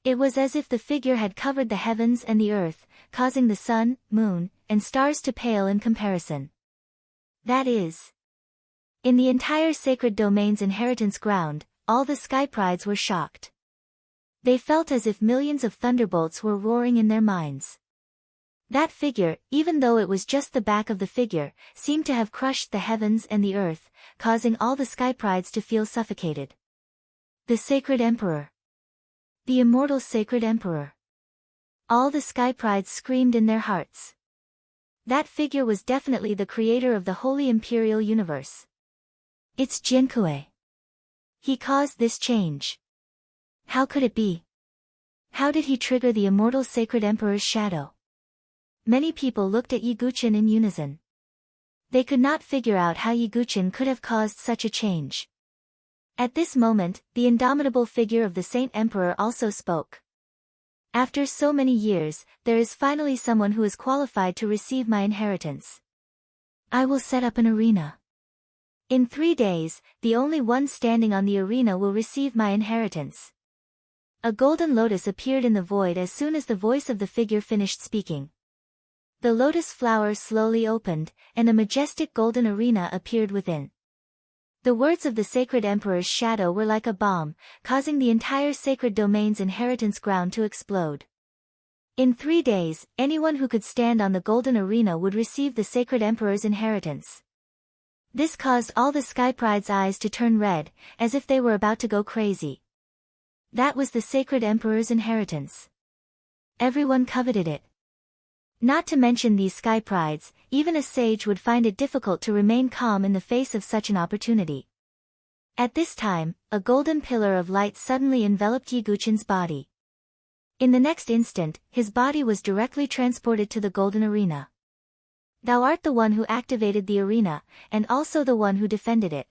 It was as if the figure had covered the heavens and the earth, causing the sun, moon, and stars to pale in comparison. That is. In the entire sacred domain's inheritance ground, all the Sky Prides were shocked. They felt as if millions of thunderbolts were roaring in their minds. That figure, even though it was just the back of the figure, seemed to have crushed the heavens and the earth, causing all the Sky Prides to feel suffocated. The Sacred Emperor. The immortal Sacred Emperor. All the Sky Prides screamed in their hearts. That figure was definitely the creator of the holy imperial universe. It's Jinkui. He caused this change. How could it be? How did he trigger the immortal Sacred Emperor's shadow? Many people looked at Yiguchen in unison. They could not figure out how Yiguchen could have caused such a change. At this moment, the indomitable figure of the Saint Emperor also spoke. After so many years, there is finally someone who is qualified to receive my inheritance. I will set up an arena. In 3 days, the only one standing on the arena will receive my inheritance. A golden lotus appeared in the void as soon as the voice of the figure finished speaking. The lotus flower slowly opened, and a majestic golden arena appeared within. The words of the Sacred Emperor's shadow were like a bomb, causing the entire sacred domain's inheritance ground to explode. In 3 days, anyone who could stand on the golden arena would receive the Sacred Emperor's inheritance. This caused all the Sky Pride's eyes to turn red, as if they were about to go crazy. That was the Sacred Emperor's inheritance. Everyone coveted it. Not to mention these Sky Prides, even a sage would find it difficult to remain calm in the face of such an opportunity. At this time, a golden pillar of light suddenly enveloped Yiguchen's body. In the next instant, his body was directly transported to the golden arena. Thou art the one who activated the arena, and also the one who defended it.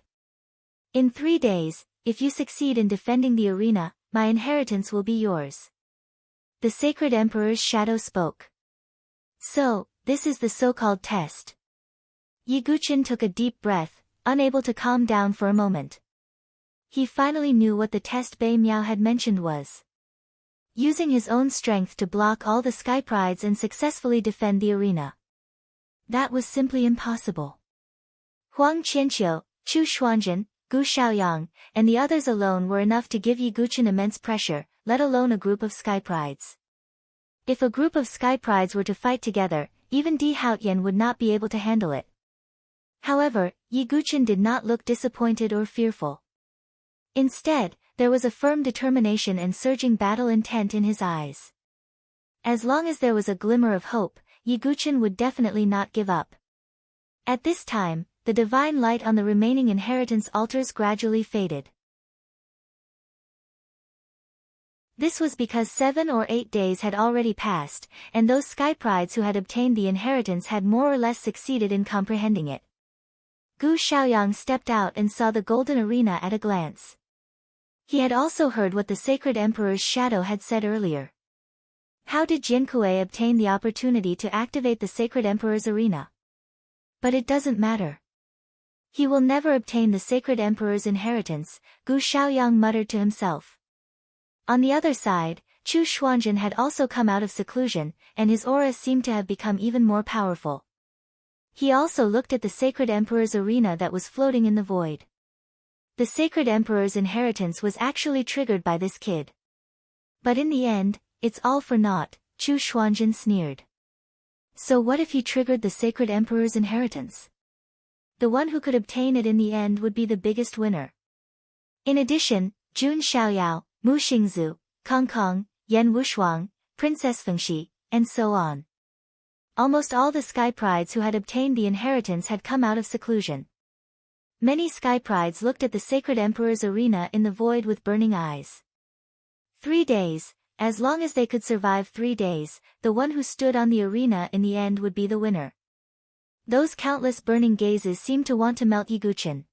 In 3 days, if you succeed in defending the arena, my inheritance will be yours. The Sacred Emperor's shadow spoke. So, this is the so-called test. Yiguchen took a deep breath, unable to calm down for a moment. He finally knew what the test Bei Miao had mentioned was. Using his own strength to block all the sky prides and successfully defend the arena. That was simply impossible. Huang Qianqiu, Chu Xuanzhen, Gu Xiaoyang, and the others alone were enough to give Yiguchen immense pressure, let alone a group of sky prides. If a group of sky prides were to fight together, even Di Haotian would not be able to handle it. However, Yiguchen did not look disappointed or fearful. Instead, there was a firm determination and surging battle intent in his eyes. As long as there was a glimmer of hope, Yiguchen would definitely not give up. At this time, the divine light on the remaining inheritance altars gradually faded. This was because 7 or 8 days had already passed, and those sky prides who had obtained the inheritance had more or less succeeded in comprehending it. Gu Xiaoyang stepped out and saw the golden arena at a glance. He had also heard what the sacred emperor's shadow had said earlier. How did Jinkui obtain the opportunity to activate the sacred emperor's arena? But it doesn't matter. He will never obtain the sacred emperor's inheritance, Gu Xiaoyang muttered to himself. On the other side, Chu Xuanzhen had also come out of seclusion, and his aura seemed to have become even more powerful. He also looked at the sacred emperor's arena that was floating in the void. The sacred emperor's inheritance was actually triggered by this kid. But in the end, it's all for naught, Chu Xuanzhen sneered. So what if he triggered the sacred emperor's inheritance? The one who could obtain it in the end would be the biggest winner. In addition, Jun Xiaoyao, Mu Xingzu, Kong Kong, Yan Wushuang, Princess Fengxi, and so on. Almost all the sky prides who had obtained the inheritance had come out of seclusion. Many sky prides looked at the sacred emperor's arena in the void with burning eyes. 3 days, as long as they could survive 3 days, the one who stood on the arena in the end would be the winner. Those countless burning gazes seemed to want to melt Yiguchen.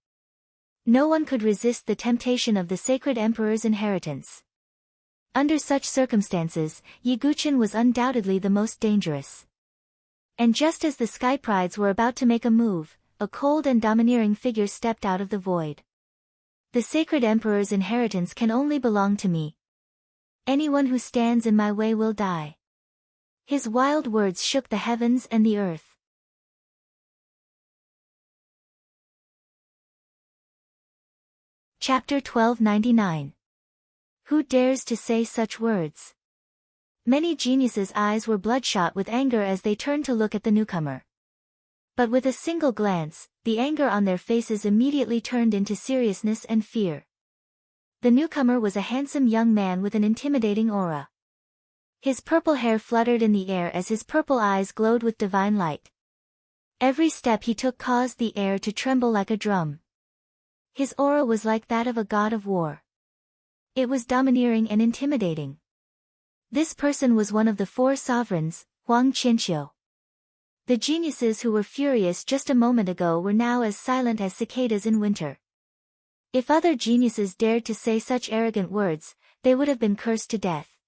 No one could resist the temptation of the sacred emperor's inheritance. Under such circumstances, Yiguchen was undoubtedly the most dangerous. And just as the sky prides were about to make a move, a cold and domineering figure stepped out of the void. The sacred emperor's inheritance can only belong to me. Anyone who stands in my way will die. His wild words shook the heavens and the earth. Chapter 1299. Who dares to say such words? Many geniuses' eyes were bloodshot with anger as they turned to look at the newcomer. But with a single glance, the anger on their faces immediately turned into seriousness and fear. The newcomer was a handsome young man with an intimidating aura. His purple hair fluttered in the air as his purple eyes glowed with divine light. Every step he took caused the air to tremble like a drum. His aura was like that of a god of war. It was domineering and intimidating. This person was one of the 4 sovereigns, Huang Qianqiu. The geniuses who were furious just a moment ago were now as silent as cicadas in winter. If other geniuses dared to say such arrogant words, they would have been cursed to death.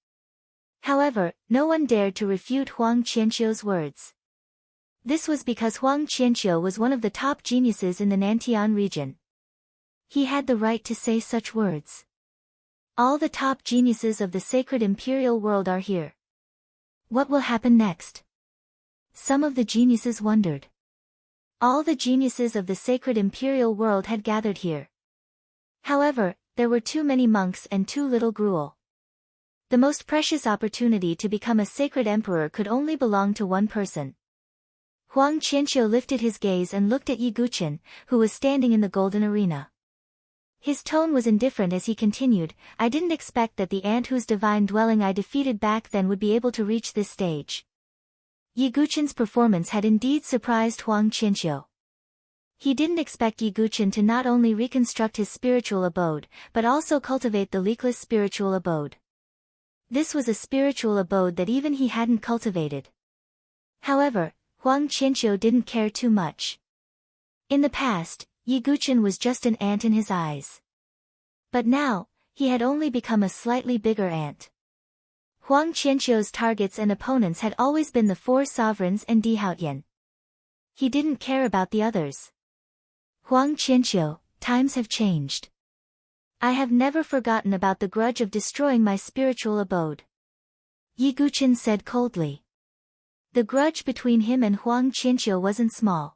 However, no one dared to refute Huang Qianqiu's words. This was because Huang Qianqiu was one of the top geniuses in the Nantian region. He had the right to say such words. All the top geniuses of the sacred imperial world are here. What will happen next? Some of the geniuses wondered. All the geniuses of the sacred imperial world had gathered here. However, there were too many monks and too little gruel. The most precious opportunity to become a sacred emperor could only belong to one person. Huang Qianqiu lifted his gaze and looked at Yiguchen, who was standing in the golden arena. His tone was indifferent as he continued, I didn't expect that the ant whose divine dwelling I defeated back then would be able to reach this stage. Yiguchen's performance had indeed surprised Huang Qianqiu. He didn't expect Yiguchen to not only reconstruct his spiritual abode, but also cultivate the leakless spiritual abode. This was a spiritual abode that even he hadn't cultivated. However, Huang Qianqiu didn't care too much. In the past, Yiguchen was just an ant in his eyes. But now, he had only become a slightly bigger ant. Huang Qianqiu's targets and opponents had always been the four sovereigns and Dihaotian. He didn't care about the others. Huang Qianqiu, times have changed. I have never forgotten about the grudge of destroying my spiritual abode. Yi Guqin said coldly. The grudge between him and Huang Qianqiu wasn't small.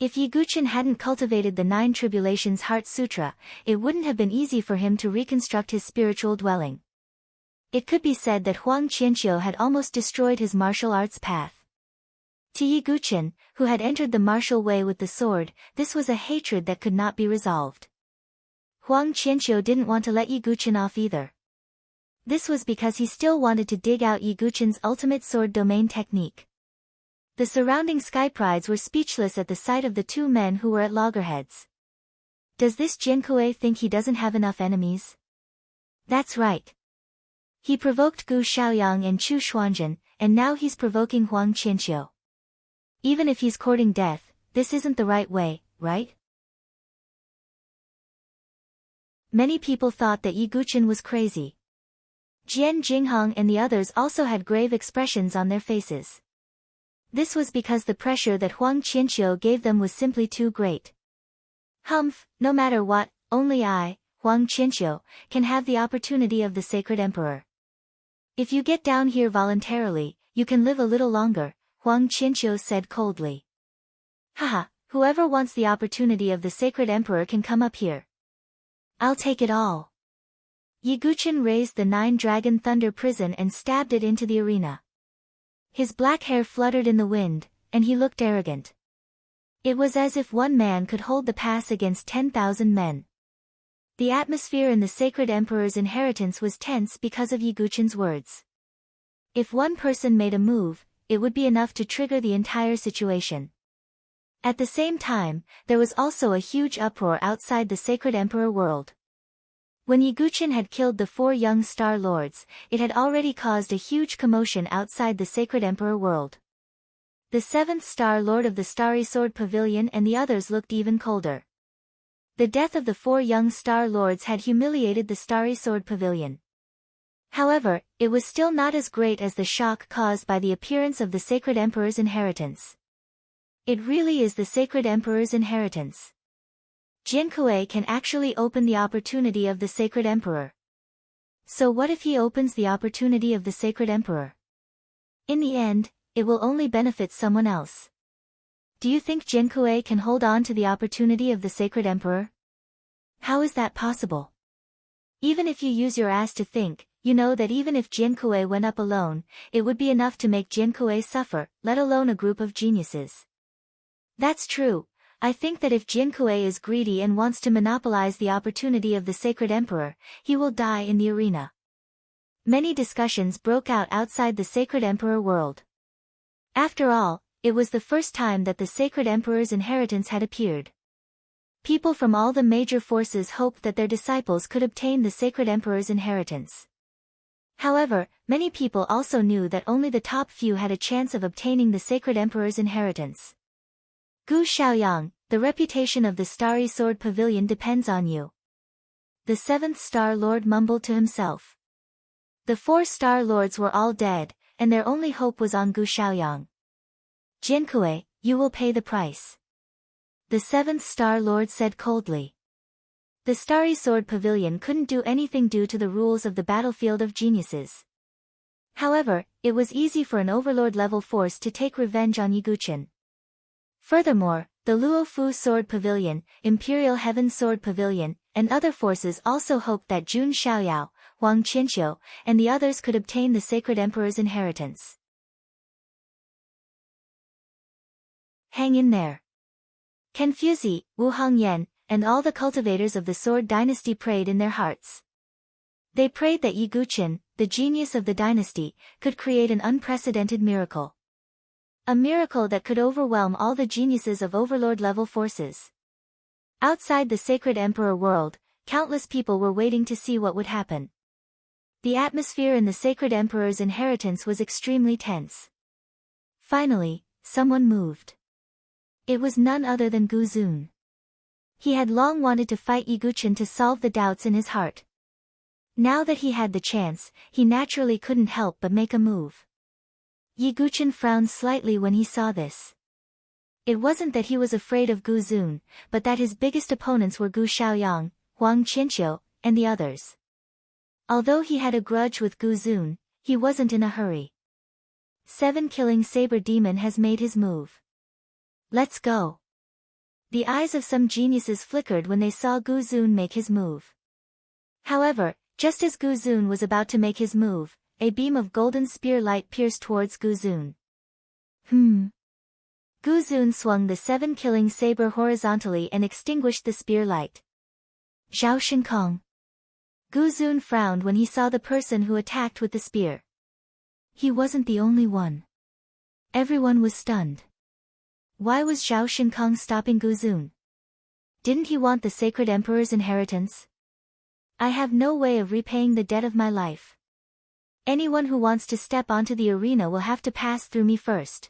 If Yi Guqin hadn't cultivated the Nine Tribulations Heart Sutra, it wouldn't have been easy for him to reconstruct his spiritual dwelling. It could be said that Huang Qianqiu had almost destroyed his martial arts path. To Yi Guqin, who had entered the martial way with the sword, this was a hatred that could not be resolved. Huang Qianqiu didn't want to let Yi Guqin off either. This was because he still wanted to dig out Yi Guqin's ultimate sword domain technique. The surrounding skyprides were speechless at the sight of the two men who were at loggerheads. Does this Jiankui think he doesn't have enough enemies? That's right. He provoked Gu Shaoyang and Chu Xuanzhen, and now he's provoking Huang Qianqiu. Even if he's courting death, this isn't the right way, right? Many people thought that Yi Guqin was crazy. Jian Jinghong and the others also had grave expressions on their faces. This was because the pressure that Huang Qianqiu gave them was simply too great. Humph, no matter what, only I, Huang Qianqiu, can have the opportunity of the sacred emperor. If you get down here voluntarily, you can live a little longer, Huang Qianqiu said coldly. Haha, whoever wants the opportunity of the sacred emperor can come up here. I'll take it all. Yi Guqin raised the nine-dragon thunder prison and stabbed it into the arena. His black hair fluttered in the wind, and he looked arrogant. It was as if one man could hold the pass against 10,000 men. The atmosphere in the sacred emperor's inheritance was tense because of Yi Guqin's words. If one person made a move, it would be enough to trigger the entire situation. At the same time, there was also a huge uproar outside the sacred emperor world. When Yi Guqin had killed the four young star lords, it had already caused a huge commotion outside the sacred emperor world. The seventh star lord of the Starry Sword Pavilion and the others looked even colder. The death of the four young star lords had humiliated the Starry Sword Pavilion. However, it was still not as great as the shock caused by the appearance of the sacred emperor's inheritance. It really is the sacred emperor's inheritance. Jiankui can actually open the opportunity of the sacred emperor. So what if he opens the opportunity of the sacred emperor? In the end, it will only benefit someone else. Do you think Jiankui can hold on to the opportunity of the sacred emperor? How is that possible? Even if you use your ass to think, you know that even if Jiankui went up alone, it would be enough to make Jiankui suffer, let alone a group of geniuses. That's true. I think that if Jiankui is greedy and wants to monopolize the opportunity of the sacred emperor, he will die in the arena. Many discussions broke out outside the sacred emperor world. After all, it was the first time that the sacred emperor's inheritance had appeared. People from all the major forces hoped that their disciples could obtain the sacred emperor's inheritance. However, many people also knew that only the top few had a chance of obtaining the sacred emperor's inheritance. Gu Shaoyang, the reputation of the Starry Sword Pavilion depends on you. The seventh Star Lord mumbled to himself. The four Star Lords were all dead, and their only hope was on Gu Shaoyang. Jiankui, you will pay the price. The seventh Star Lord said coldly. The Starry Sword Pavilion couldn't do anything due to the rules of the battlefield of geniuses. However, it was easy for an overlord-level force to take revenge on Yi Guqin. Furthermore, the Luofu Sword Pavilion, Imperial Heaven Sword Pavilion, and other forces also hoped that Jun Xiaoyao, Huang Qianqiu, and the others could obtain the sacred emperor's inheritance. Hang in there. Confuzi, Wu Hongyan, and all the cultivators of the Sword Dynasty prayed in their hearts. They prayed that Yi Guqin, the genius of the dynasty, could create an unprecedented miracle. A miracle that could overwhelm all the geniuses of overlord-level forces. Outside the sacred emperor world, countless people were waiting to see what would happen. The atmosphere in the sacred emperor's inheritance was extremely tense. Finally, someone moved. It was none other than Gu Zun. He had long wanted to fight Yi Guqin to solve the doubts in his heart. Now that he had the chance, he naturally couldn't help but make a move. Yi Guqin frowned slightly when he saw this. It wasn't that he was afraid of Gu Zun, but that his biggest opponents were Gu Xiaoyang, Huang Qianqiu, and the others. Although he had a grudge with Gu Zun, he wasn't in a hurry. 7-killing saber demon has made his move. Let's go. The eyes of some geniuses flickered when they saw Gu Zun make his move. However, just as Gu Zun was about to make his move, a beam of golden spear light pierced towards Gu Zun. Gu Zun swung the 7-killing saber horizontally and extinguished the spear light. Zhao Shinkong. Gu Zun frowned when he saw the person who attacked with the spear. He wasn't the only one. Everyone was stunned. Why was Zhao Shinkong stopping Gu Zun? Didn't he want the sacred emperor's inheritance? I have no way of repaying the debt of my life. Anyone who wants to step onto the arena will have to pass through me first.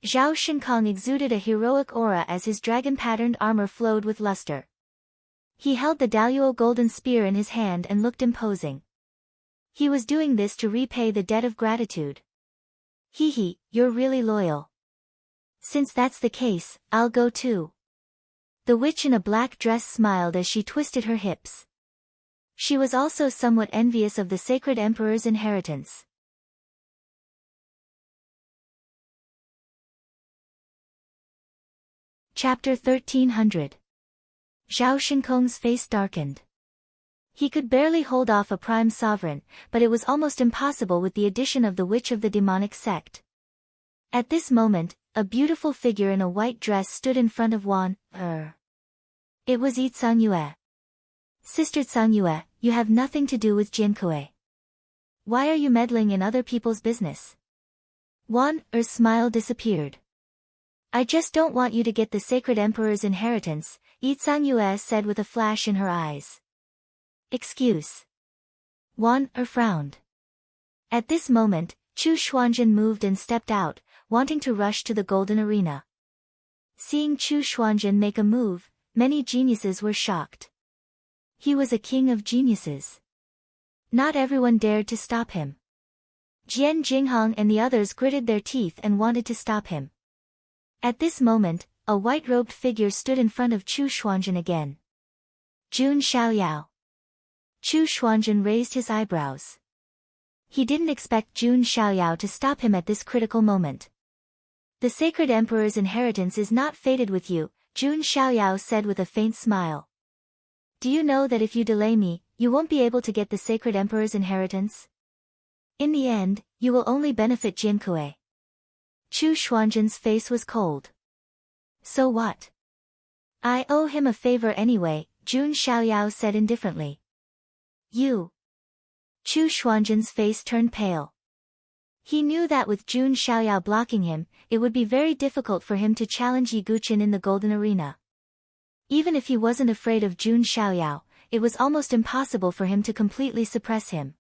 Zhao Shinkong exuded a heroic aura as his dragon-patterned armor flowed with luster. He held the Daluo golden spear in his hand and looked imposing. He was doing this to repay the debt of gratitude. Hee, you're really loyal. Since that's the case, I'll go too. The witch in a black dress smiled as she twisted her hips. She was also somewhat envious of the sacred emperor's inheritance. Chapter 1300. Zhao Shinkong's face darkened. He could barely hold off a prime sovereign, but it was almost impossible with the addition of the witch of the demonic sect. At this moment, a beautiful figure in a white dress stood in front of Wan. It was Yi Cangyue. Sister Cangyue, you have nothing to do with Jinkui. Why are you meddling in other people's business? Wan's smile disappeared. I just don't want you to get the sacred emperor's inheritance, Yi Cangyue said with a flash in her eyes. Excuse. Wan frowned. At this moment, Chu Xuanzhen moved and stepped out, wanting to rush to the golden arena. Seeing Chu Xuanzhen make a move, many geniuses were shocked. He was a king of geniuses. Not everyone dared to stop him. Jian Jinghong and the others gritted their teeth and wanted to stop him. At this moment, a white-robed figure stood in front of Chu Xuanzhen again. Jun Xiaoyao. Chu Xuanzhen raised his eyebrows. He didn't expect Jun Xiaoyao to stop him at this critical moment. The sacred emperor's inheritance is not fated with you, Jun Xiaoyao said with a faint smile. Do you know that if you delay me, you won't be able to get the sacred emperor's inheritance? In the end, you will only benefit Jinkui. Chu Xuanzhen's face was cold. So what? I owe him a favor anyway, Jun Xiaoyao said indifferently. You. Chu Xuanzhen's face turned pale. He knew that with Jun Xiaoyao blocking him, it would be very difficult for him to challenge Yi Guqin in the golden arena. Even if he wasn't afraid of Jun Xiaoyao, it was almost impossible for him to completely suppress him.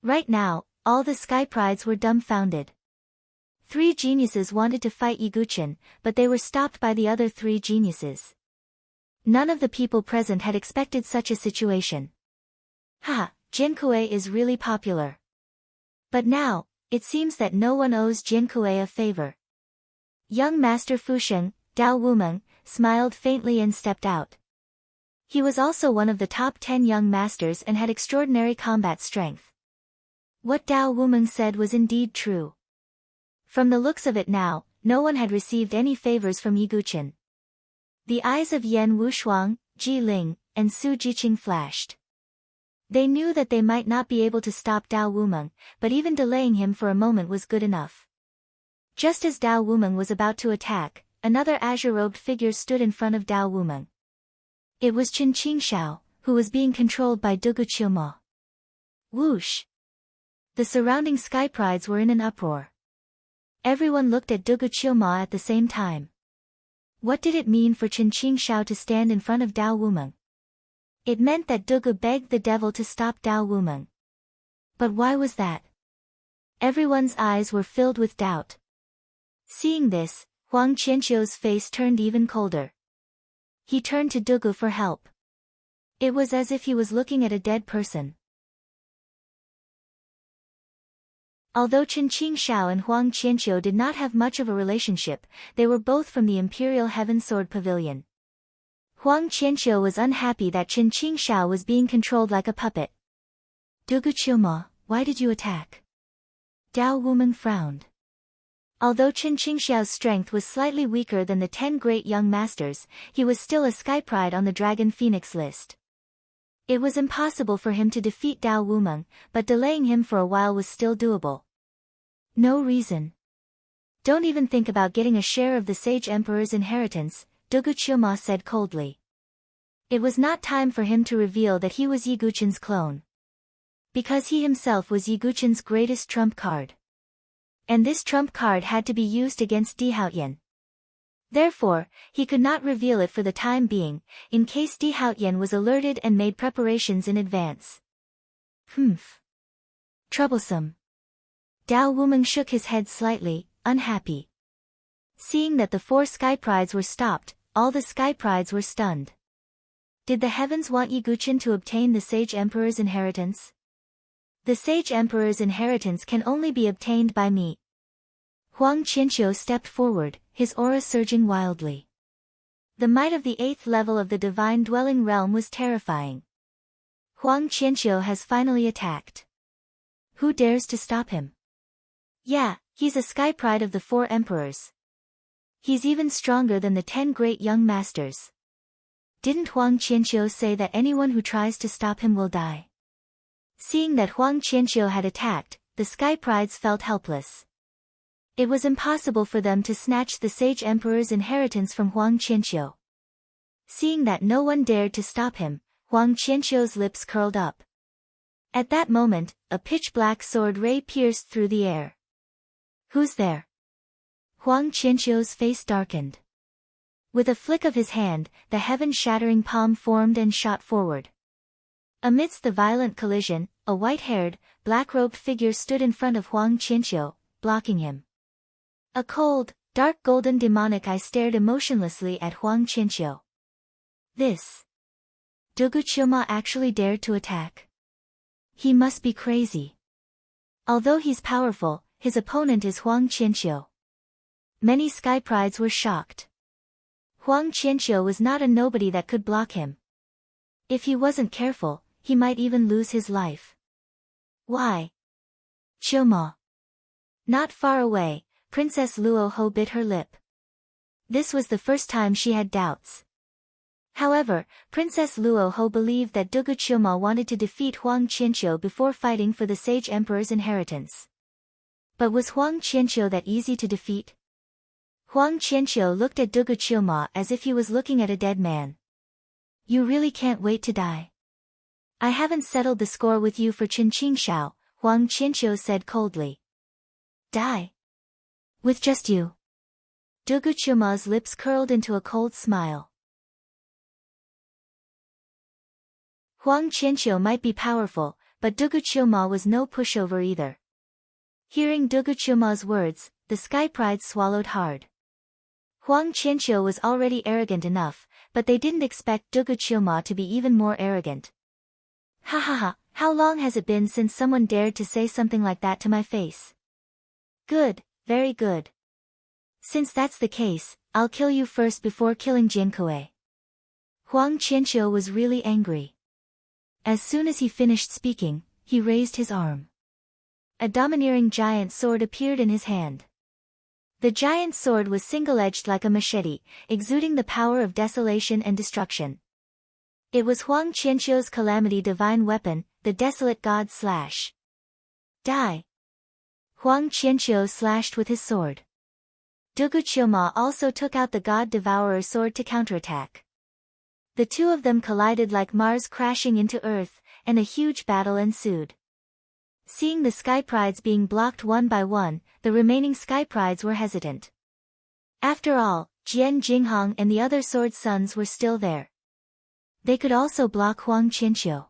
Right now, all the Sky Prides were dumbfounded. 3 geniuses wanted to fight Yi Guqin, but they were stopped by the other 3 geniuses. None of the people present had expected such a situation. Jinkui is really popular. But now, it seems that no one owes Jinkui a favor. Young Master Fusheng, Dao Wumeng, smiled faintly and stepped out. He was also one of the top 10 young masters and had extraordinary combat strength. What Dao Wumeng said was indeed true. From the looks of it now, no one had received any favors from Yi Guqin. The eyes of Yan Wushuang, Ji Ling, and Su Jiqing flashed. They knew that they might not be able to stop Dao Wumeng, but even delaying him for a moment was good enough. Just as Dao Wumeng was about to attack, another azure-robed figure stood in front of Dao Wumeng. It was Qin Qingxiao, who was being controlled by Dugu Qiumo. Whoosh! The surrounding Sky Prides were in an uproar. Everyone looked at Dugu Qiumo at the same time. What did it mean for Qin Qingxiao to stand in front of Dao Wumeng? It meant that Dugu begged the devil to stop Dao Wumeng. But why was that? Everyone's eyes were filled with doubt. Seeing this, Huang Qianqiu's face turned even colder. He turned to Dugu for help. It was as if he was looking at a dead person. Although Chen Qingxiao and Huang Qianqiu did not have much of a relationship, they were both from the Imperial Heaven Sword Pavilion. Huang Qianqiu was unhappy that Chen Qingxiao was being controlled like a puppet. "Dugu Qiuma, why did you attack?" Dao Wumen frowned. Although Chen Qingxiao's strength was slightly weaker than the 10 great young masters, he was still a sky pride on the Dragon Phoenix list. It was impossible for him to defeat Dao Wumeng, but delaying him for a while was still doable. "No reason. Don't even think about getting a share of the Sage Emperor's inheritance," Dugu Qiuma said coldly. It was not time for him to reveal that he was Yi Guqin's clone. Because he himself was Yi Guqin's greatest trump card. And this trump card had to be used against Di Haoyan. Therefore, he could not reveal it for the time being, in case Di Haoyan was alerted and made preparations in advance. Troublesome. Dao Wumeng shook his head slightly, unhappy. Seeing that the 4 sky prides were stopped, all the sky prides were stunned. Did the heavens want Yi Guqin to obtain the Sage Emperor's inheritance? The Sage Emperor's inheritance can only be obtained by me. Huang Qianqiu stepped forward, his aura surging wildly. The might of the 8th level of the Divine Dwelling Realm was terrifying. Huang Qianqiu has finally attacked. Who dares to stop him? Yeah, he's a sky pride of the 4 emperors. He's even stronger than the 10 great young masters. Didn't Huang Qianqiu say that anyone who tries to stop him will die? Seeing that Huang Qianqiu had attacked, the sky prides felt helpless. It was impossible for them to snatch the Sage Emperor's inheritance from Huang Qianqiu. Seeing that no one dared to stop him, Huang Qianqiu's lips curled up. At that moment, a pitch-black sword ray pierced through the air. Who's there? Huang Qianqiu's face darkened. With a flick of his hand, the heaven-shattering palm formed and shot forward. Amidst the violent collision, a white-haired, black-robed figure stood in front of Huang Qianqiu, blocking him. A cold, dark golden demonic eye stared emotionlessly at Huang Qianqiu. This. Dugu Qiuma actually dared to attack. He must be crazy. Although he's powerful, his opponent is Huang Qianqiu. Many sky prides were shocked. Huang Qianqiu was not a nobody that could block him. If he wasn't careful, he might even lose his life. Why? Qiuma. Not far away, Princess Luo Ho bit her lip. This was the first time she had doubts. However, Princess Luo Ho believed that Dugu Qiuma wanted to defeat Huang Qianqiu before fighting for the Sage Emperor's inheritance. But was Huang Qianqiu that easy to defeat? Huang Qianqiu looked at Dugu Qiuma as if he was looking at a dead man. You really can't wait to die. I haven't settled the score with you for Chen Qingxiao, Huang Qianqiu said coldly. Die? With just you? Dugu Qiuma's lips curled into a cold smile. Huang Qianqiu might be powerful, but Dugu Qiuma was no pushover either. Hearing Dugu Qiuma's words, the sky prides swallowed hard. Huang Qianqiu was already arrogant enough, but they didn't expect Dugu Qiuma to be even more arrogant. Ha ha ha, how long has it been since someone dared to say something like that to my face? Good, very good. Since that's the case, I'll kill you first before killing Jiankui. Huang Qianqiu was really angry. As soon as he finished speaking, he raised his arm. A domineering giant sword appeared in his hand. The giant sword was single-edged like a machete, exuding the power of desolation and destruction. It was Huang Qianqiu's calamity divine weapon, the Desolate God Slash. Die! Huang Qianqiu slashed with his sword. Dugu Qiuma also took out the God Devourer sword to counterattack. The two of them collided like Mars crashing into Earth, and a huge battle ensued. Seeing the sky prides being blocked one by one, the remaining sky prides were hesitant. After all, Jian Jinghong and the other sword sons were still there. They could also block Huang Qianqiu.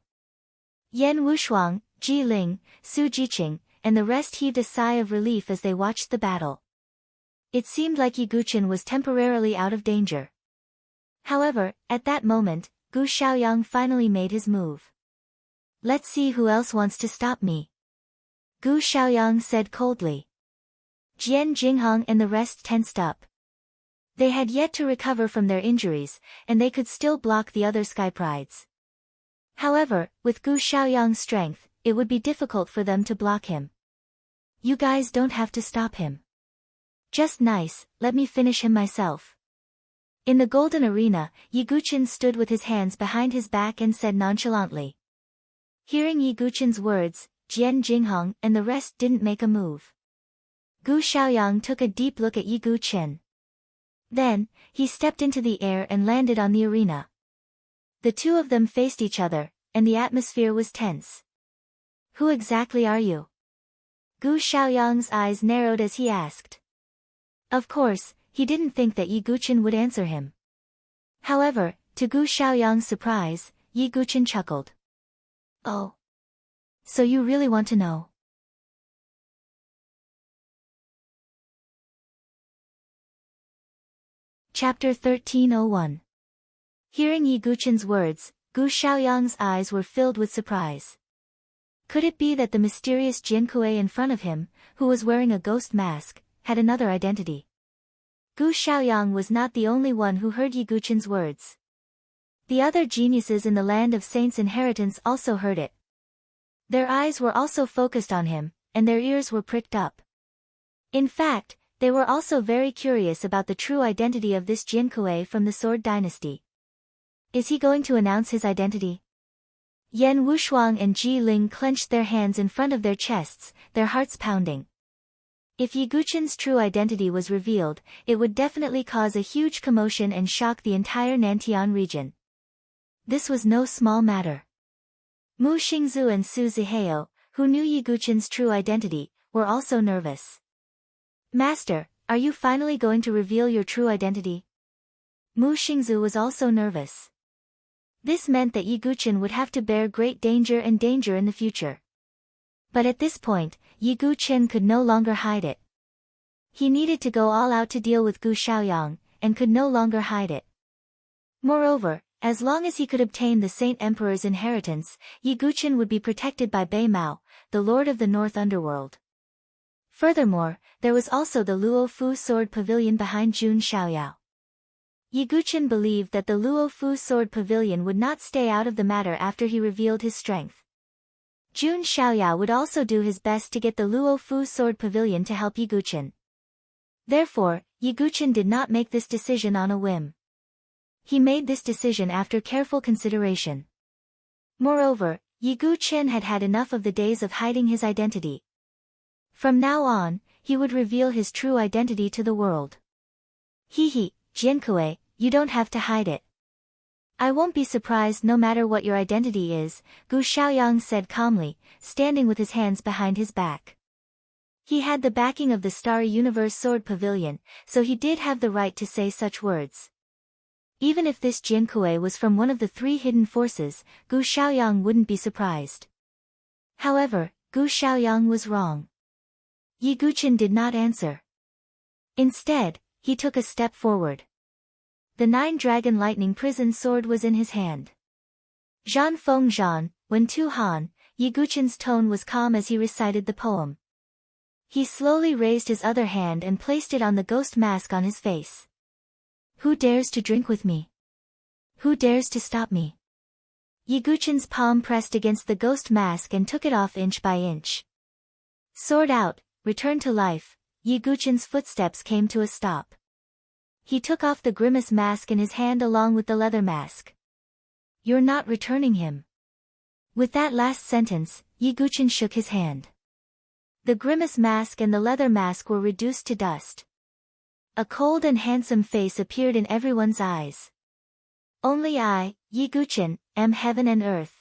Yan Wushuang, Ji Ling, Su Jiqing, and the rest heaved a sigh of relief as they watched the battle. It seemed like Yi Guqin was temporarily out of danger. However, at that moment, Gu Xiaoyang finally made his move. Let's see who else wants to stop me. Gu Xiaoyang said coldly. Jian Jinghong and the rest tensed up. They had yet to recover from their injuries, and they could still block the other sky prides. However, with Gu Xiaoyang's strength, it would be difficult for them to block him. You guys don't have to stop him. Just nice, let me finish him myself. In the golden arena, Yi Guqin stood with his hands behind his back and said nonchalantly. Hearing Yi Guqin's words, Jian Jinghong and the rest didn't make a move. Gu Xiaoyang took a deep look at Yi Guqin. Then, he stepped into the air and landed on the arena. The two of them faced each other, and the atmosphere was tense. Who exactly are you? Gu Xiaoyang's eyes narrowed as he asked. Of course, he didn't think that Yi Guqin would answer him. However, to Gu Xiaoyang's surprise, Yi Guqin chuckled. Oh. So you really want to know? Chapter 1301. Hearing Yi Guqin's words, Gu Xiaoyang's eyes were filled with surprise. Could it be that the mysterious Jin Kuei in front of him, who was wearing a ghost mask, had another identity? Gu Xiaoyang was not the only one who heard Yi Guqin's words. The other geniuses in the Land of Saints' inheritance also heard it. Their eyes were also focused on him, and their ears were pricked up. In fact, they were also very curious about the true identity of this Jin Kuei from the Sword Dynasty. Is he going to announce his identity? Yan Wushuang and Ji Ling clenched their hands in front of their chests, their hearts pounding. If Yi Guqin's true identity was revealed, it would definitely cause a huge commotion and shock the entire Nantian region. This was no small matter. Mu Xingzu and Su Zihao, who knew Yi Guqin's true identity, were also nervous. Master, are you finally going to reveal your true identity? Mu Xingzu was also nervous. This meant that Yi Guqin would have to bear great danger in the future. But at this point, Yi Guqin could no longer hide it. He needed to go all out to deal with Gu Xiaoyang, and could no longer hide it. Moreover, as long as he could obtain the Saint Emperor's inheritance, Yi Guqin would be protected by Bei Mao, the Lord of the North Underworld. Furthermore, there was also the Luo Fu Sword Pavilion behind Jun Xiaoyao. Yi Guqin believed that the Luo Fu Sword Pavilion would not stay out of the matter after he revealed his strength. Jun Xiaoyao would also do his best to get the Luo Fu Sword Pavilion to help Yi Guqin. Therefore, Yi Guqin did not make this decision on a whim. He made this decision after careful consideration. Moreover, Yi Guqin had had enough of the days of hiding his identity. From now on, he would reveal his true identity to the world. Hee, Jinkui, you don't have to hide it. I won't be surprised no matter what your identity is, Gu Xiaoyang said calmly, standing with his hands behind his back. He had the backing of the Starry Universe Sword Pavilion, so he did have the right to say such words. Even if this Jinkui was from one of the three hidden forces, Gu Xiaoyang wouldn't be surprised. However, Gu Xiaoyang was wrong. Yi Guqin did not answer. Instead, he took a step forward. The nine-dragon lightning prison sword was in his hand. Zhan Feng Zhan, Wen Tu Han, Yi Guqin's tone was calm as he recited the poem. He slowly raised his other hand and placed it on the ghost mask on his face. Who dares to drink with me? Who dares to stop me? Yi Guqin's palm pressed against the ghost mask and took it off inch by inch. Sword out, return to life, Yi Guqin's footsteps came to a stop. He took off the grimace mask in his hand along with the leather mask. You're not returning him. With that last sentence, Yi Guqin shook his hand. The grimace mask and the leather mask were reduced to dust. A cold and handsome face appeared in everyone's eyes. Only I, Yi Guqin, am heaven and earth.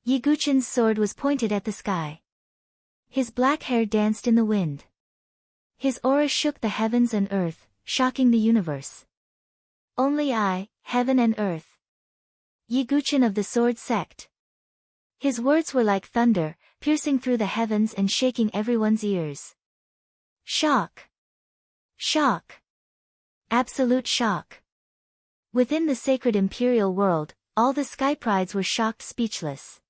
Yi Guqin's sword was pointed at the sky. His black hair danced in the wind. His aura shook the heavens and earth, shocking the universe. Only I, heaven and earth. Yi Guqin of the Sword Sect. His words were like thunder, piercing through the heavens and shaking everyone's ears. Shock. Shock. Absolute shock. Within the sacred imperial world, all the sky prides were shocked speechless.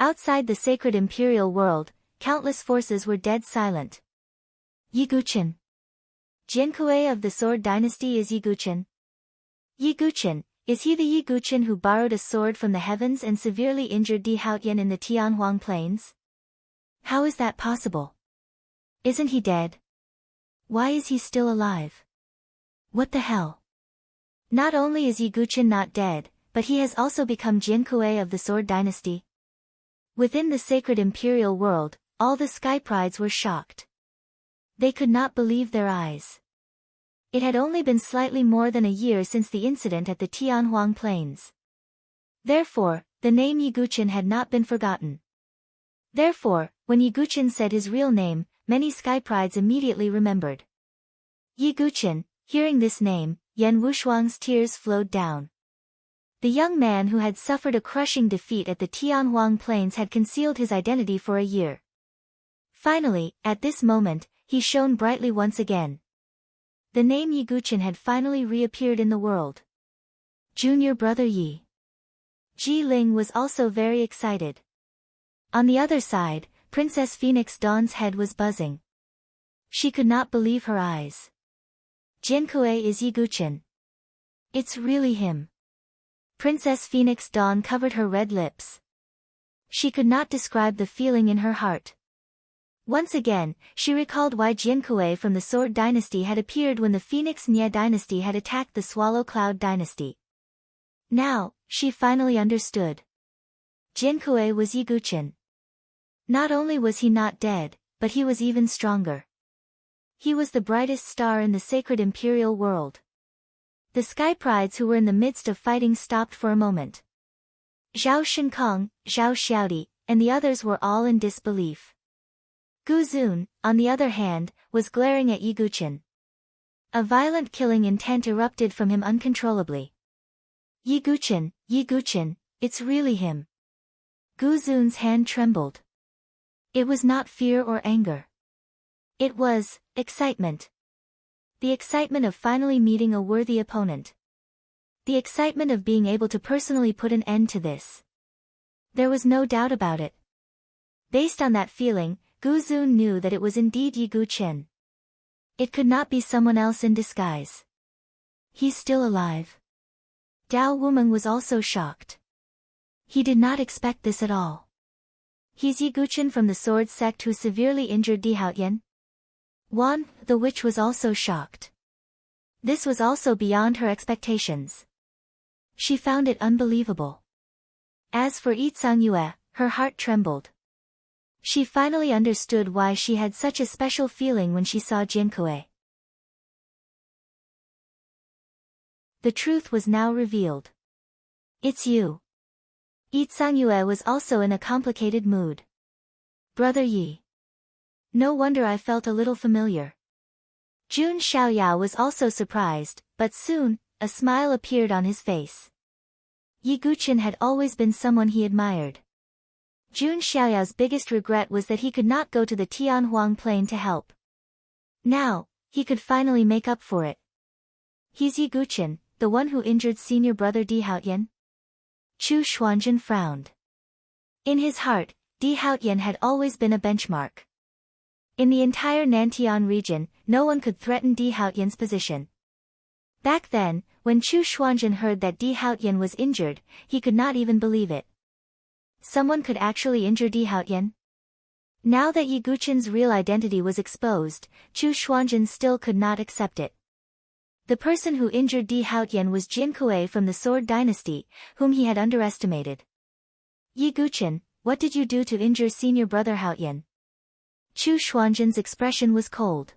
Outside the sacred imperial world, countless forces were dead silent. Yiguchen. Jinkui of the Sword Dynasty is Yiguchen. Yiguchen, is he the Yiguchen who borrowed a sword from the heavens and severely injured Di Haotian in the Tianhuang Plains? How is that possible? Isn't he dead? Why is he still alive? What the hell? Not only is Yiguchen not dead, but he has also become Jinkui of the Sword Dynasty. Within the sacred imperial world, all the sky prides were shocked. They could not believe their eyes. It had only been slightly more than a year since the incident at the Tianhuang Plains. Therefore, the name Yiguchen had not been forgotten. Therefore, when Yiguchen said his real name, many sky prides immediately remembered. Yiguchen, hearing this name, Yan Wushuang's tears flowed down. The young man who had suffered a crushing defeat at the Tianhuang Plains had concealed his identity for a year. Finally, at this moment, he shone brightly once again. The name Yiguchen had finally reappeared in the world. Junior brother Yi. Ji Ling was also very excited. On the other side, Princess Phoenix Dawn's head was buzzing. She could not believe her eyes. Jinkui is Yiguchen. It's really him. Princess Phoenix Dawn covered her red lips. She could not describe the feeling in her heart. Once again, she recalled why Jinkui from the Sword Dynasty had appeared when the Phoenix Nye Dynasty had attacked the Swallow Cloud Dynasty. Now, she finally understood. Jinkui was Yiguchen. Not only was he not dead, but he was even stronger. He was the brightest star in the sacred imperial world. The sky prides who were in the midst of fighting stopped for a moment. Zhao Shinkong, Zhao Xiaodi, and the others were all in disbelief. Gu Zun, on the other hand, was glaring at Yiguchen. A violent killing intent erupted from him uncontrollably. Yiguchen, Yiguchen, it's really him. Gu Zun's hand trembled. It was not fear or anger. It was excitement. The excitement of finally meeting a worthy opponent. The excitement of being able to personally put an end to this. There was no doubt about it. Based on that feeling, Gu Zun knew that it was indeed Yiguchen. It could not be someone else in disguise. He's still alive. Dao Wumeng was also shocked. He did not expect this at all. He's Yiguchen from the sword sect who severely injured Di Haotian? Wan, the witch, was also shocked. This was also beyond her expectations. She found it unbelievable. As for Yi Yue, her heart trembled. She finally understood why she had such a special feeling when she saw Jinkui. The truth was now revealed. It's you. Yi Yue was also in a complicated mood. Brother Yi. No wonder I felt a little familiar. Jun Xiaoyao was also surprised, but soon, a smile appeared on his face. Yiguchen had always been someone he admired. Jun Xiaoyao's biggest regret was that he could not go to the Tianhuang Plain to help. Now, he could finally make up for it. He's Yiguchen, the one who injured senior brother Di Haotian? Chu Xuanzhen frowned. In his heart, Di Haotian had always been a benchmark. In the entire Nantian region, no one could threaten Di Haotian's position. Back then, when Chu Xuanzhen heard that Di Haotian was injured, he could not even believe it. Someone could actually injure Di Haotian? Now that Yiguchen's real identity was exposed, Chu Xuanzhen still could not accept it. The person who injured Di Haotian was Jinkui from the Sword Dynasty, whom he had underestimated. Yiguchen, what did you do to injure senior brother Haotian? Chu Xuanzhen's expression was cold.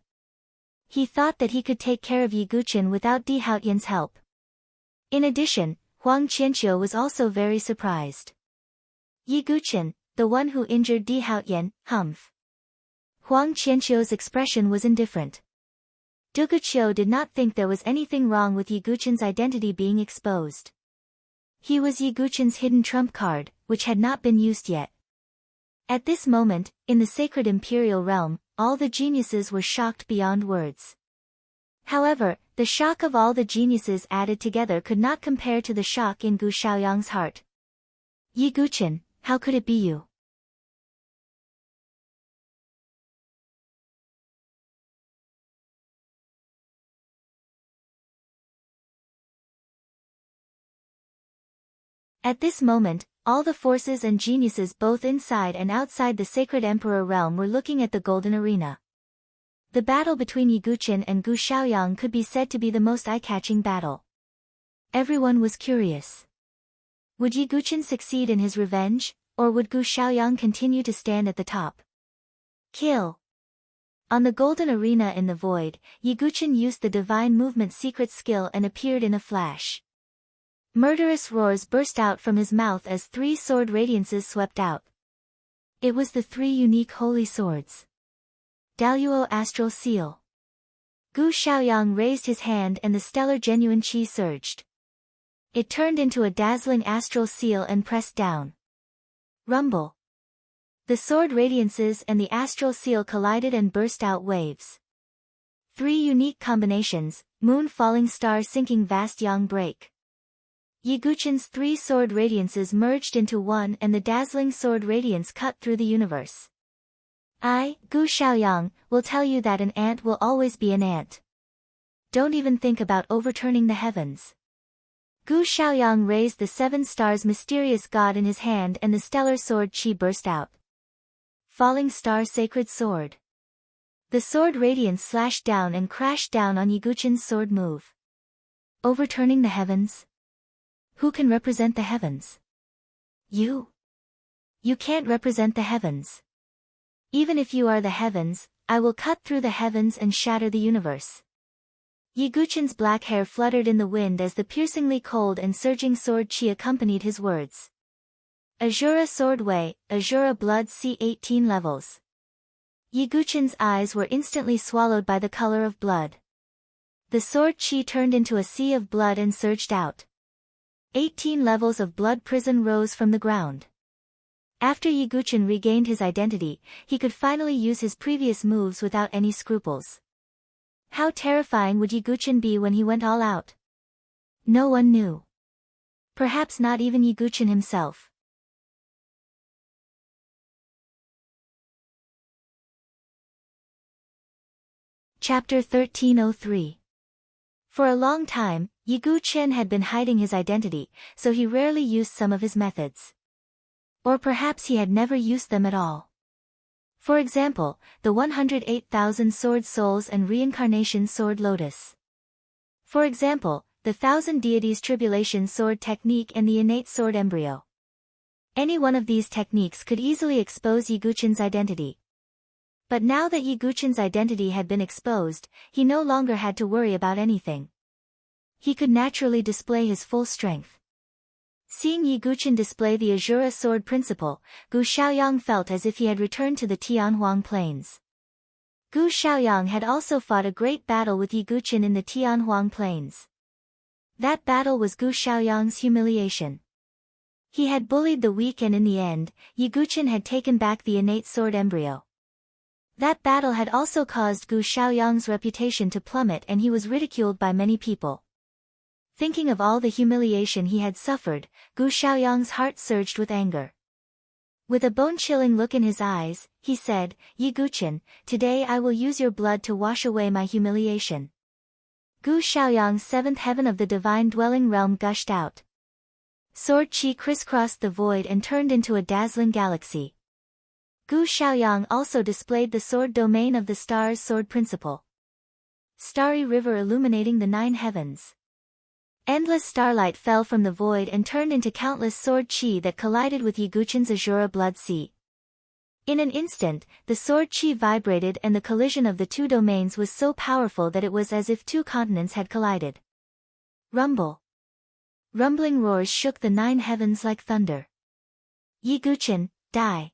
He thought that he could take care of Yiguchen without Di Haotian's help. In addition, Huang Qianqiu was also very surprised. Yiguchen, the one who injured Di Haotian, humph. Huang Qianqiu's expression was indifferent. Du Guqiu did not think there was anything wrong with Yiguchen's identity being exposed. He was Yiguchen's hidden trump card, which had not been used yet. At this moment, in the sacred imperial realm, all the geniuses were shocked beyond words. However, the shock of all the geniuses added together could not compare to the shock in Gu Xiaoyang's heart. Yiguchen, how could it be you? At this moment, all the forces and geniuses both inside and outside the sacred emperor realm were looking at the golden arena. The battle between Yiguchen and Gu Xiaoyang could be said to be the most eye-catching battle. Everyone was curious. Would Yiguchen succeed in his revenge, or would Gu Xiaoyang continue to stand at the top? Kill. On the golden arena in the void, Yiguchen used the divine movement secret skill and appeared in a flash. Murderous roars burst out from his mouth as 3 sword radiances swept out. It was the 3 unique holy swords. Daluo Astral Seal. Gu Xiaoyang raised his hand and the stellar genuine qi surged. It turned into a dazzling astral seal and pressed down. Rumble. The sword radiances and the astral seal collided and burst out waves. 3 unique combinations, moon falling star sinking vast yang break. Yiguchen's 3 sword radiances merged into one and the dazzling sword radiance cut through the universe. I, Gu Xiaoyang, will tell you that an ant will always be an ant. Don't even think about overturning the heavens. Gu Xiaoyang raised the 7 stars mysterious god in his hand and the stellar sword qi burst out. Falling star sacred sword. The sword radiance slashed down and crashed down on Yiguchen's sword move. Overturning the heavens? Who can represent the heavens? You. You can't represent the heavens. Even if you are the heavens, I will cut through the heavens and shatter the universe. Yiguchen's black hair fluttered in the wind as the piercingly cold and surging sword qi accompanied his words. Azura Sword Wei, Azura Blood C 18 levels. Yiguchen's eyes were instantly swallowed by the color of blood. The sword qi turned into a sea of blood and surged out. 18 levels of blood prison rose from the ground. After Yiguchen regained his identity, he could finally use his previous moves without any scruples. How terrifying would Yiguchen be when he went all out? No one knew. Perhaps not even Yiguchen himself. Chapter 1303. For a long time, Yiguchen had been hiding his identity, so he rarely used some of his methods. Or perhaps he had never used them at all. For example, the 108,000 sword souls and reincarnation sword lotus. For example, the 1,000 deities tribulation sword technique and the innate sword embryo. Any one of these techniques could easily expose Yiguchen's identity. But now that Yiguchen's identity had been exposed, he no longer had to worry about anything. He could naturally display his full strength. Seeing Yiguchen display the Azura sword principle, Gu Xiaoyang felt as if he had returned to the Tianhuang plains. Gu Xiaoyang had also fought a great battle with Yiguchen in the Tianhuang plains. That battle was Gu Xiaoyang's humiliation. He had bullied the weak and in the end, Yiguchen had taken back the innate sword embryo. That battle had also caused Gu Xiaoyang's reputation to plummet and he was ridiculed by many people. Thinking of all the humiliation he had suffered, Gu Xiaoyang's heart surged with anger. With a bone-chilling look in his eyes, he said, Yiguchen, today I will use your blood to wash away my humiliation. Gu Xiaoyang's 7th heaven of the divine dwelling realm gushed out. Sword qi crisscrossed the void and turned into a dazzling galaxy. Gu Xiaoyang also displayed the sword domain of the star's sword principle. Starry river illuminating the 9 heavens. Endless starlight fell from the void and turned into countless sword qi that collided with Yiguchen's Azura blood sea. In an instant, the sword qi vibrated and the collision of the 2 domains was so powerful that it was as if 2 continents had collided. Rumble. Rumbling roars shook the 9 heavens like thunder. Yiguchen, die.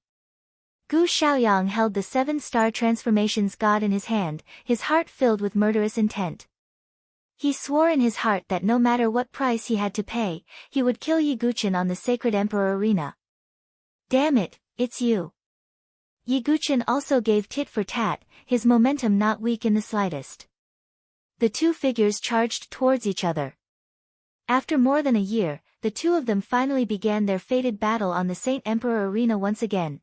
Gu Xiaoyang held the 7-star transformations god in his hand, his heart filled with murderous intent. He swore in his heart that no matter what price he had to pay, he would kill Yiguchen on the sacred emperor arena. Damn it, it's you. Yiguchen also gave tit for tat, his momentum not weak in the slightest. The 2 figures charged towards each other. After more than a year, the 2 of them finally began their fated battle on the Saint Emperor arena once again.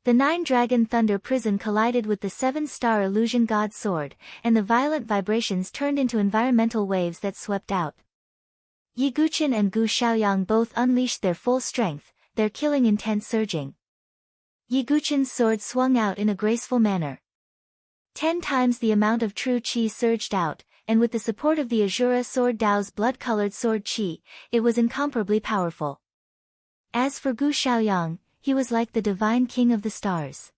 The 9-dragon thunder prison collided with the 7-star illusion god sword, and the violent vibrations turned into environmental waves that swept out. Yi Guqin and Gu Xiaoyang both unleashed their full strength, their killing intent surging. Yi Guqin's sword swung out in a graceful manner. 10 times the amount of true qi surged out, and with the support of the Azura sword Dao's blood-colored sword qi, it was incomparably powerful. As for Gu Xiaoyang, he was like the divine king of the stars.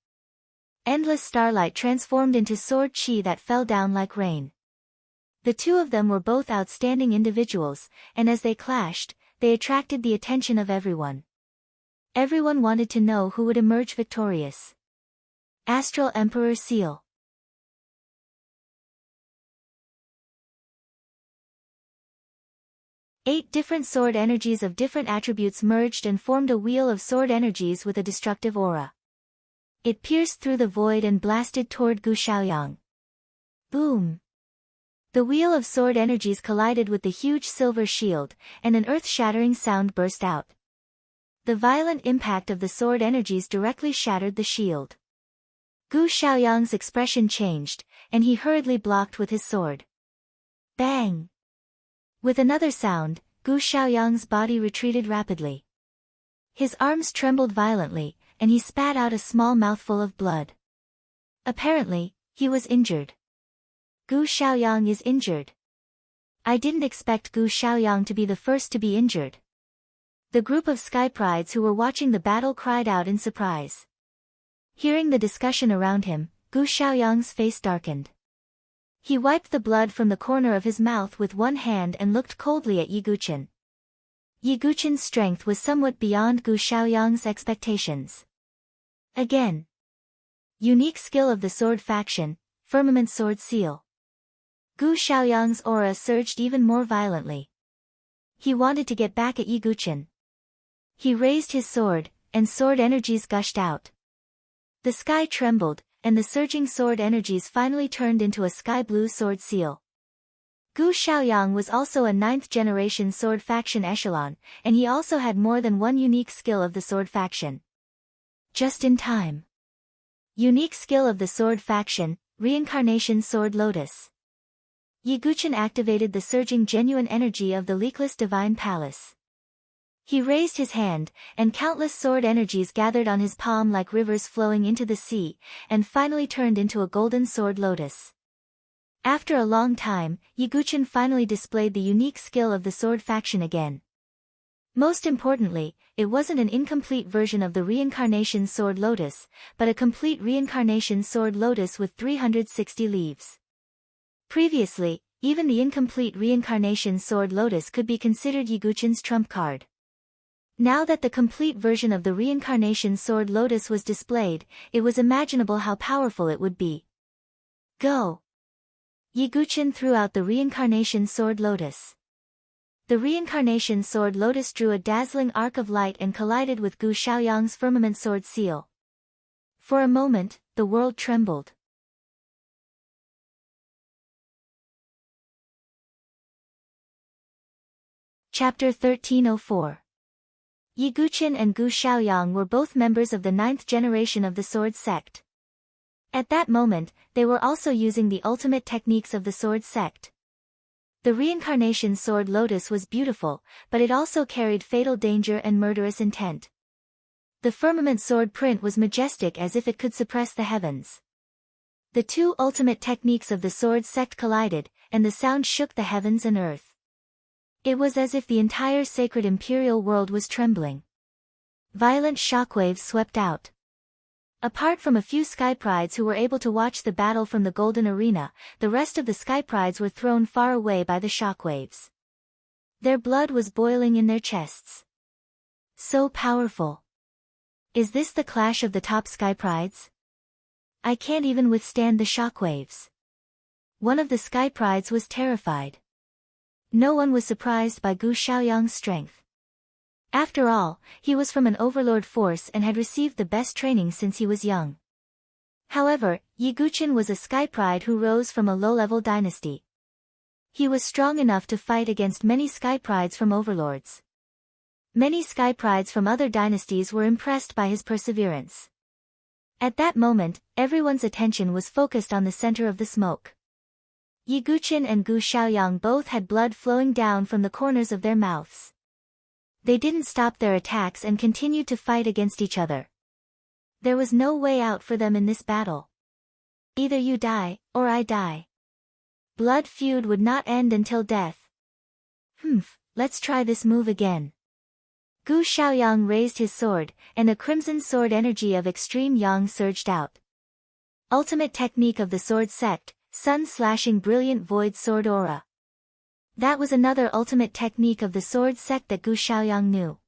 Endless starlight transformed into sword qi that fell down like rain. The two of them were both outstanding individuals, and as they clashed, they attracted the attention of everyone. Everyone wanted to know who would emerge victorious. Astral Emperor Seal. Eight different sword energies of different attributes merged and formed a wheel of sword energies with a destructive aura. It pierced through the void and blasted toward Gu Xiaoyang. Boom! The wheel of sword energies collided with the huge silver shield, and an earth-shattering sound burst out. The violent impact of the sword energies directly shattered the shield. Gu Xiaoyang's expression changed, and he hurriedly blocked with his sword. Bang! With another sound, Gu Xiaoyang's body retreated rapidly. His arms trembled violently, and he spat out a small mouthful of blood. Apparently, he was injured. Gu Xiaoyang is injured. I didn't expect Gu Xiaoyang to be the first to be injured. The group of Sky Prides who were watching the battle cried out in surprise. Hearing the discussion around him, Gu Xiaoyang's face darkened. He wiped the blood from the corner of his mouth with one hand and looked coldly at Yi Guqin. Yi Guqin's strength was somewhat beyond Gu Xiaoyang's expectations. Again. Unique skill of the sword faction, Firmament Sword Seal. Gu Xiaoyang's aura surged even more violently. He wanted to get back at Yi Guqin. He raised his sword, and sword energies gushed out. The sky trembled, and the surging sword energies finally turned into a sky-blue sword seal. Gu Xiaoyang was also a 9th-generation sword faction echelon, and he also had more than one unique skill of the sword faction. Just in time. Unique skill of the sword faction, Reincarnation Sword Lotus. Yi Guqin activated the surging genuine energy of the leakless divine palace. He raised his hand, and countless sword energies gathered on his palm like rivers flowing into the sea, and finally turned into a golden sword lotus. After a long time, Yi Guqin finally displayed the unique skill of the sword faction again. Most importantly, it wasn't an incomplete version of the Reincarnation Sword Lotus, but a complete Reincarnation Sword Lotus with 360 leaves. Previously, even the incomplete Reincarnation Sword Lotus could be considered Yi Guqin's trump card. Now that the complete version of the Reincarnation Sword Lotus was displayed, it was imaginable how powerful it would be. Go! Yi Guqin threw out the Reincarnation Sword Lotus. The Reincarnation Sword Lotus drew a dazzling arc of light and collided with Gu Xiaoyang's Firmament Sword Seal. For a moment, the world trembled. Chapter 1304. Yi Guqin and Gu Xiaoyang were both members of the 9th generation of the Sword Sect. At that moment, they were also using the ultimate techniques of the Sword Sect. The Reincarnation Sword Lotus was beautiful, but it also carried fatal danger and murderous intent. The Firmament Sword print was majestic as if it could suppress the heavens. The two ultimate techniques of the Sword Sect collided, and the sound shook the heavens and earth. It was as if the entire sacred imperial world was trembling. Violent shockwaves swept out. Apart from a few Sky Prides who were able to watch the battle from the Golden Arena, the rest of the Sky Prides were thrown far away by the shockwaves. Their blood was boiling in their chests. So powerful. Is this the clash of the top Sky Prides? I can't even withstand the shockwaves. One of the Sky Prides was terrified. No one was surprised by Gu Xiaoyang's strength. After all, he was from an overlord force and had received the best training since he was young. However, Yi Guqin was a Sky Pride who rose from a low-level dynasty. He was strong enough to fight against many Sky Prides from overlords. Many Sky Prides from other dynasties were impressed by his perseverance. At that moment, everyone's attention was focused on the center of the smoke. Yi Guqin and Gu Xiaoyang both had blood flowing down from the corners of their mouths. They didn't stop their attacks and continued to fight against each other. There was no way out for them in this battle. Either you die, or I die. Blood feud would not end until death. Let's try this move again. Gu Xiaoyang raised his sword, and a crimson sword energy of extreme yang surged out. Ultimate technique of the sword sect, sun-slashing brilliant void sword aura. That was another ultimate technique of the sword sect that Gu Xiaoyang knew.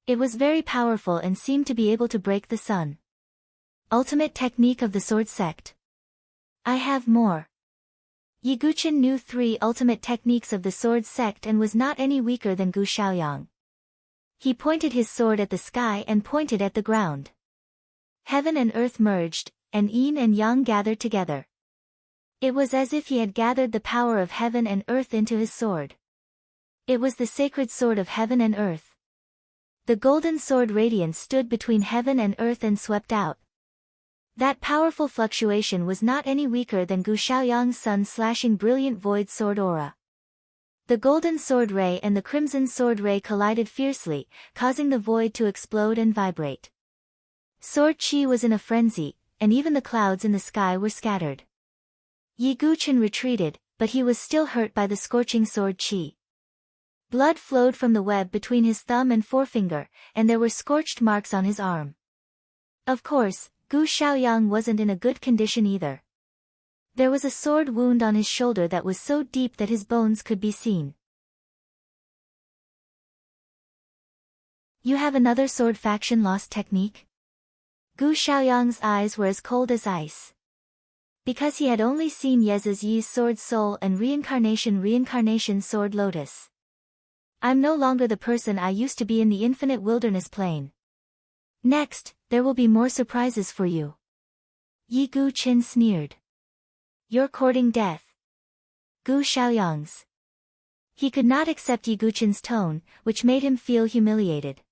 It was very powerful and seemed to be able to break the sun. Ultimate technique of the sword sect. I have more. Yi Guqin knew 3 ultimate techniques of the sword sect and was not any weaker than Gu Xiaoyang. He pointed his sword at the sky and pointed at the ground. Heaven and earth merged, and yin and yang gathered together. It was as if he had gathered the power of heaven and earth into his sword. It was the sacred sword of heaven and earth. The golden sword radiance stood between heaven and earth and swept out. That powerful fluctuation was not any weaker than Gu Xiaoyang's sun-slashing brilliant void sword aura. The golden sword ray and the crimson sword ray collided fiercely, causing the void to explode and vibrate. Sword chi was in a frenzy, and even the clouds in the sky were scattered. Yi Guqin retreated, but he was still hurt by the scorching sword chi. Blood flowed from the web between his thumb and forefinger, and there were scorched marks on his arm. Of course, Gu Xiaoyang wasn't in a good condition either. There was a sword wound on his shoulder that was so deep that his bones could be seen. You have another sword faction lost technique? Gu Xiaoyang's eyes were as cold as ice. Because he had only seen Ye's Yi's sword soul and reincarnation sword lotus. I'm no longer the person I used to be in the infinite wilderness plain. Next, there will be more surprises for you. Yi Guqin sneered. You're courting death. Gu Xiaoyang's. He could not accept Yi Guqin's tone, which made him feel humiliated.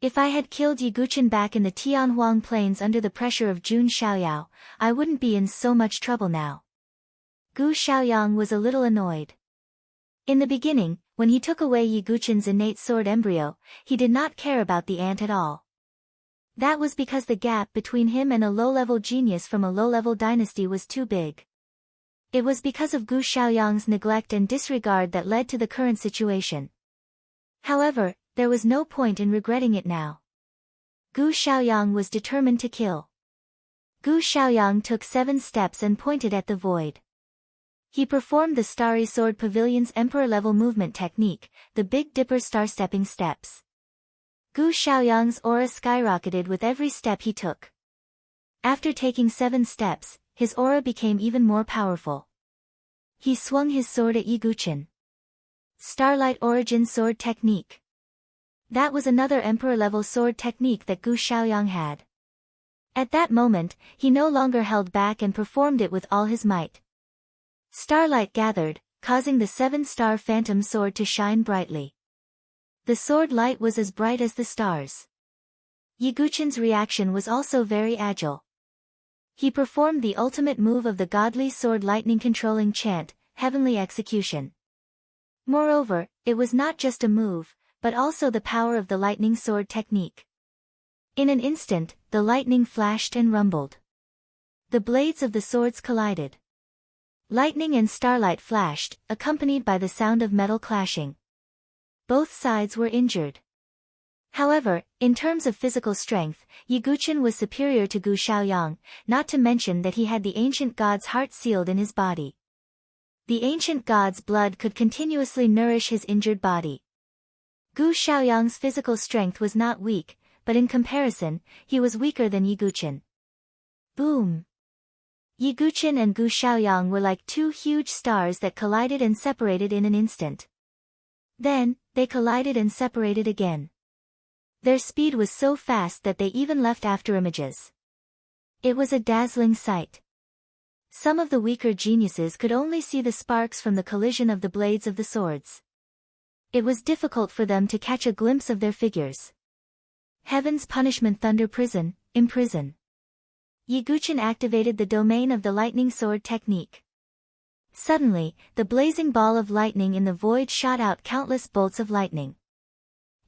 If I had killed Yi Guqin back in the Tianhuang Plains under the pressure of Jun Xiaoyao, I wouldn't be in so much trouble now. Gu Xiaoyang was a little annoyed. In the beginning, when he took away Yi Guqin's innate sword embryo, he did not care about the ant at all. That was because the gap between him and a low-level genius from a low-level dynasty was too big. It was because of Gu Xiaoyang's neglect and disregard that led to the current situation. However, there was no point in regretting it now. Gu Xiaoyang was determined to kill. Gu Xiaoyang took 7 steps and pointed at the void. He performed the Starry Sword Pavilion's Emperor-level movement technique, the Big Dipper star-stepping steps. Gu Xiaoyang's aura skyrocketed with every step he took. After taking 7 steps, his aura became even more powerful. He swung his sword at Yi Guqin. Starlight Origin Sword Technique. That was another Emperor-level sword technique that Gu Xiaoyang had. At that moment, he no longer held back and performed it with all his might. Starlight gathered, causing the 7-star phantom sword to shine brightly. The sword light was as bright as the stars. Yi Guqin's reaction was also very agile. He performed the ultimate move of the godly sword lightning controlling chant, Heavenly Execution. Moreover, it was not just a move, but also the power of the lightning sword technique. In an instant, the lightning flashed and rumbled. The blades of the swords collided. Lightning and starlight flashed, accompanied by the sound of metal clashing. Both sides were injured. However, in terms of physical strength, Yi Guqin was superior to Gu Xiaoyang, not to mention that he had the ancient god's heart sealed in his body. The ancient god's blood could continuously nourish his injured body. Gu Xiaoyang's physical strength was not weak, but in comparison, he was weaker than Yi Guqin. Boom! Yi Guqin and Gu Xiaoyang were like 2 huge stars that collided and separated in an instant. Then, they collided and separated again. Their speed was so fast that they even left afterimages. It was a dazzling sight. Some of the weaker geniuses could only see the sparks from the collision of the blades of the swords. It was difficult for them to catch a glimpse of their figures. Heaven's punishment thunder prison, imprison. Yi Guqin activated the domain of the lightning sword technique. Suddenly, the blazing ball of lightning in the void shot out countless bolts of lightning.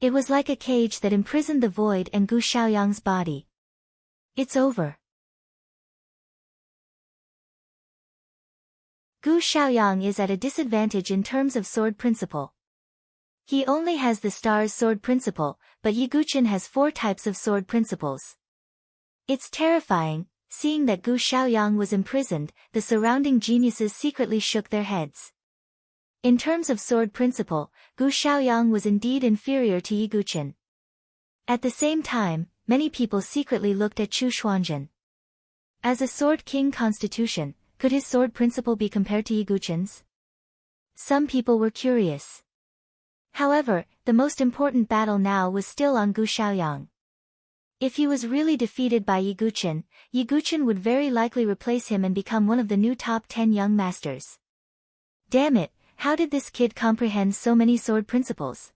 It was like a cage that imprisoned the void and Gu Xiaoyang's body. It's over. Gu Xiaoyang is at a disadvantage in terms of sword principle. He only has the star's sword principle, but Ye Guqin has 4 types of sword principles. It's terrifying. Seeing that Gu Xiaoyang was imprisoned, the surrounding geniuses secretly shook their heads. In terms of sword principle, Gu Xiaoyang was indeed inferior to Ye Guqin. At the same time, many people secretly looked at Chu Xuanzhen. As a sword king constitution, could his sword principle be compared to Ye Guqin's? Some people were curious. However, the most important battle now was still on Gu Xiaoyang. If he was really defeated by Ye Guqin would very likely replace him and become one of the new top 10 young masters. Damn it, how did this kid comprehend so many sword principles?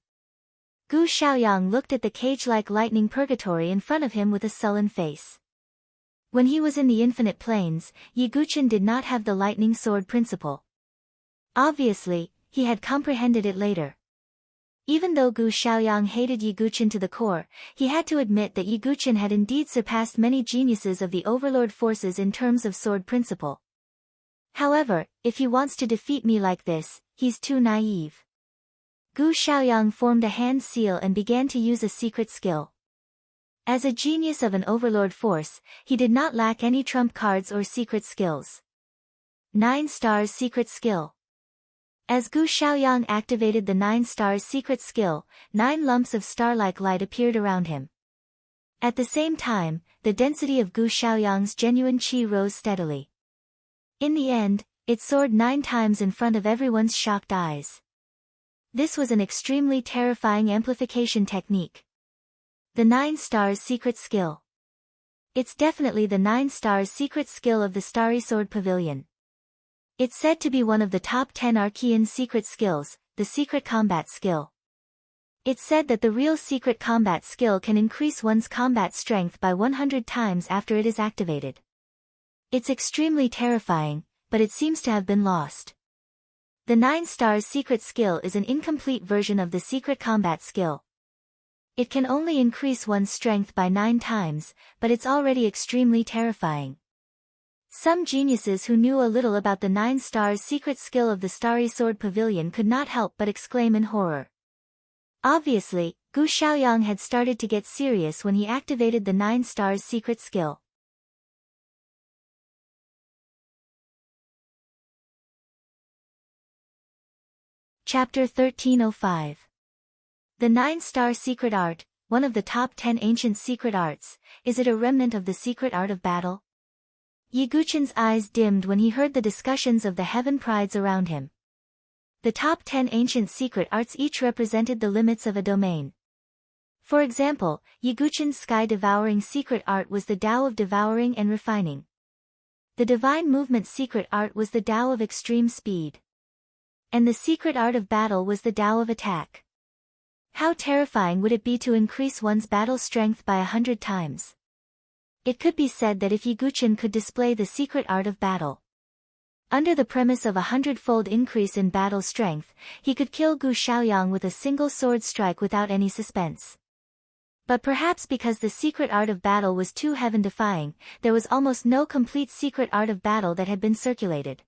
Gu Xiaoyang looked at the cage-like lightning purgatory in front of him with a sullen face. When he was in the infinite planes, Ye Guqin did not have the lightning sword principle. Obviously, he had comprehended it later. Even though Gu Xiaoyang hated Ye Guqin to the core, he had to admit that Ye Guqin had indeed surpassed many geniuses of the overlord forces in terms of sword principle. However, if he wants to defeat me like this, he's too naive. Gu Xiaoyang formed a hand seal and began to use a secret skill. As a genius of an overlord force, he did not lack any trump cards or secret skills. 9 stars secret skill. As Gu Xiaoyang activated the 9 stars secret skill, 9 lumps of star-like light appeared around him. At the same time, the density of Gu Xiaoyang's genuine qi rose steadily. In the end, it soared 9 times in front of everyone's shocked eyes. This was an extremely terrifying amplification technique. The 9 stars secret skill. It's definitely the 9 stars secret skill of the Starry Sword Pavilion. It's said to be one of the top 10 Archean secret skills, the secret combat skill. It's said that the real secret combat skill can increase one's combat strength by 100 times after it is activated. It's extremely terrifying, but it seems to have been lost. The 9 stars secret skill is an incomplete version of the secret combat skill. It can only increase one's strength by 9 times, but it's already extremely terrifying. Some geniuses who knew a little about the 9 stars secret skill of the Starry Sword Pavilion could not help but exclaim in horror. Obviously, Gu Xiaoyang had started to get serious when he activated the 9 stars secret skill. Chapter 1305. The 9-star secret art, one of the top 10 ancient secret arts, is it a remnant of the secret art of battle? Ye Guqin's eyes dimmed when he heard the discussions of the heaven prides around him. The top 10 ancient secret arts each represented the limits of a domain. For example, Ye Guqin's sky-devouring secret art was the Tao of devouring and refining. The divine movement secret art was the Tao of extreme speed. And the secret art of battle was the Tao of attack. How terrifying would it be to increase one's battle strength by 100 times? It could be said that if Ye Guqin could display the secret art of battle, under the premise of 100-fold increase in battle strength, he could kill Gu Xiaoyang with a single sword strike without any suspense. But perhaps because the secret art of battle was too heaven-defying, there was almost no complete secret art of battle that had been circulated.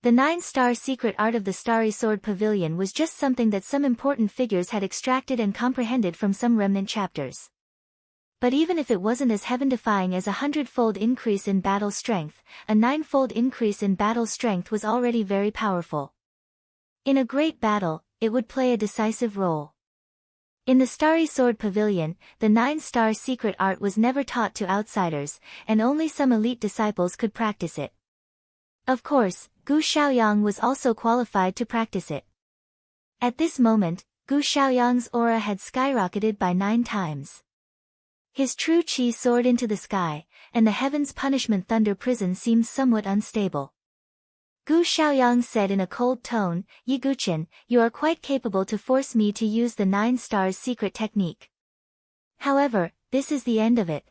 The 9-star secret art of the Starry Sword Pavilion was just something that some important figures had extracted and comprehended from some remnant chapters. But even if it wasn't as heaven-defying as a 100-fold increase in battle strength, a 9-fold increase in battle strength was already very powerful. In a great battle, it would play a decisive role. In the Starry Sword Pavilion, the 9-star secret art was never taught to outsiders, and only some elite disciples could practice it. Of course, Gu Xiaoyang was also qualified to practice it. At this moment, Gu Xiaoyang's aura had skyrocketed by 9 times. His true qi soared into the sky, and the heaven's punishment thunder prison seemed somewhat unstable. Gu Xiaoyang said in a cold tone, "Ye Guqin, you are quite capable to force me to use the 9 stars secret technique. However, this is the end of it.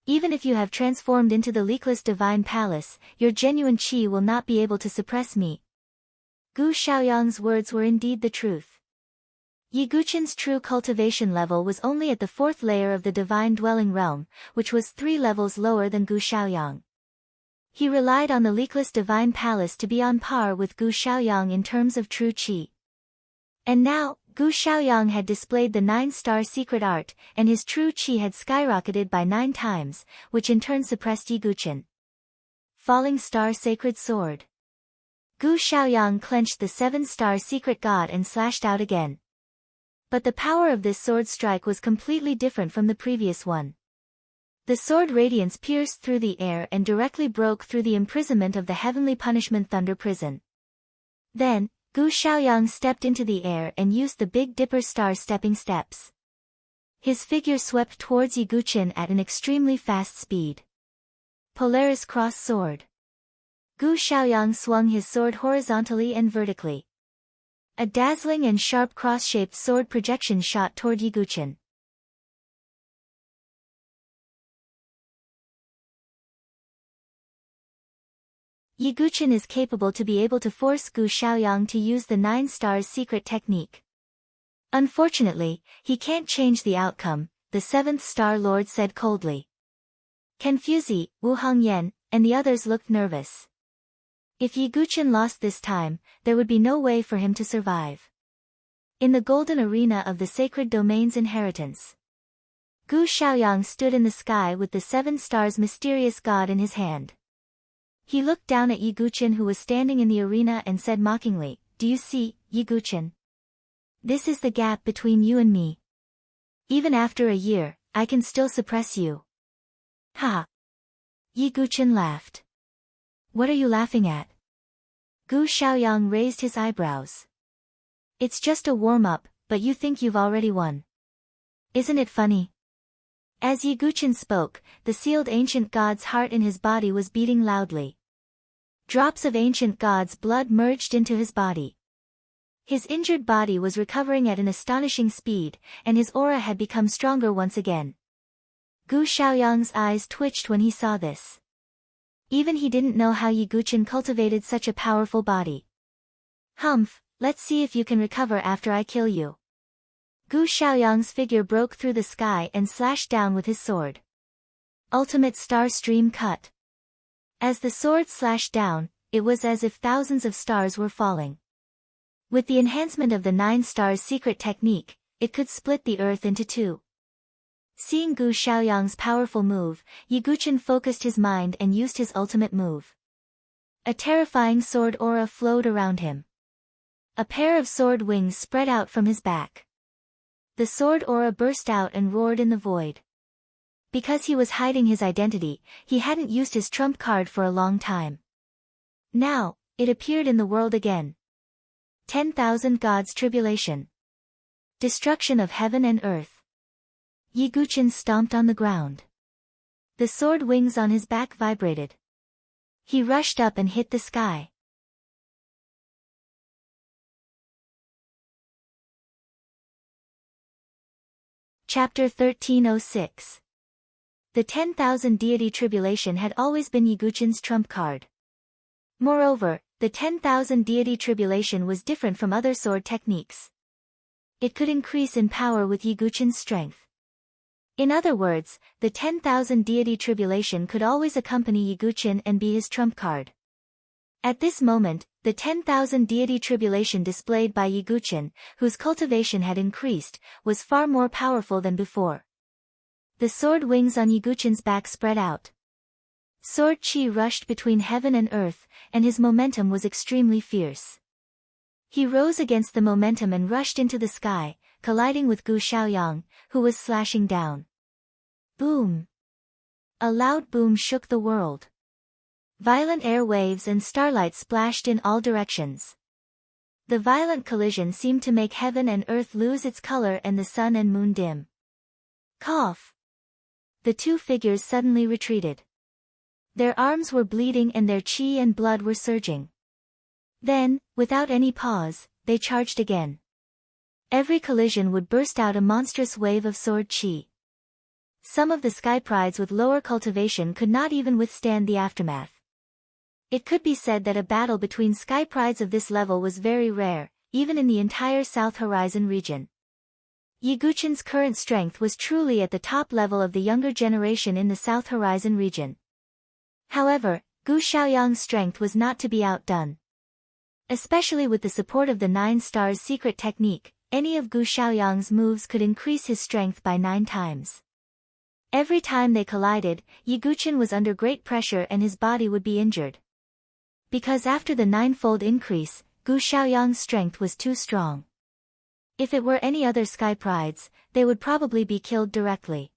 Even if you have transformed into the leakless divine palace, your genuine qi will not be able to suppress me. Gu Xiaoyang's words were indeed the truth. Yi Guqin's true cultivation level was only at the 4th layer of the divine dwelling realm, which was 3 levels lower than Gu Xiaoyang. He relied on the leakless divine palace to be on par with Gu Xiaoyang in terms of true qi. And now, Gu Xiaoyang had displayed the 9-star secret art, and his true qi had skyrocketed by 9 times, which in turn suppressed Yi Guqin. Falling Star Sacred Sword. Gu Xiaoyang clenched the 7-star secret god and slashed out again. But the power of this sword strike was completely different from the previous one. The sword radiance pierced through the air and directly broke through the imprisonment of the heavenly punishment thunder prison. Then, Gu Xiaoyang stepped into the air and used the Big Dipper star stepping steps. His figure swept towards Yi Guqin at an extremely fast speed. Polaris Cross Sword. Gu Xiaoyang swung his sword horizontally and vertically. A dazzling and sharp cross-shaped sword projection shot toward Yi Guqin. Yi Guqin is capable to be able to force Gu Xiaoyang to use the 9 stars secret technique. Unfortunately, he can't change the outcome, the 7th Star Lord said coldly. Kenfuzi, Wu Hongyan, and the others looked nervous. If Yi Guqin lost this time, there would be no way for him to survive. In the golden arena of the sacred domain's inheritance, Gu Xiaoyang stood in the sky with the 7 stars mysterious god in his hand. He looked down at Yi Guqin who was standing in the arena and said mockingly, "Do you see, Yi Guqin? This is the gap between you and me. Even after a year, I can still suppress you." Ha! Yi Guqin laughed. "What are you laughing at?" Gu Xiaoyang raised his eyebrows. "It's just a warm-up, but you think you've already won. Isn't it funny?" As Yi Guqin spoke, the sealed ancient god's heart in his body was beating loudly. Drops of ancient god's blood merged into his body. His injured body was recovering at an astonishing speed, and his aura had become stronger once again. Gu Xiaoyang's eyes twitched when he saw this. Even he didn't know how Yi Guqin cultivated such a powerful body. "Humph, let's see if you can recover after I kill you." Gu Xiaoyang's figure broke through the sky and slashed down with his sword. Ultimate Star Stream Cut. As the sword slashed down, it was as if thousands of stars were falling. With the enhancement of the 9 stars secret technique, it could split the earth into 2. Seeing Gu Xiaoyang's powerful move, Yi Guqin focused his mind and used his ultimate move. A terrifying sword aura flowed around him. A pair of sword wings spread out from his back. The sword aura burst out and roared in the void. Because he was hiding his identity, he hadn't used his trump card for a long time. Now, it appeared in the world again. 10,000 Gods Tribulation. Destruction of heaven and earth. Yi Guqin stomped on the ground. The sword wings on his back vibrated. He rushed up and hit the sky. Chapter 1306. The 10,000 Deity Tribulation had always been Yi Guqin's trump card. Moreover, the 10,000 Deity Tribulation was different from other sword techniques. It could increase in power with Yi Guqin's strength. In other words, the 10,000 Deity Tribulation could always accompany Yi Guqin and be his trump card. At this moment, the 10,000 Deity Tribulation displayed by Yi Guqin, whose cultivation had increased, was far more powerful than before. The sword wings on Yi Guqin's back spread out. Sword chi rushed between heaven and earth, and his momentum was extremely fierce. He rose against the momentum and rushed into the sky, colliding with Gu Xiaoyang, who was slashing down. Boom! A loud boom shook the world. Violent air waves and starlight splashed in all directions. The violent collision seemed to make heaven and earth lose its color and the sun and moon dim. Cough! The two figures suddenly retreated. Their arms were bleeding and their chi and blood were surging. Then, without any pause, they charged again. Every collision would burst out a monstrous wave of sword chi. Some of the sky prides with lower cultivation could not even withstand the aftermath. It could be said that a battle between sky prides of this level was very rare, even in the entire South Horizon region. Yiguchen's current strength was truly at the top level of the younger generation in the South Horizon region. However, Gu Xiaoyang's strength was not to be outdone. Especially with the support of the 9 stars secret technique, any of Gu Xiaoyang's moves could increase his strength by 9 times. Every time they collided, Yiguchen was under great pressure and his body would be injured. Because after the 9-fold increase, Gu Xiaoyang's strength was too strong. If it were any other sky prides, they would probably be killed directly.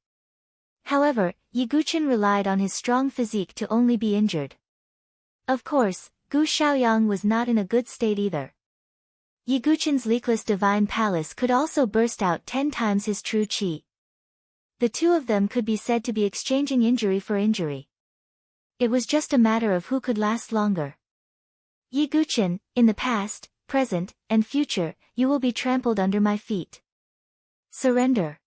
However, Yiguchen relied on his strong physique to only be injured. Of course, Gu Xiaoyang was not in a good state either. Yiguchen's leakless divine palace could also burst out 10 times his true qi. The two of them could be said to be exchanging injury for injury. It was just a matter of who could last longer. Yiguchen, in the past, present, and future, you will be trampled under my feet. Surrender.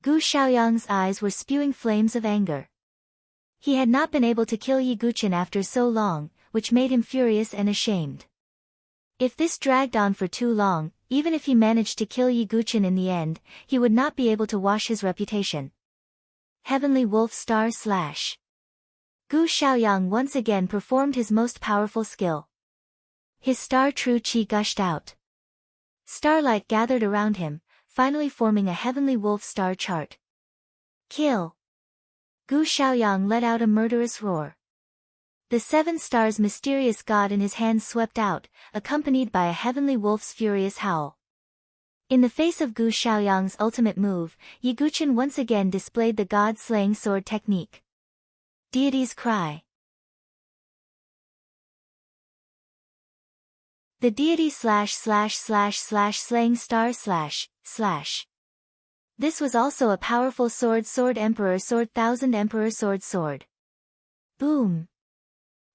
Gu Xiaoyang's eyes were spewing flames of anger. He had not been able to kill Yiguchen after so long, which made him furious and ashamed. If this dragged on for too long, even if he managed to kill Yiguchen in the end, he would not be able to wash his reputation. Heavenly Wolf Star Slash. Gu Xiaoyang once again performed his most powerful skill. His star true qi gushed out. Starlight gathered around him, finally forming a heavenly wolf star chart. Kill! Gu Xiaoyang let out a murderous roar. The 7 stars mysterious god in his hands swept out, accompanied by a heavenly wolf's furious howl. In the face of Gu Xiaoyang's ultimate move, Yiguchen once again displayed the god-slaying sword technique. Deity's Cry. The deity // slaying star // This was also a powerful sword emperor sword thousand emperor sword. Boom!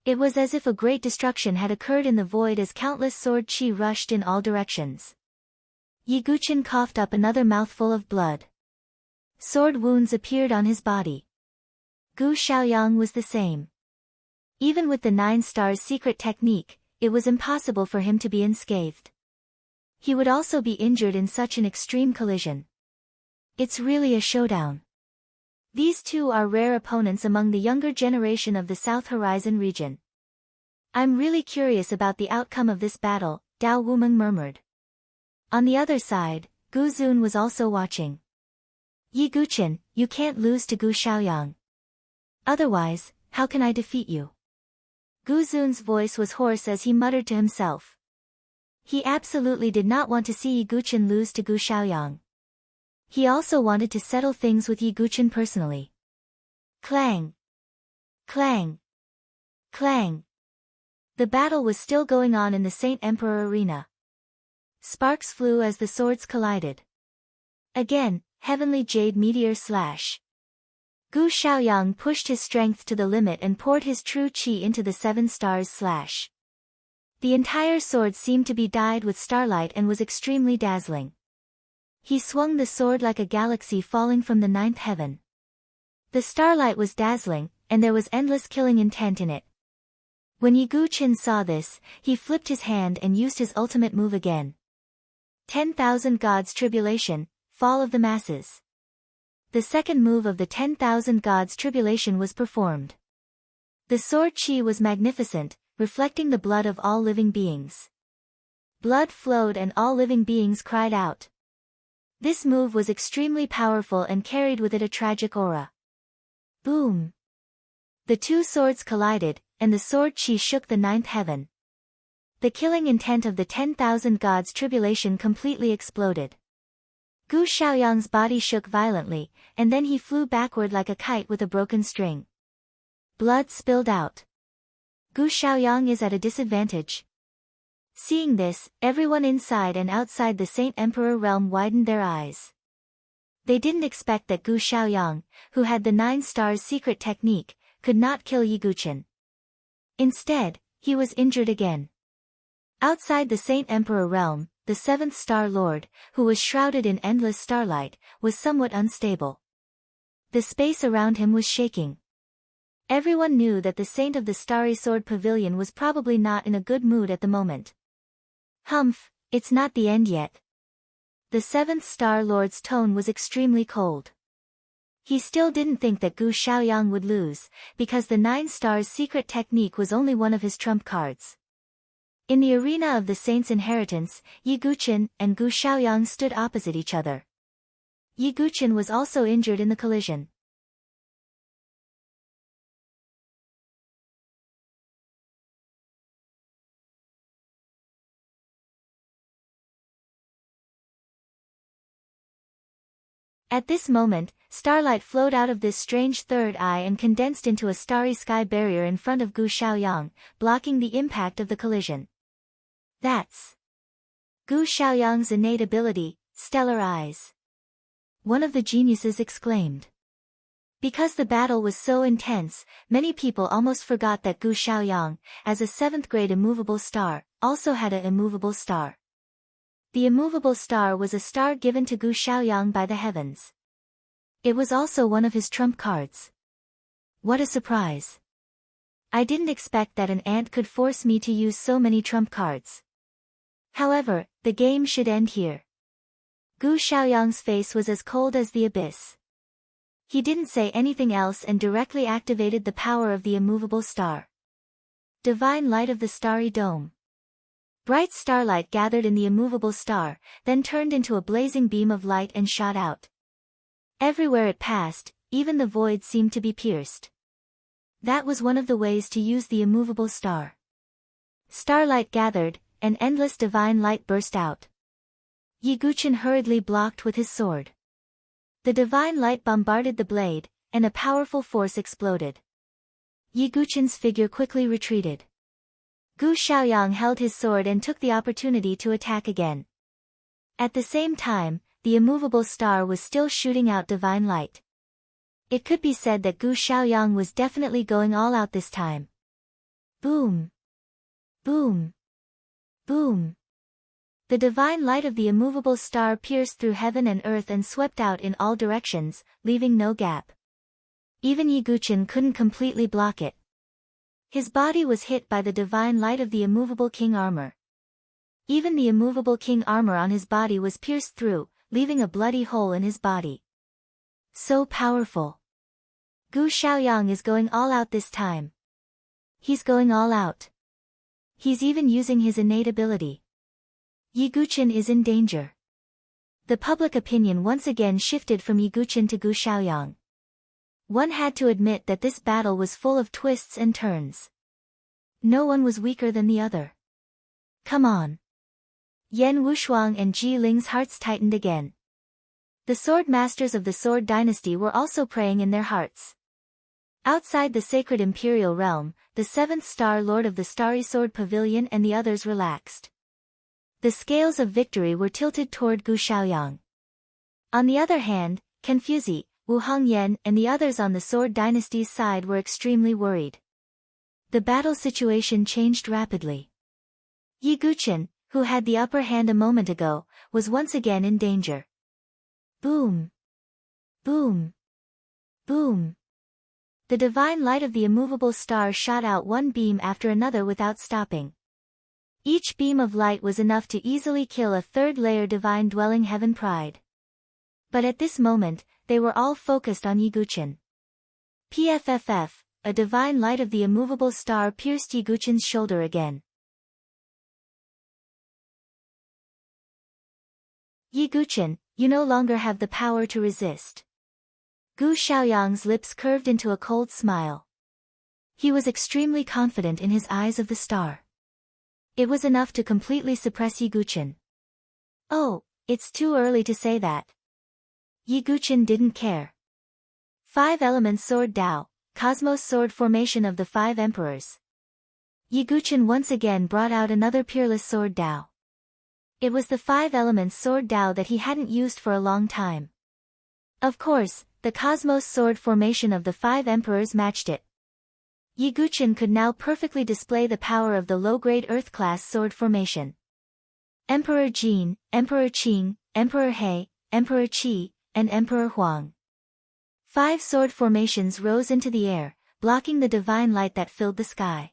It was as if a great destruction had occurred in the void as countless sword qi rushed in all directions. Yiguchen coughed up another mouthful of blood. Sword wounds appeared on his body. Gu Xiaoyang was the same. Even with the 9 stars secret technique, it was impossible for him to be unscathed. He would also be injured in such an extreme collision. It's really a showdown. These two are rare opponents among the younger generation of the South Horizon region. I'm really curious about the outcome of this battle, Dao Wumeng murmured. On the other side, Gu Zun was also watching. Yiguchen, you can't lose to Gu Xiaoyang. Otherwise, how can I defeat you? Gu Zun's voice was hoarse as he muttered to himself. He absolutely did not want to see Yiguchen lose to Gu Xiaoyang. He also wanted to settle things with Yiguchen personally. Clang! Clang! Clang! The battle was still going on in the Saint Emperor Arena. Sparks flew as the swords collided. Again, heavenly jade meteor slash. Gu Xiaoyang pushed his strength to the limit and poured his true qi into the 7 stars slash. The entire sword seemed to be dyed with starlight and was extremely dazzling. He swung the sword like a galaxy falling from the 9th heaven. The starlight was dazzling, and there was endless killing intent in it. When Yiguchen saw this, he flipped his hand and used his ultimate move again. 10,000 Gods Tribulation, Fall of the Masses. The second move of the 10,000 Gods Tribulation was performed. The sword qi was magnificent, reflecting the blood of all living beings. Blood flowed and all living beings cried out. This move was extremely powerful and carried with it a tragic aura. Boom! The two swords collided, and the sword qi shook the 9th heaven. The killing intent of the 10,000 Gods Tribulation completely exploded. Gu Xiaoyang's body shook violently, and then he flew backward like a kite with a broken string. Blood spilled out. Gu Xiaoyang is at a disadvantage. Seeing this, everyone inside and outside the Saint Emperor realm widened their eyes. They didn't expect that Gu Xiaoyang, who had the 9 stars secret technique, could not kill Yiguchen. Instead, he was injured again. Outside the Saint Emperor realm, the 7th Star Lord, who was shrouded in endless starlight, was somewhat unstable. The space around him was shaking. Everyone knew that the Saint of the Starry Sword Pavilion was probably not in a good mood at the moment. Humph, it's not the end yet. The seventh Star Lord's tone was extremely cold. He still didn't think that Gu Xiaoyang would lose, because the 9 stars secret technique was only one of his trump cards. In the arena of the Saint's inheritance, Yi Guqin and Gu Xiaoyang stood opposite each other. Yi Guqin was also injured in the collision. At this moment, starlight flowed out of this strange third eye and condensed into a starry sky barrier in front of Gu Xiaoyang, blocking the impact of the collision. That's Gu Xiaoyang's innate ability, stellar eyes. One of the geniuses exclaimed. Because the battle was so intense, many people almost forgot that Gu Xiaoyang, as a 7th grade immovable star, also had an immovable star. The immovable star was a star given to Gu Xiaoyang by the heavens. It was also one of his trump cards. What a surprise. I didn't expect that an ant could force me to use so many trump cards. However, the game should end here. Gu Xiaoyang's face was as cold as the abyss. He didn't say anything else and directly activated the power of the immovable star. Divine light of the starry dome. Bright starlight gathered in the immovable star, then turned into a blazing beam of light and shot out. Everywhere it passed, even the void seemed to be pierced. That was one of the ways to use the immovable star. Starlight gathered, and endless divine light burst out. Yi Guqin hurriedly blocked with his sword. The divine light bombarded the blade, and a powerful force exploded. Yi Guqin's figure quickly retreated. Gu Xiaoyang held his sword and took the opportunity to attack again. At the same time, the immovable star was still shooting out divine light. It could be said that Gu Xiaoyang was definitely going all out this time. Boom! Boom! Boom! The divine light of the immovable star pierced through heaven and earth and swept out in all directions, leaving no gap. Even Yi Guqin couldn't completely block it. His body was hit by the divine light of the immovable king armor. Even the immovable king armor on his body was pierced through, leaving a bloody hole in his body. So powerful. Gu Xiaoyang is going all out this time. He's going all out. He's even using his innate ability. Yi Guqin is in danger. The public opinion once again shifted from Yi Guqin to Gu Xiaoyang. One had to admit that this battle was full of twists and turns. No one was weaker than the other. Come on. Yan Wushuang and Ji Ling's hearts tightened again. The sword masters of the Sword Dynasty were also praying in their hearts. Outside the sacred imperial realm, the 7th Star Lord of the Starry Sword Pavilion and the others relaxed. The scales of victory were tilted toward Gu Xiaoyang. On the other hand, Confuzi, Wu Hongyan and the others on the Sword Dynasty's side were extremely worried. The battle situation changed rapidly. Yi Guqin, who had the upper hand a moment ago, was once again in danger. Boom! Boom! Boom! The divine light of the immovable star shot out one beam after another without stopping. Each beam of light was enough to easily kill a third-layer divine dwelling heaven pride. But at this moment, they were all focused on Yi Guqin. PFFF, a divine light of the immovable star pierced Yi Guqin's shoulder again. Yi Guqin, you no longer have the power to resist. Gu Xiaoyang's lips curved into a cold smile. He was extremely confident in his eyes of the star. It was enough to completely suppress Yi Guqin. Oh, it's too early to say that. Yi Guqin didn't care. 5 Elements Sword Dao, Cosmos Sword Formation of the 5 Emperors. Yi Guqin once again brought out another Peerless Sword Dao. It was the 5 Elements Sword Dao that he hadn't used for a long time. Of course, the Cosmos Sword Formation of the 5 Emperors matched it. Yi Guqin could now perfectly display the power of the low-grade Earth-class sword formation. Emperor Jin, Emperor Qing, Emperor He, Emperor Qi, and Emperor Huang. 5 sword formations rose into the air, blocking the divine light that filled the sky.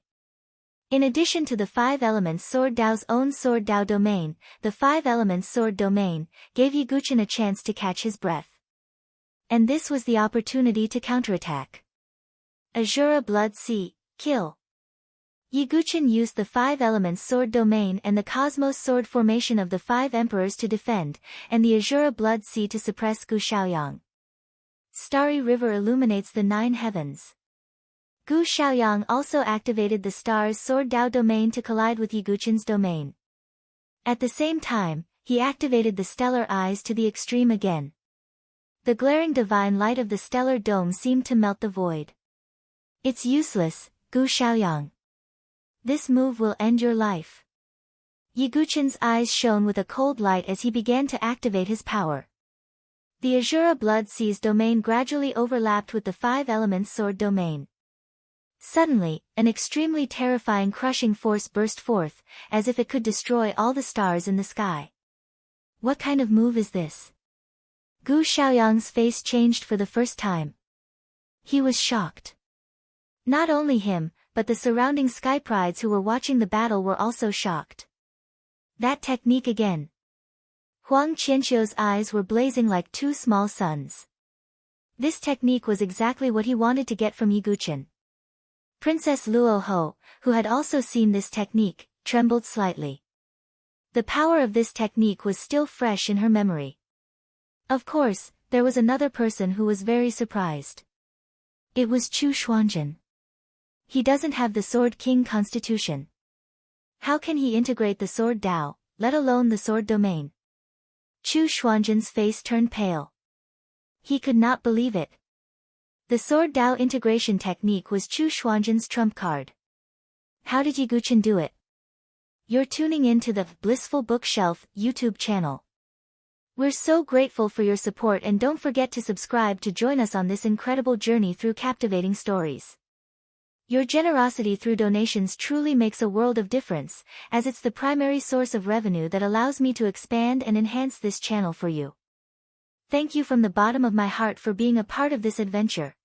In addition to the 5 elements Sword Dao's own Sword Dao domain, the 5 elements Sword domain gave Yiguchen a chance to catch his breath. And this was the opportunity to counterattack. Azura Blood Sea, kill. Yiguchen used the 5 elements Sword domain and the Cosmos Sword formation of the 5 emperors to defend, and the Azura Blood Sea to suppress Gu Xiaoyang. Starry River illuminates the 9 heavens. Gu Xiaoyang also activated the Star's Sword Dao domain to collide with Yiguchen's domain. At the same time, he activated the Stellar Eyes to the extreme again. The glaring divine light of the stellar dome seemed to melt the void. It's useless, Gu Xiaoyang. This move will end your life. Yiguchen's eyes shone with a cold light as he began to activate his power. The Azura Blood Sea's domain gradually overlapped with the 5 elements Sword domain. Suddenly, an extremely terrifying crushing force burst forth, as if it could destroy all the stars in the sky. What kind of move is this? Gu Xiaoyang's face changed for the first time. He was shocked. Not only him, but the surrounding sky prides who were watching the battle were also shocked. That technique again. Huang Qianxiu's eyes were blazing like 2 small suns. This technique was exactly what he wanted to get from Yiguchen. Princess Luoho, who had also seen this technique, trembled slightly. The power of this technique was still fresh in her memory. Of course, there was another person who was very surprised. It was Chu Xuanzhen. He doesn't have the Sword King constitution. How can he integrate the Sword Dao, let alone the Sword domain? Chu Xuanzhen's face turned pale. He could not believe it. The Sword Dao integration technique was Chu Xuanzhen's trump card. How did Yiguchen do it? You're tuning in to the Blissful Bookshelf YouTube channel. We're so grateful for your support, and don't forget to subscribe to join us on this incredible journey through captivating stories. Your generosity through donations truly makes a world of difference, as it's the primary source of revenue that allows me to expand and enhance this channel for you. Thank you from the bottom of my heart for being a part of this adventure.